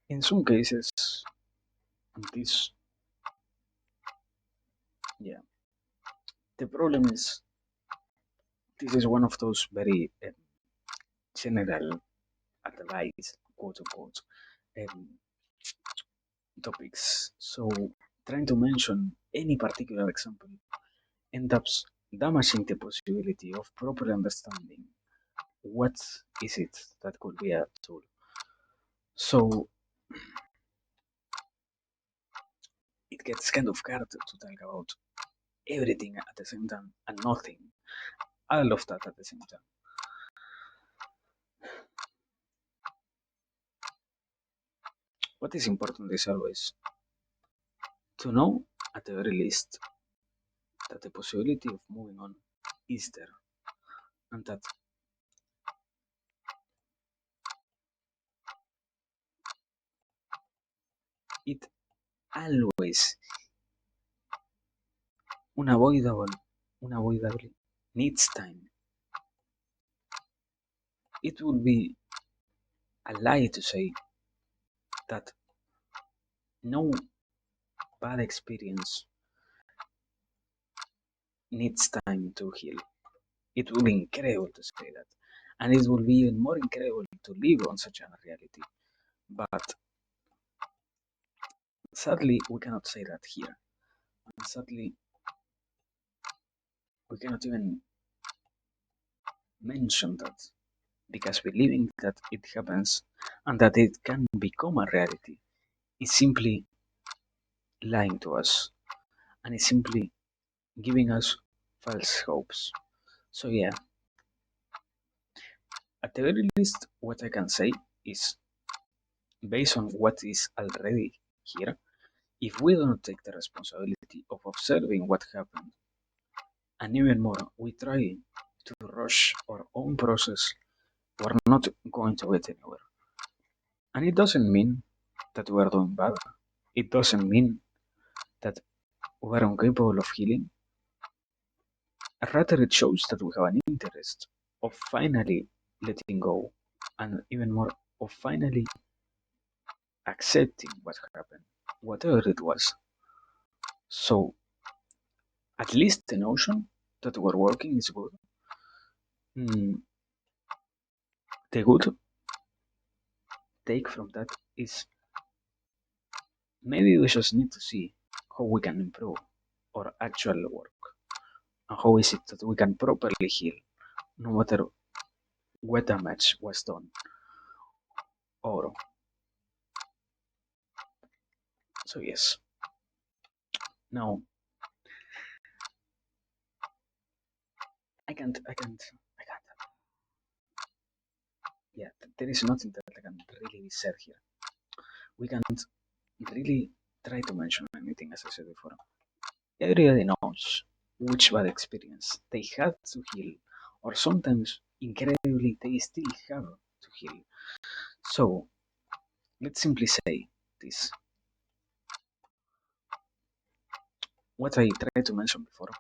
In some cases, and this, yeah, the problem is this is one of those very general advice, quote unquote, um, topics. So trying to mention any particular example ends up damaging the possibility of proper understanding what is it that could be a tool. So it gets kind of hard to talk about everything at the same time and nothing. All of that at the same time. What is important is always to know, at the very least, that the possibility of moving on is there, and that it always unavoidable, unavoidably needs time. It would be a lie to say that no bad experience needs time to heal. It will be incredible to say that. And it will be even more incredible to live on such a reality. But sadly, we cannot say that here. And sadly, we cannot even mention that because believing that it happens and that it can become a reality is simply lying to us and is simply giving us false hopes. So, yeah, at the very least, what I can say is based on what is already here, if we do not take the responsibility of observing what happened, and even more, we try to rush our own process, we're not going to get anywhere. And it doesn't mean that we are doing bad. It doesn't mean that we are incapable of healing. Rather, it shows that we have an interest of finally letting go, and even more, of finally accepting what happened, whatever it was. So, at least the notion that we're working is good. Mm, the good take from that is maybe we just need to see how we can improve our actual work and how is it that we can properly heal no matter what damage was done. Or so yes. Now I can't. Yeah, there is nothing that can really be said here. We can't really try to mention anything as I said before. Everybody knows which bad experience they had to heal, or sometimes incredibly they still have to heal. So let's simply say this. What I tried to mention before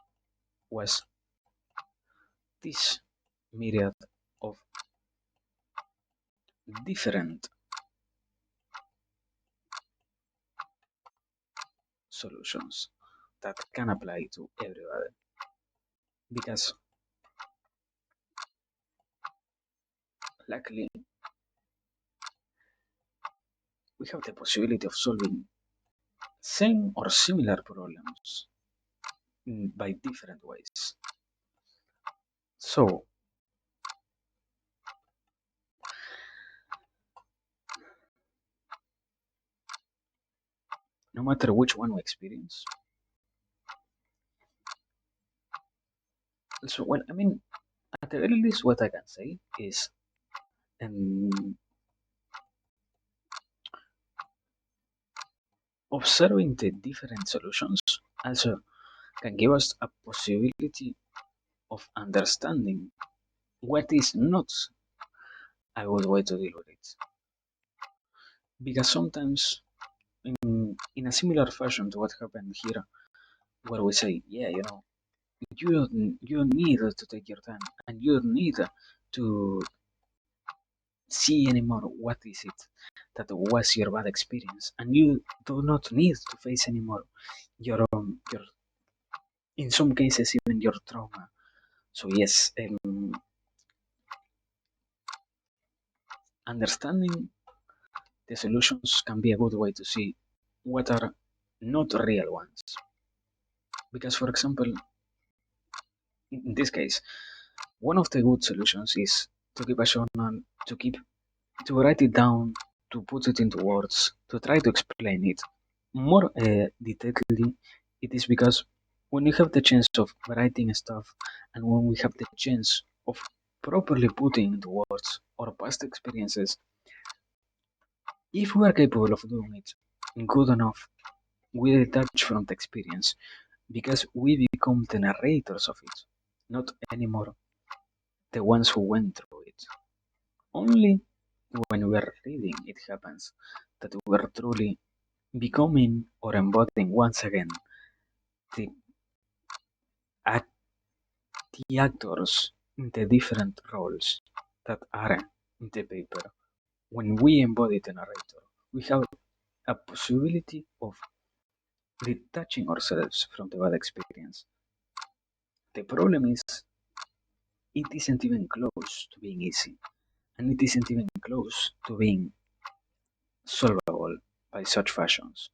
was this myriad of different solutions that can apply to everybody. Because luckily we have the possibility of solving same or similar problems by different ways. So no matter which one we experience, so well, I mean, at the very least, what I can say is, um, observing the different solutions also can give us a possibility of understanding what is not a good way to deal with it. Because sometimes, in a similar fashion to what happened here, where we say, yeah, you don't need to take your time and you don't need to see anymore what is it that was your bad experience, and you do not need to face anymore your in some cases even your trauma. So yes, understanding the solutions can be a good way to see what are not real ones. Because for example, in this case, one of the good solutions is to keep a journal, to write it down, to put it into words, to try to explain it more detailedly. It is because when you have the chance of writing stuff and when we have the chance of properly putting into words our past experiences, if we are capable of doing it good enough, we detach from the experience because we become the narrators of it, not anymore the ones who went through it. Only when we are reading it happens that we are truly becoming or embodying once again the, act, the actors in the different roles that are in the paper. When we embody the narrator, we have a possibility of detaching ourselves from the bad experience. The problem is it isn't even close to being easy, and it isn't even close to being solvable by such fashions.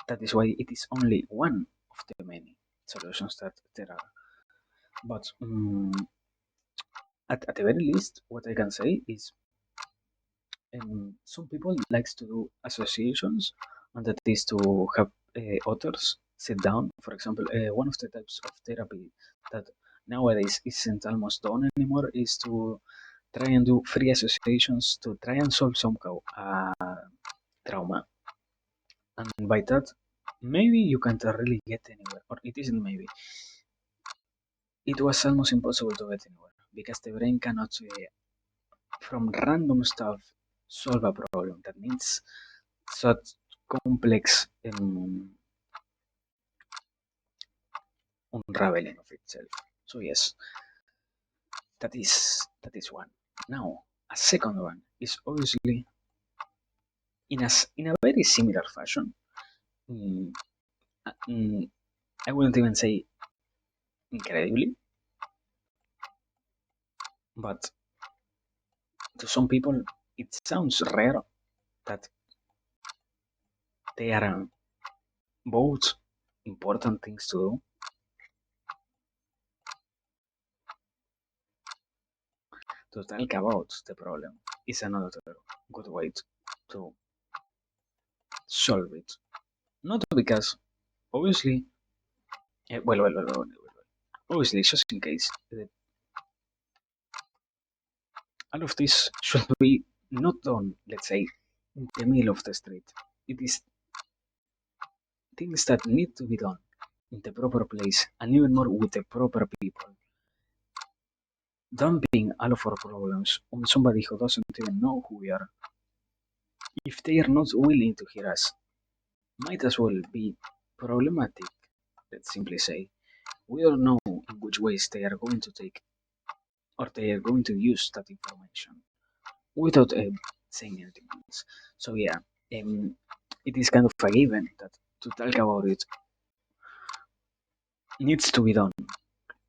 That is why it is only one of the many solutions that there are. But at the very least, what I can say is some people likes to do associations, and that is to have authors sit down. For example, one of the types of therapy that nowadays isn't almost done anymore is to try and do free associations to try and solve somehow trauma. And by that, maybe you can't really get anywhere, or it isn't maybe. It was almost impossible to get anywhere because the brain cannot, from random stuff, solve a problem that needs such complex unraveling of itself. So yes, that is one. Now, a second one is obviously in a very similar fashion. Mm, mm, I wouldn't even say incredibly, but to some people it sounds rare that they are both important things to do. To talk about the problem is another good way to solve it. Not because, obviously, obviously, just in case, all of this should be not done, let's say, in the middle of the street. It is things that need to be done in the proper place and even more with the proper people. Dumping all of our problems on somebody who doesn't even know who we are, if they are not willing to hear us, might as well be problematic. Let's simply say. We don't know in which ways they are going to take or they are going to use that information without saying anything else. So yeah, it is kind of a given that to talk about it needs to be done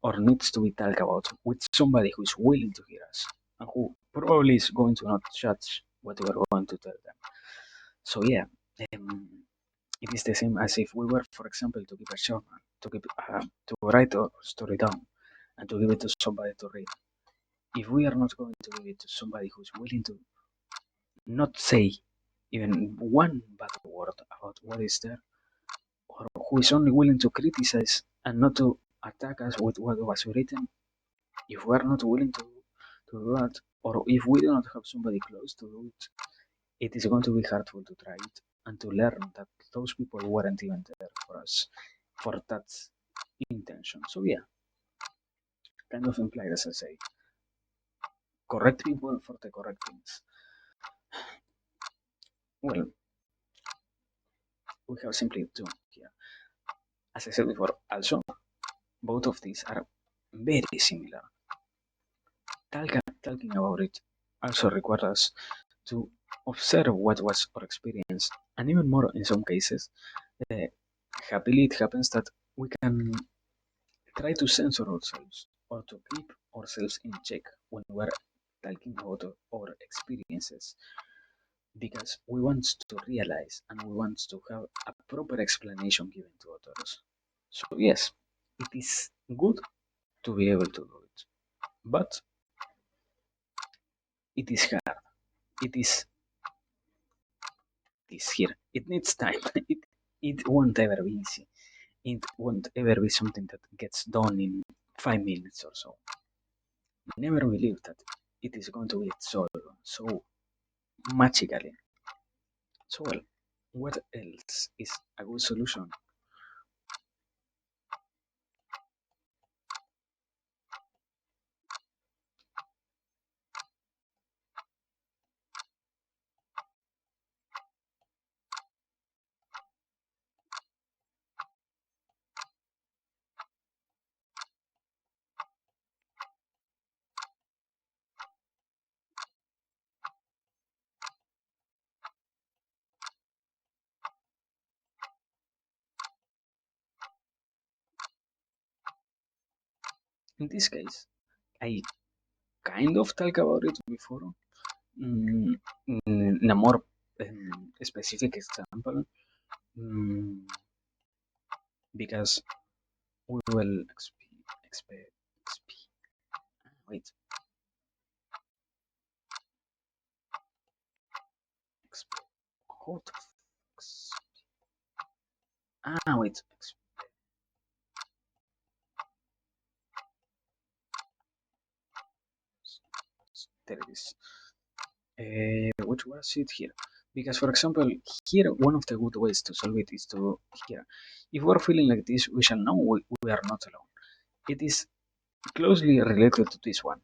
or needs to be talked about with somebody who is willing to hear us and who probably is going to not judge what we are going to tell them. So yeah, it is the same as if we were, for example, to keep a journal, to write a story down, and to give it to somebody to read. If we are not going to give it to somebody who's willing to not say even one bad word about what is there, or who is only willing to criticize and not to attack us with what was written, if we are not willing to do that, or if we do not have somebody close to do it, it is going to be hurtful to try it and to learn that those people weren't even there for us for that intention. So yeah, kind of implied as I say, correct people for the correct things. Well, we have simply two here. As I said before, also both of these are very similar. Talking about it also requires us to observe what was our experience, and even more in some cases, uh, happily it happens that we can try to censor ourselves or to keep ourselves in check when we're talking about our experiences because we want to realize and we want to have a proper explanation given to others. So, yes, it is good to be able to do it, but it is hard. It is here. It needs time. It won't ever be easy. It won't ever be something that gets done in 5 minutes or so. Never believe that it is going to be solved so magically. So, well, what else is a good solution? In this case, I kind of talk about it before. Mm, in a more specific example, mm, because we will wait, exp, how the wait, there it is. Which was it here? Because, for example, here one of the good ways to solve it is to here. If we are feeling like this, we shall know we are not alone. It is closely related to this one.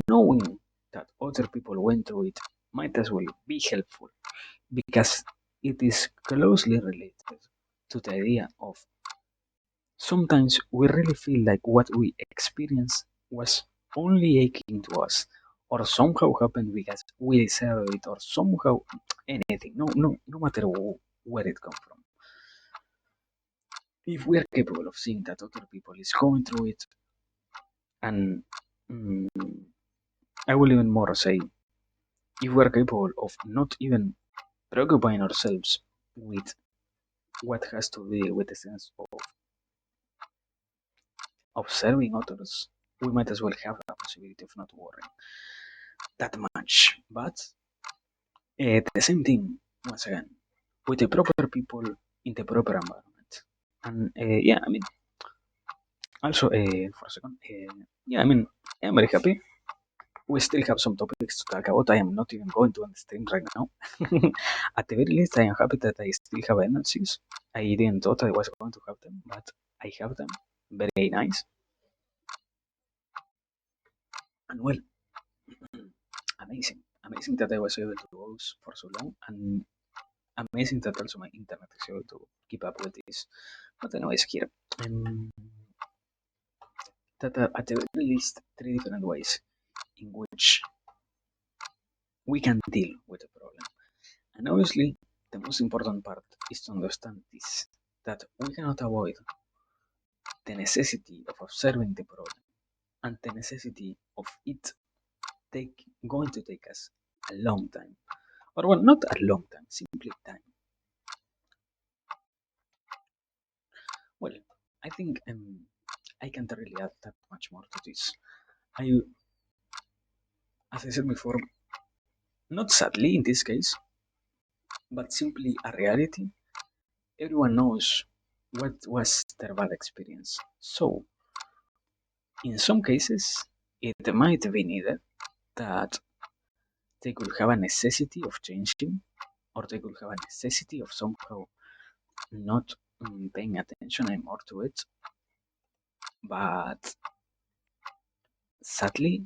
Knowing that other people went through it might as well be helpful because it is closely related to the idea of sometimes we really feel like what we experienced was only aching to us, or somehow happened because we deserve it, or somehow anything. No matter where it comes from. If we are capable of seeing that other people is going through it, and mm, I will even more say, if we are capable of not even preoccupying ourselves with what has to do with the sense of observing others, we might as well have the possibility of not worrying that much. But the same thing, once again, with the proper people in the proper environment. And yeah, I mean, also, for a second, yeah, I mean, I'm very happy. We still have some topics to talk about. I am not even going to end the stream right now. At the very least, I am happy that I still have energies. I didn't thought I was going to have them, but I have them. Very nice. And well, amazing. Amazing that I was able to go for so long, and amazing that also my internet is able to keep up with this. But anyways, here, um, that are at the very least three different ways in which we can deal with the problem. And obviously, the most important part is to understand this, that we cannot avoid the necessity of observing the problem and the necessity of it going to take us a long time. Or well, not a long time, simply time. Well, I think I can't really add that much more to this. I, as I said before, not sadly in this case, but simply a reality. Everyone knows what was their bad experience. So, in some cases, it might be needed that they could have a necessity of changing, or they could have a necessity of somehow not paying attention anymore to it. But sadly,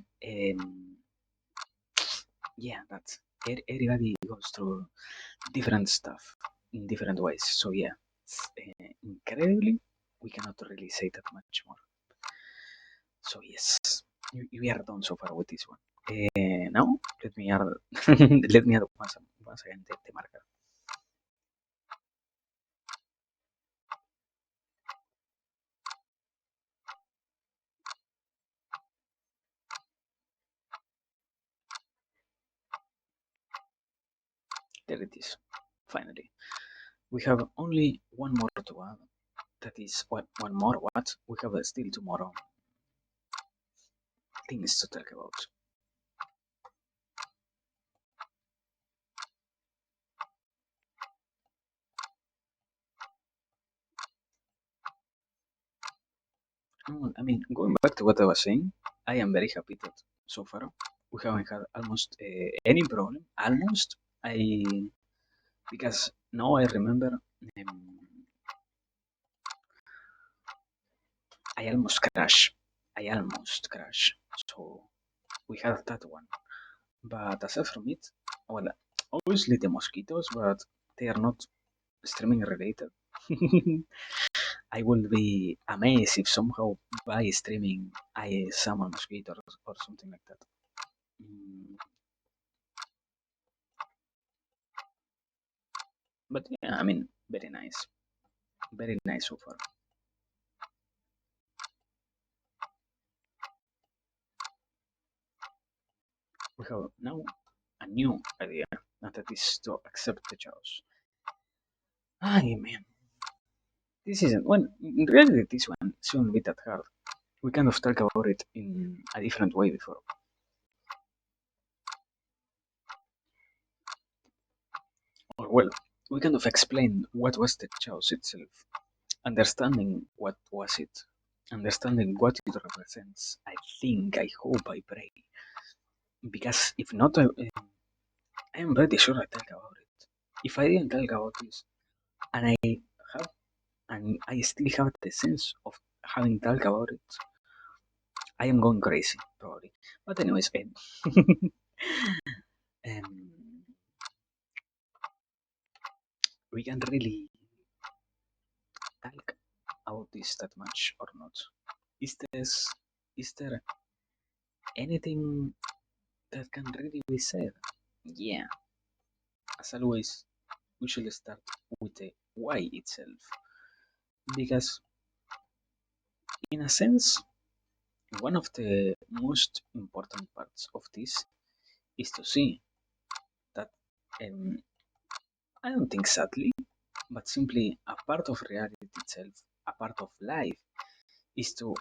yeah, that's everybody goes through different stuff in different ways. So yeah, incredibly, we cannot really say that much more. So yes, we are done so far with this one. Now let me add let me add once again the marker. There it is. Finally, we have only one more to add. That is one more. What we have still tomorrow things to talk about. I mean, going back to what I was saying, I am very happy that so far we haven't had almost any problem. Almost, I because now I remember I almost crashed. I almost crashed. So we had that one. But aside from it, well, obviously the mosquitoes, but they are not streaming related. I will be amazed if somehow by streaming I summon mosquitoes or something like that. Mm, but yeah, I mean, very nice so far. we have now a new idea, and that is to accept the chaos. I mean, this isn't well. In reality, this one shouldn't be that hard. We kind of talked about it in a different way before. Or well, we kind of explained what was the chaos itself, understanding what was it, understanding what it represents. I think, I hope, I pray, because if not, I am pretty sure I talk about it. If I didn't talk about this, and have, and I still have the sense of having talked about it, I am going crazy probably. But anyways, um, we can really talk about this that much or not. Is there anything that can really be said? Yeah, as always, we should start with the why itself, because in a sense, one of the most important parts of this is to see that, um, I don't think sadly, but simply a part of reality itself, a part of life, is to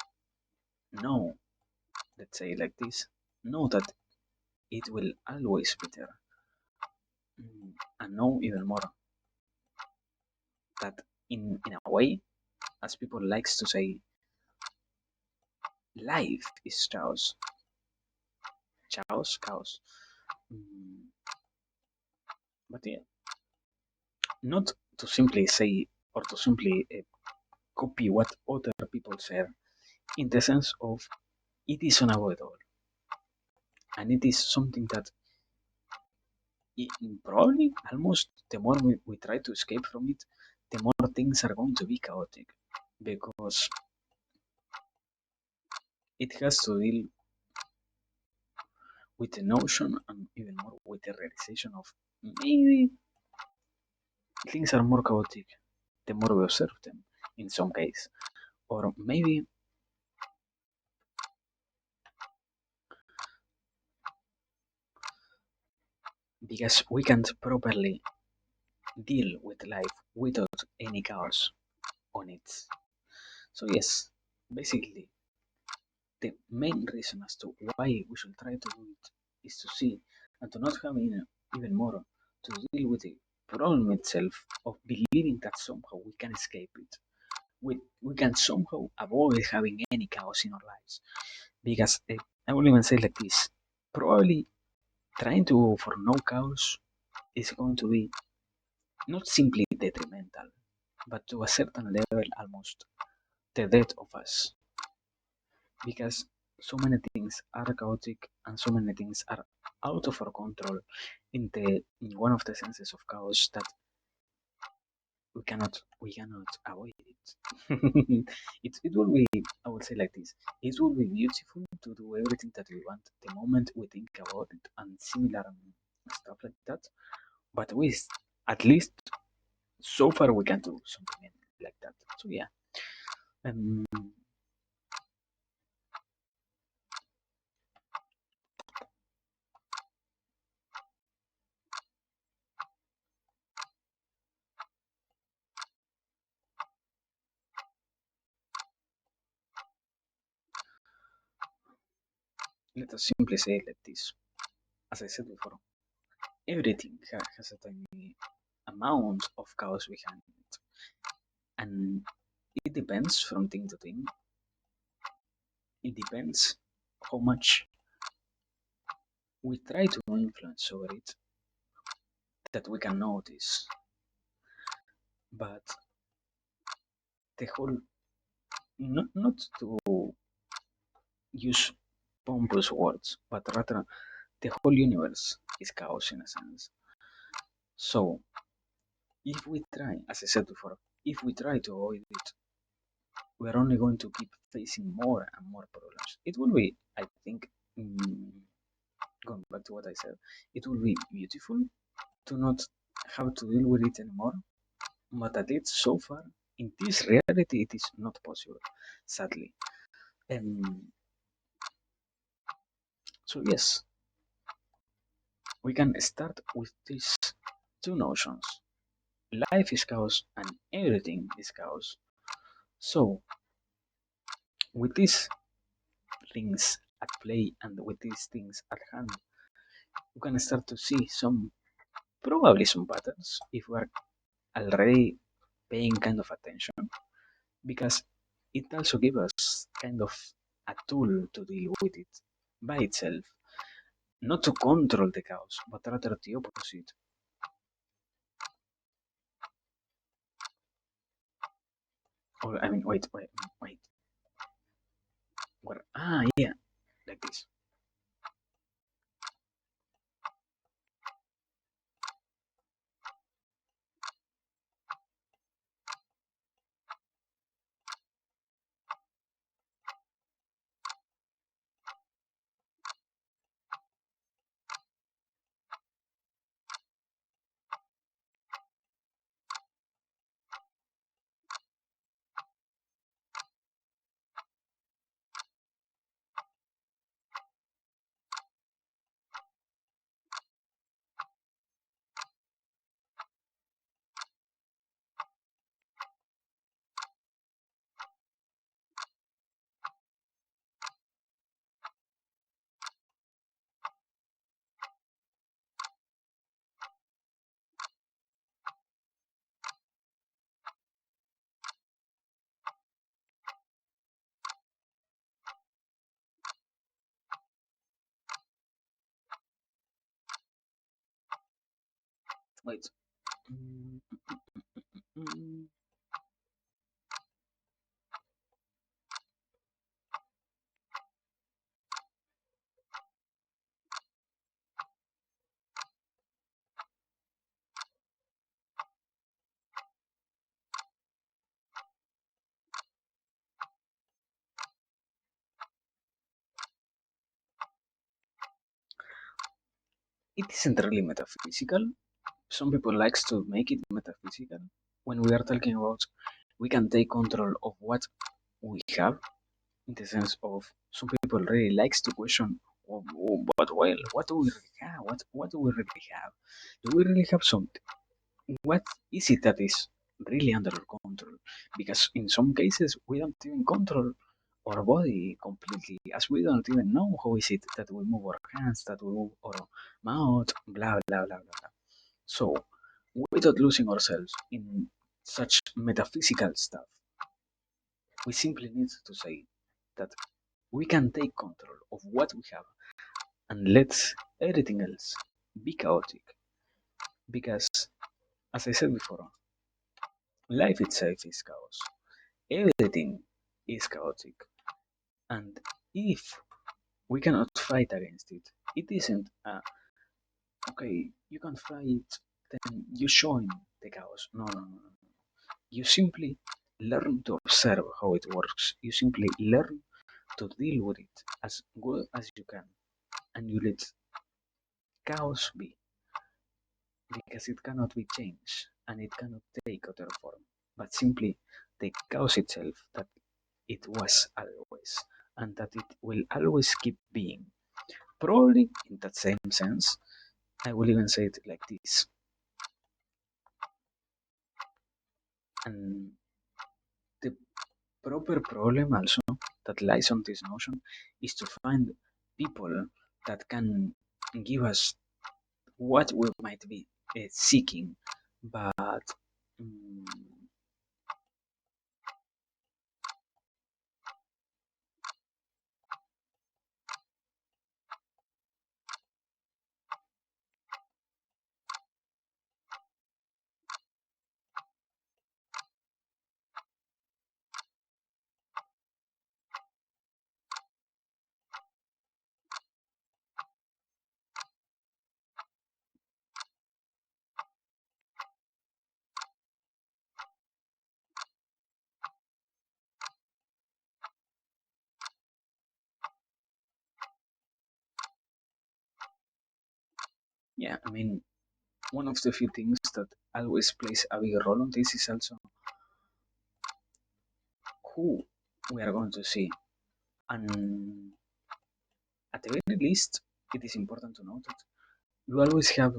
know, let's say like this, know that it will always be there. And know even more that in a way, as people likes to say, life is chaos. Chaos. Mm, but yeah, not to simply say or to simply copy what other people say, in the sense of it is unavoidable, and it is something that probably almost the more we try to escape from it, the more things are going to be chaotic, because it has to deal with the notion and even more with the realization of maybe things are more chaotic the more we observe them in some case, or maybe because we can't properly deal with life without any chaos on it. So yes, basically the main reason as to why we should try to do it is to see and to not have even more to deal with the problem itself of believing that somehow we can escape it. We can somehow avoid having any chaos in our lives. Because I will even say like this, probably trying to go for no chaos is going to be not simply detrimental, but to a certain level almost the death of us. Because so many things are chaotic and so many things are out of our control in one of the senses of chaos that we cannot avoid it. It will be, I would say like this, it will be beautiful to do everything that we want the moment we think about it and similar stuff like that, but at least so far we can do something like that. So yeah, um, let us simply say it like this. As I said before, everything has a tiny amount of chaos behind it, and it depends from thing to thing. It depends how much we try to influence over it that we can notice. But the whole, not to use pompous words, but rather the whole universe is chaos in a sense. So if we try, as I said before, if we try to avoid it, we're only going to keep facing more and more problems. It will be, I think, mm, going back to what I said, it will be beautiful to not have to deal with it anymore. But at least so far, in this reality, it is not possible, sadly. Um, so yes, we can start with these two notions. Life is chaos and everything is chaos. So, with these things at play and with these things at hand, you can start to see probably some patterns if we are already paying kind of attention, because it also gives us kind of a tool to deal with it by itself, not to control the chaos, but rather the opposite. Or I mean, wait. Yeah, like this. Wait. Mm, mm. It isn't really metaphysical. Some people likes to make it metaphysical. When we are talking about we can take control of what we have, in the sense of some people really likes to question, but well, what do we really have? What do we really have? Do we really have something? What is it that is really under our control? Because in some cases we don't even control our body completely, as we don't even know how is it that we move our hands, that we move our mouth, blah blah blah blah blah. So, without losing ourselves in such metaphysical stuff, we simply need to say that we can take control of what we have and let everything else be chaotic. Because, as I said before, life itself is chaos. Everything is chaotic. And if we cannot fight against it, it isn't okay, you can fight, then you join the chaos. No, no, no, no. You simply learn to observe how it works. You simply learn to deal with it as good as you can. And you let chaos be, because it cannot be changed and it cannot take other form, but simply the chaos itself that it was always and that it will always keep being. Probably in that same sense, I will even say it like this. And the proper problem also that lies on this notion is to find people that can give us what we might be seeking, but mm, yeah, I mean, one of the few things that always plays a big role on this is also who we are going to see. And at the very least, it is important to note that you always have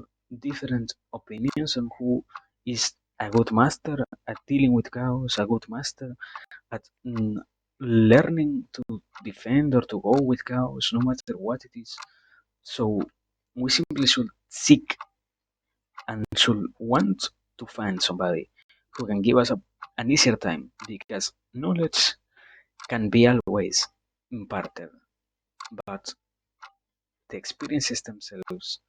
different opinions on who is a good master at dealing with chaos, a good master at learning to defend or to go with chaos, no matter what it is. So we simply should seek and should want to find somebody who can give us an easier time because knowledge can be always imparted, but the experiences themselves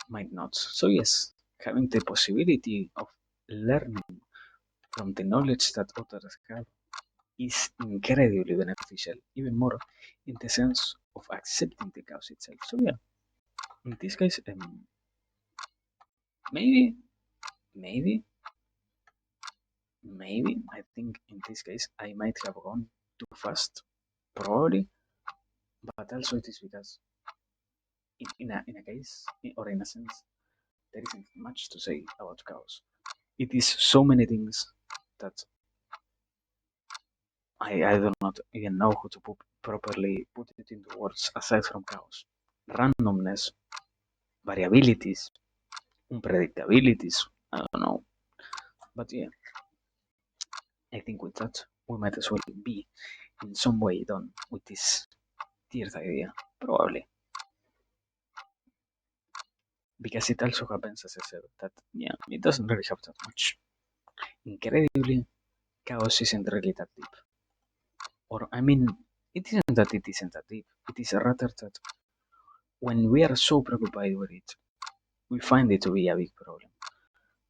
might not. So, yes, having the possibility of learning from the knowledge that others have is incredibly beneficial, even more in the sense of accepting the cause itself. So, yeah, in this case, maybe, maybe, maybe, I think in this case I might have gone too fast, probably, but also it is because in a case or in a sense there isn't much to say about chaos. It is so many things that I do not even know how to properly put it into words aside from chaos. Randomness, variabilities, unpredictabilities, I don't know. But yeah, I think with that we might as well be in some way done with this tiered idea. Probably. Because it also happens, as I said, that yeah, it doesn't really have that much. Incredibly, chaos isn't really that deep. Or I mean, it isn't that it isn't that deep. It is rather that when we are so preoccupied with it, we find it to be a big problem.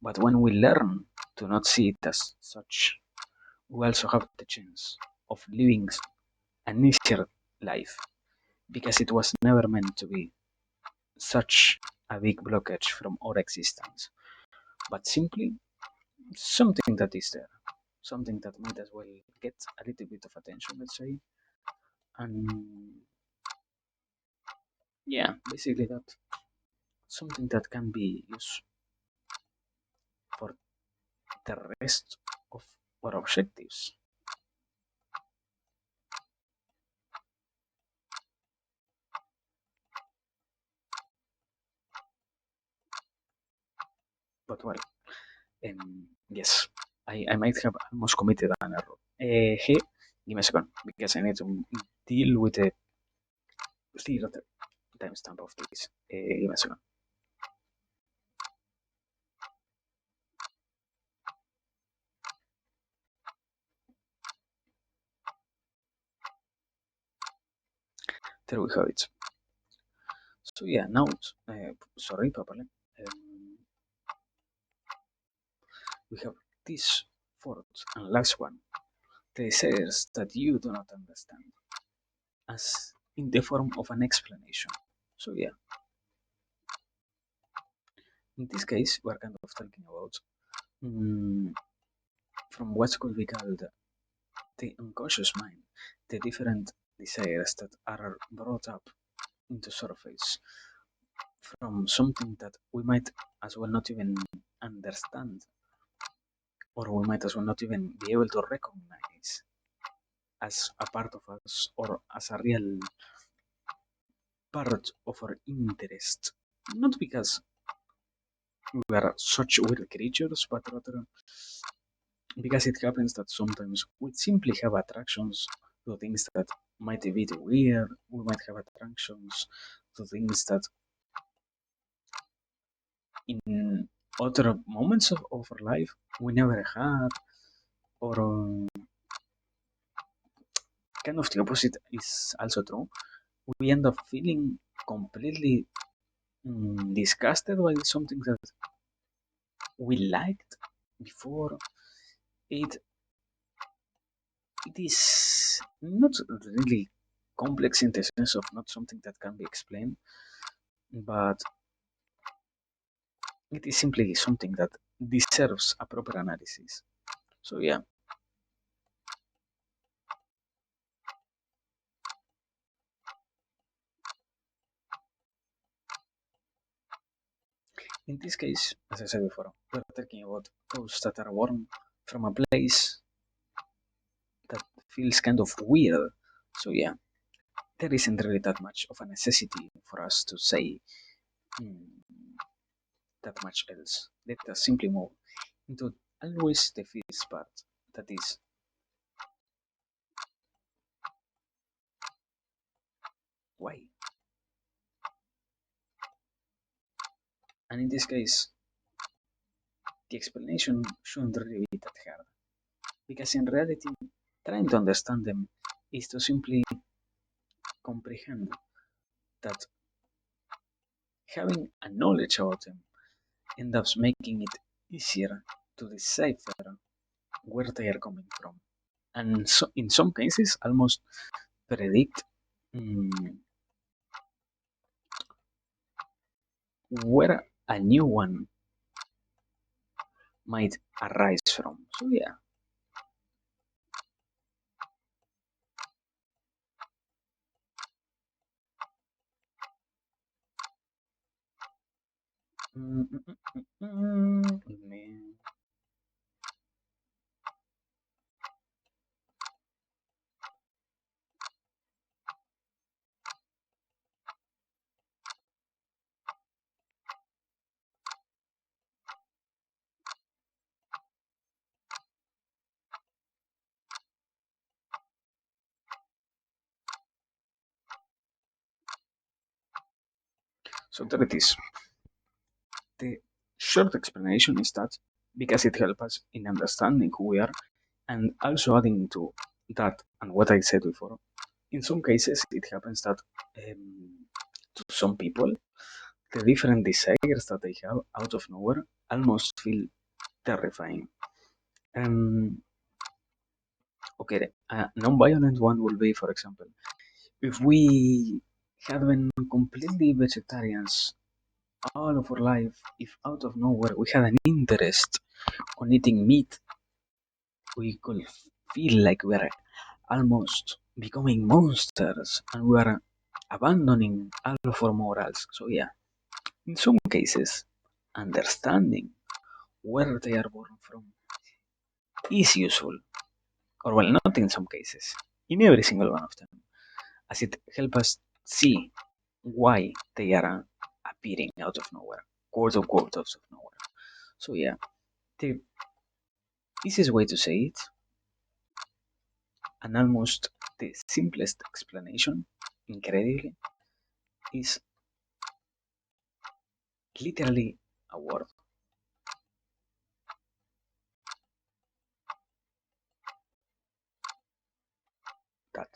But when we learn to not see it as such, we also have the chance of living an easier life because it was never meant to be such a big blockage from our existence, but simply something that is there, something that might as well get a little bit of attention, let's say, and yeah, basically that something that can be used for the rest of our objectives. But well, yes, I might have almost committed an error. Hey, give me a second because I need to deal with the theater timestamp of this. Give me a second. There we have it. So yeah, now, sorry, properly. Um, we have this fourth and last one. The desires that you do not understand, as in the form of an explanation. So yeah, in this case, we're kind of talking about mm, from what could be called the unconscious mind, the different desires that are brought up into surface from something that we might as well not even understand, or we might as well not even be able to recognize as a part of us or as a real part of our interest. Not because we are such weird creatures, but rather because it happens that sometimes we simply have attractions to things that might be a bit weird. We might have attractions to things that in other moments of our life we never had, or kind of the opposite is also true. We end up feeling completely disgusted by something that we liked before. It it is not really complex in the sense of not something that can be explained, but it is simply something that deserves a proper analysis. So yeah, in this case, as I said before, we're talking about ghosts that are born from a place that feels kind of weird. So yeah, there isn't really that much of a necessity for us to say Hmm, that much else. Let us simply move into always the first part, that is, why? And in this case, the explanation shouldn't really be that hard, because in reality, trying to understand them is to simply comprehend that having a knowledge about them ends up making it easier to decipher where they are coming from. And so, in some cases, almost predict mm, where a new one might arise from. So, yeah. Mm, mm, mm, So, there it is. The short explanation is that because it helps us in understanding who we are, and also adding to that and what I said before, in some cases it happens that to some people, the different desires that they have out of nowhere almost feel terrifying. Um, okay, a non-violent one will be, for example, if we had been completely vegetarians all of our life, if out of nowhere we had an interest on eating meat, we could feel like we are almost becoming monsters and we are abandoning all of our morals. So, yeah, in some cases, understanding where they are born from is useful, or well, not in some cases, in every single one of them, as it helps us see why they are appearing out of nowhere, quote unquote, out of nowhere. So, yeah, the easiest way to say it, and almost the simplest explanation, incredibly, is literally a word: that.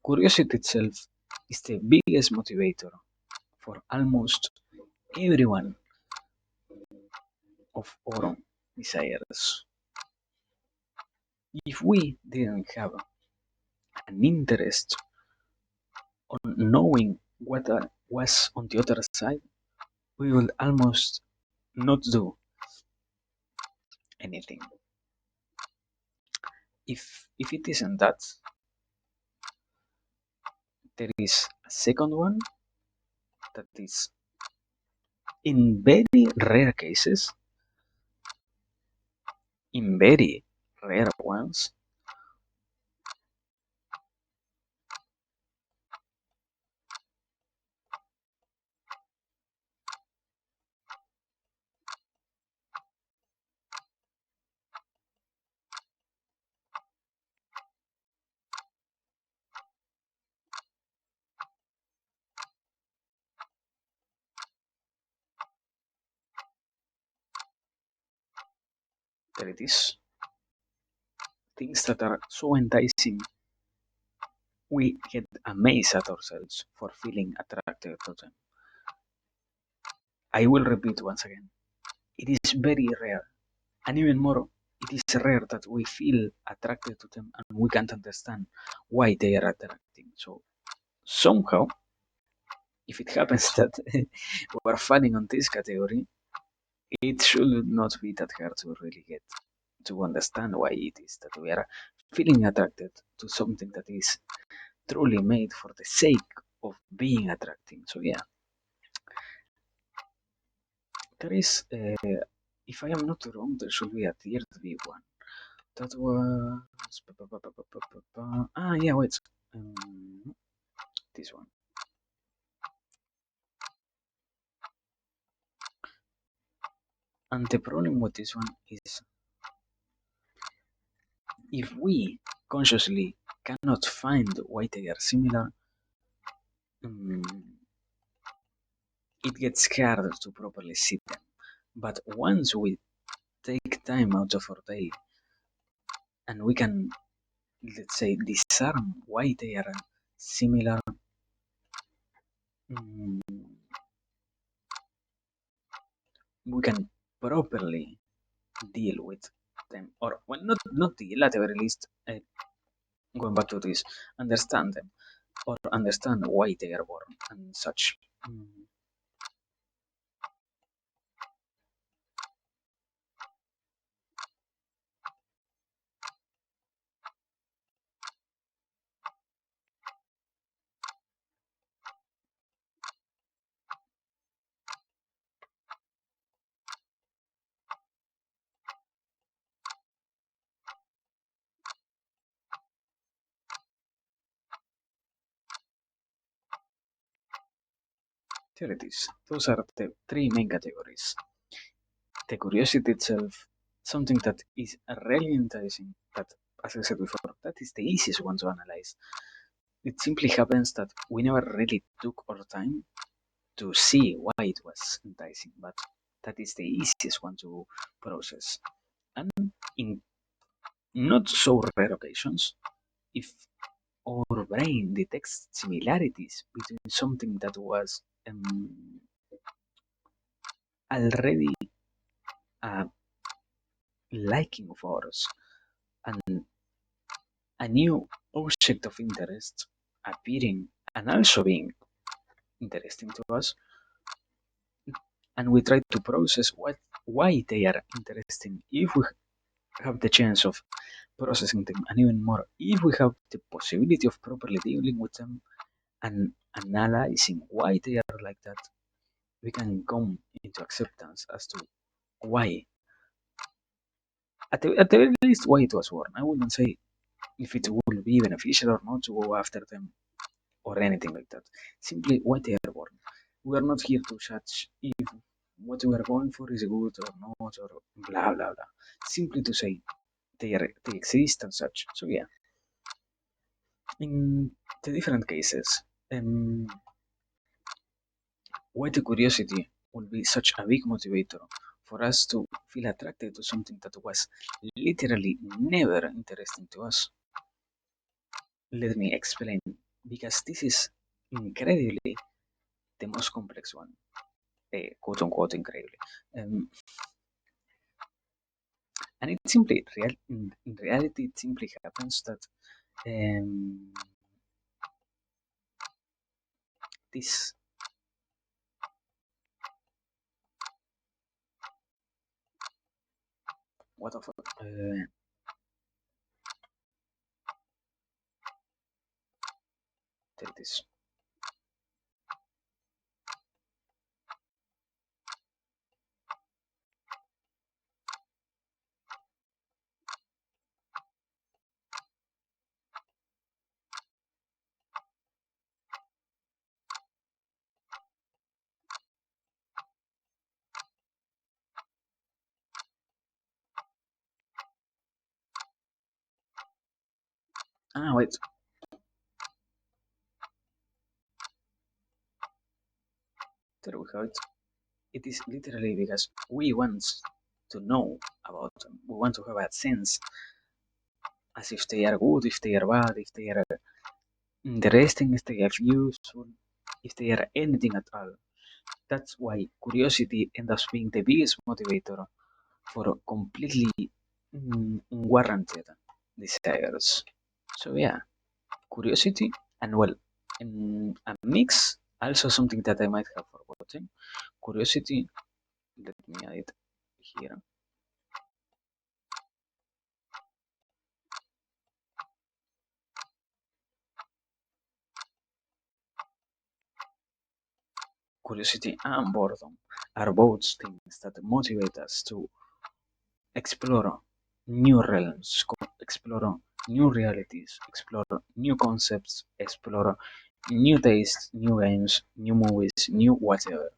Curiosity itself is the biggest motivator for almost everyone of our desires. If we didn't have an interest on knowing what was on the other side, we would almost not do anything. If it isn't that, there is a second one that is, in very rare cases, in very rare ones, there it is. Things that are so enticing, we get amazed at ourselves for feeling attracted to them. I will repeat once again. It is very rare, and even more, it is rare that we feel attracted to them and we can't understand why they are attracting. So somehow, if it happens that we are falling on this category, it should not be that hard to really get to understand why it is that we are feeling attracted to something that is truly made for the sake of being attracting. So, yeah, there is, if I am not wrong, there should be a tier 3 one. That was. Ah, yeah, wait. Um, this one. And the problem with this one is if we consciously cannot find why they are similar, um, it gets harder to properly see them. But once we take time out of our day and we can, let's say, discern why they are similar, um, we can properly deal with them, or well, not deal at the very least. Going back to this, understand them or understand why they are born and such. Mm, There it is. Those are the three main categories. The curiosity itself, something that is really enticing, that, as I said before, that is the easiest one to analyze. It simply happens that we never really took our time to see why it was enticing, but that is the easiest one to process. And in not so rare occasions, if our brain detects similarities between something that was already a liking of ours and a new object of interest appearing and also being interesting to us, and we try to process why they are interesting. If we have the chance of processing them, and even more if we have the possibility of properly dealing with them and analyzing why they are like that, we can come into acceptance as to why, at the very least, why it was born. I wouldn't say if it would be beneficial or not to go after them or anything like that. Simply why they are born. We are not here to judge if what we are going for is good or not or blah blah blah. Simply to say they exist and such. So yeah, in the different cases, um, why the curiosity will be such a big motivator for us to feel attracted to something that was literally never interesting to us. Let me explain, because this is incredibly the most complex one, quote unquote incredibly. Um, and it simply, in reality, it simply happens that um, this, what the fuck, take this. Wait, there we have it. It is literally because we want to know about them. We want to have a sense as if they are good, if they are bad, if they are interesting, if they are useful, if they are anything at all. That's why curiosity ends up being the biggest motivator for completely unwarranted desires. So yeah, curiosity and well, a mix. Also something that I might have forgotten. Curiosity. Let me add it here. Curiosity and boredom are both things that motivate us to explore new realms, explore new realities, explore new concepts, explore new tastes, new games, new movies, new whatever.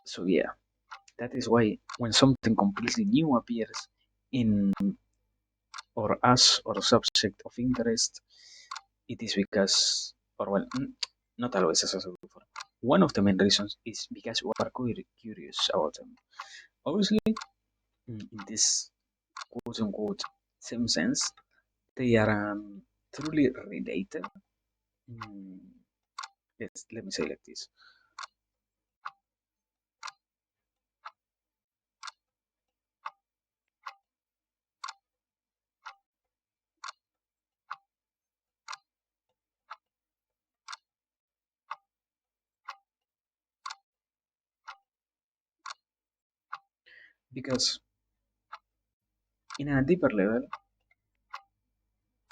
So yeah, That is why when something completely new appears in or as or subject of interest, it is because, or well, not always as I said before. One of the main reasons is because we are curious about them. Obviously, in this quote unquote same sense, they are truly related. Mm, let me say like this. Because in a deeper level,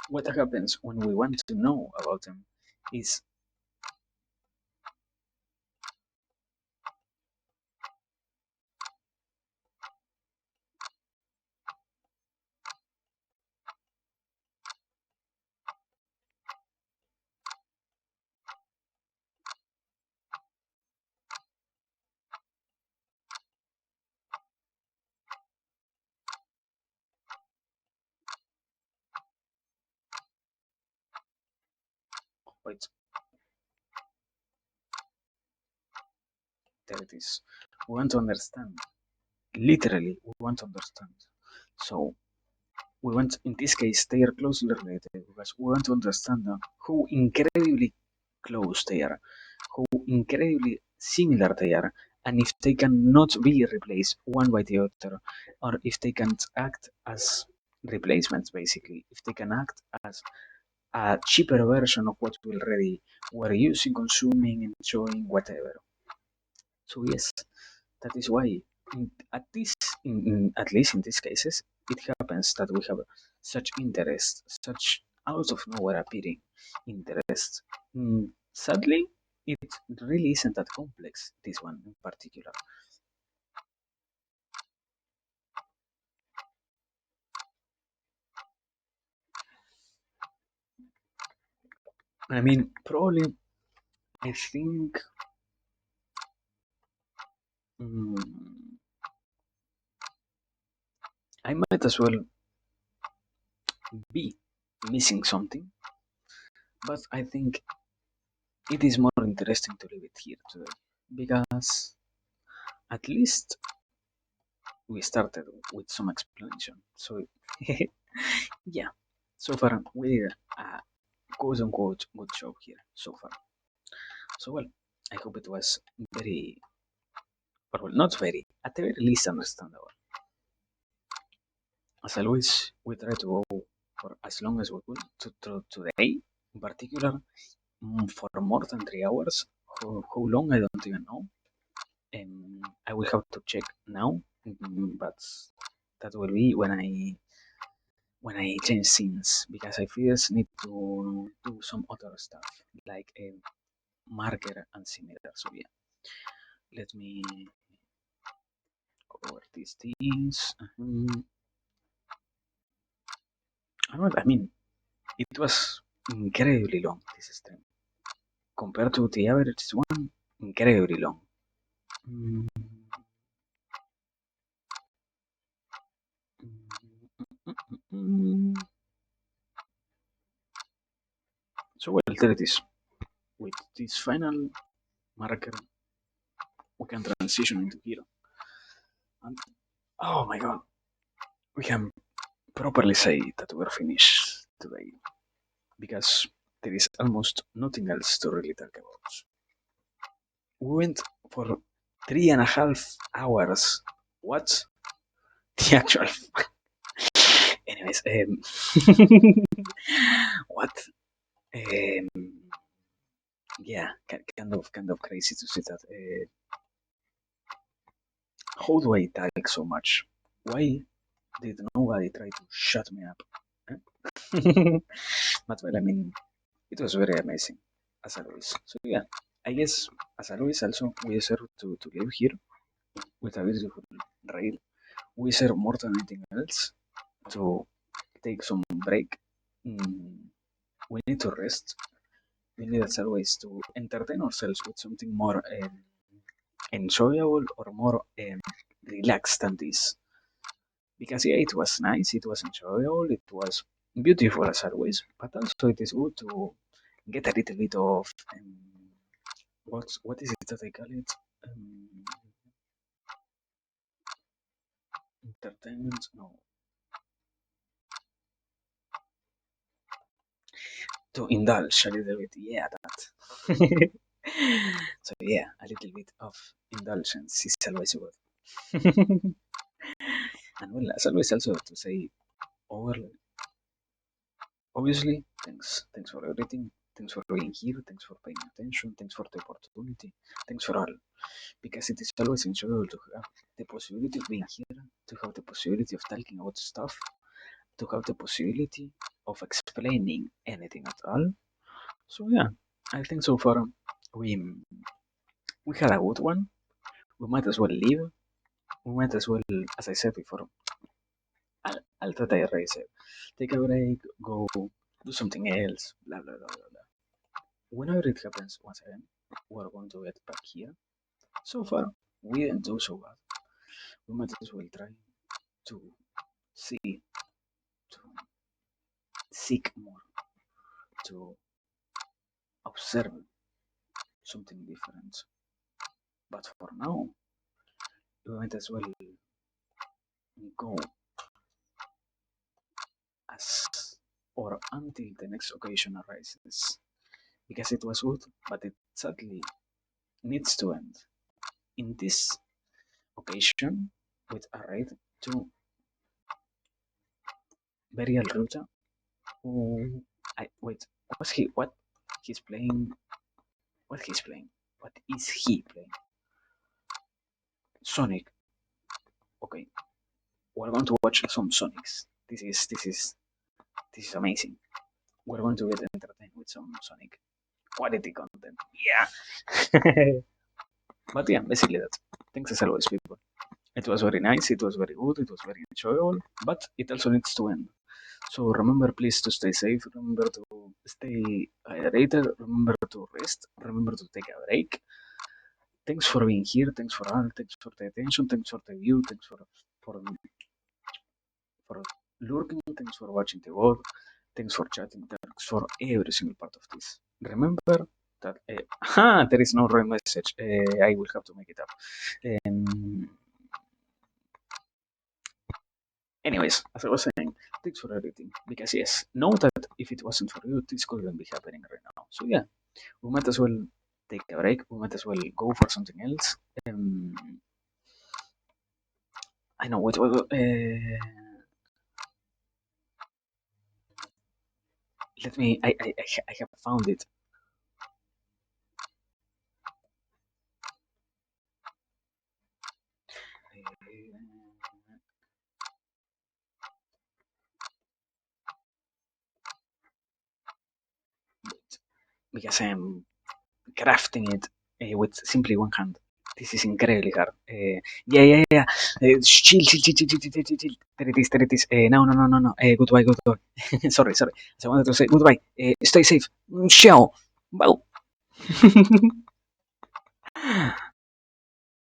what happens when we want to know about them is wait, there it is. We want to understand. Literally, we want to understand. So we want, in this case, they are closely related because we want to understand how incredibly close they are, how incredibly similar they are, and if they cannot be replaced one by the other, or if they can act as replacements, basically, if they can act as a cheaper version of what we already were using, consuming, enjoying, whatever. So yes, that is why, at least in these cases, it happens that we have such interest, such out of nowhere appearing interest. Sadly, it really isn't that complex. This one in particular. I mean, probably, I think mm, I might as well be missing something, but I think it is more interesting to leave it here today because at least we started with some explanation. So, yeah, so far we did a quote unquote good job here so far. So, well, I hope it was very, or well, not very, at the very least understandable. As always, we try to go for as long as we could to today, in particular, for more than 3 hours. How long, I don't even know. I will have to check now, but that will be when I change scenes because I first need to do some other stuff like a marker and similar. So yeah, let me go over these things. I mean, it was incredibly long this stream compared to the average one. Incredibly long. Mm, mm. So well, there it is. With this final marker, we can transition into here. And oh my god, we can properly say that we're finished today because there is almost nothing else to really talk about. We went for 3.5 hours. What? The actual. Anyways, what? Um, yeah, kind of crazy to see that. How do I talk so much? Why did nobody try to shut me up? Huh? But well, I mean, it was very amazing, as always. So yeah, I guess as always, also we deserve to live here with a beautiful rail. We deserve more than anything else to take some break. Mm, we need to rest. We need as always to entertain ourselves with something more enjoyable or more relaxed than this. Because yeah, it was nice, it was enjoyable, it was beautiful as always, but also it is good to get a little bit of what is it that I call it? Um, Entertainment? No, to indulge a little bit. Yeah, that. So yeah, a little bit of indulgence is always good. And well, as always, also to say over obviously, thanks for everything. Thanks for being here. Thanks for paying attention. Thanks for the opportunity. Thanks for all. Because it is always enjoyable to have the possibility of being here, to have the possibility of talking about stuff, to have the possibility of explaining anything at all. So yeah, I think so far we we had a good one. We might as well leave. We might as well, as I said before, I'll try to erase it. Take a break, go do something else, blah blah blah blah blah. Whenever it happens once again, we're going to get back here. So far, we didn't do so bad. We might as well try to see, to seek more, to observe something different. But for now, we might as well go as or until the next occasion arises. Because it was good, but it sadly needs to end. In this occasion, with a raid to Burial Ruta, who I wait, was he what he's playing what he's playing? What is he playing? Sonic. Okay, we're going to watch some Sonics. This is amazing. We're going to get entertained with some Sonic quality content. Yeah. But yeah, basically that. Thanks as always, people. It was very nice, it was very good, it was very enjoyable, but it also needs to end. So remember, please, to stay safe, remember to stay hydrated, remember to rest, remember to take a break. Thanks for being here, thanks for all, thanks for the attention, thanks for the view, thanks for, for lurking, thanks for watching the world, thanks for chatting, thanks for every single part of this. Remember that, there is no right message, I will have to make it up. Um, Anyways, as I was saying, thanks for everything. Because yes, know that if it wasn't for you, this couldn't be happening right now. So yeah, we might as well take a break. We might as well go for something else. Um, I know what let me. I have found it. Because I'm crafting it with simply one hand. This is incredibly hard. Yeah. Chill. There it is, there it is. No, no, no, no, no. Goodbye, goodbye. Sorry. I wanted to say goodbye. Stay safe. Ciao. Bye.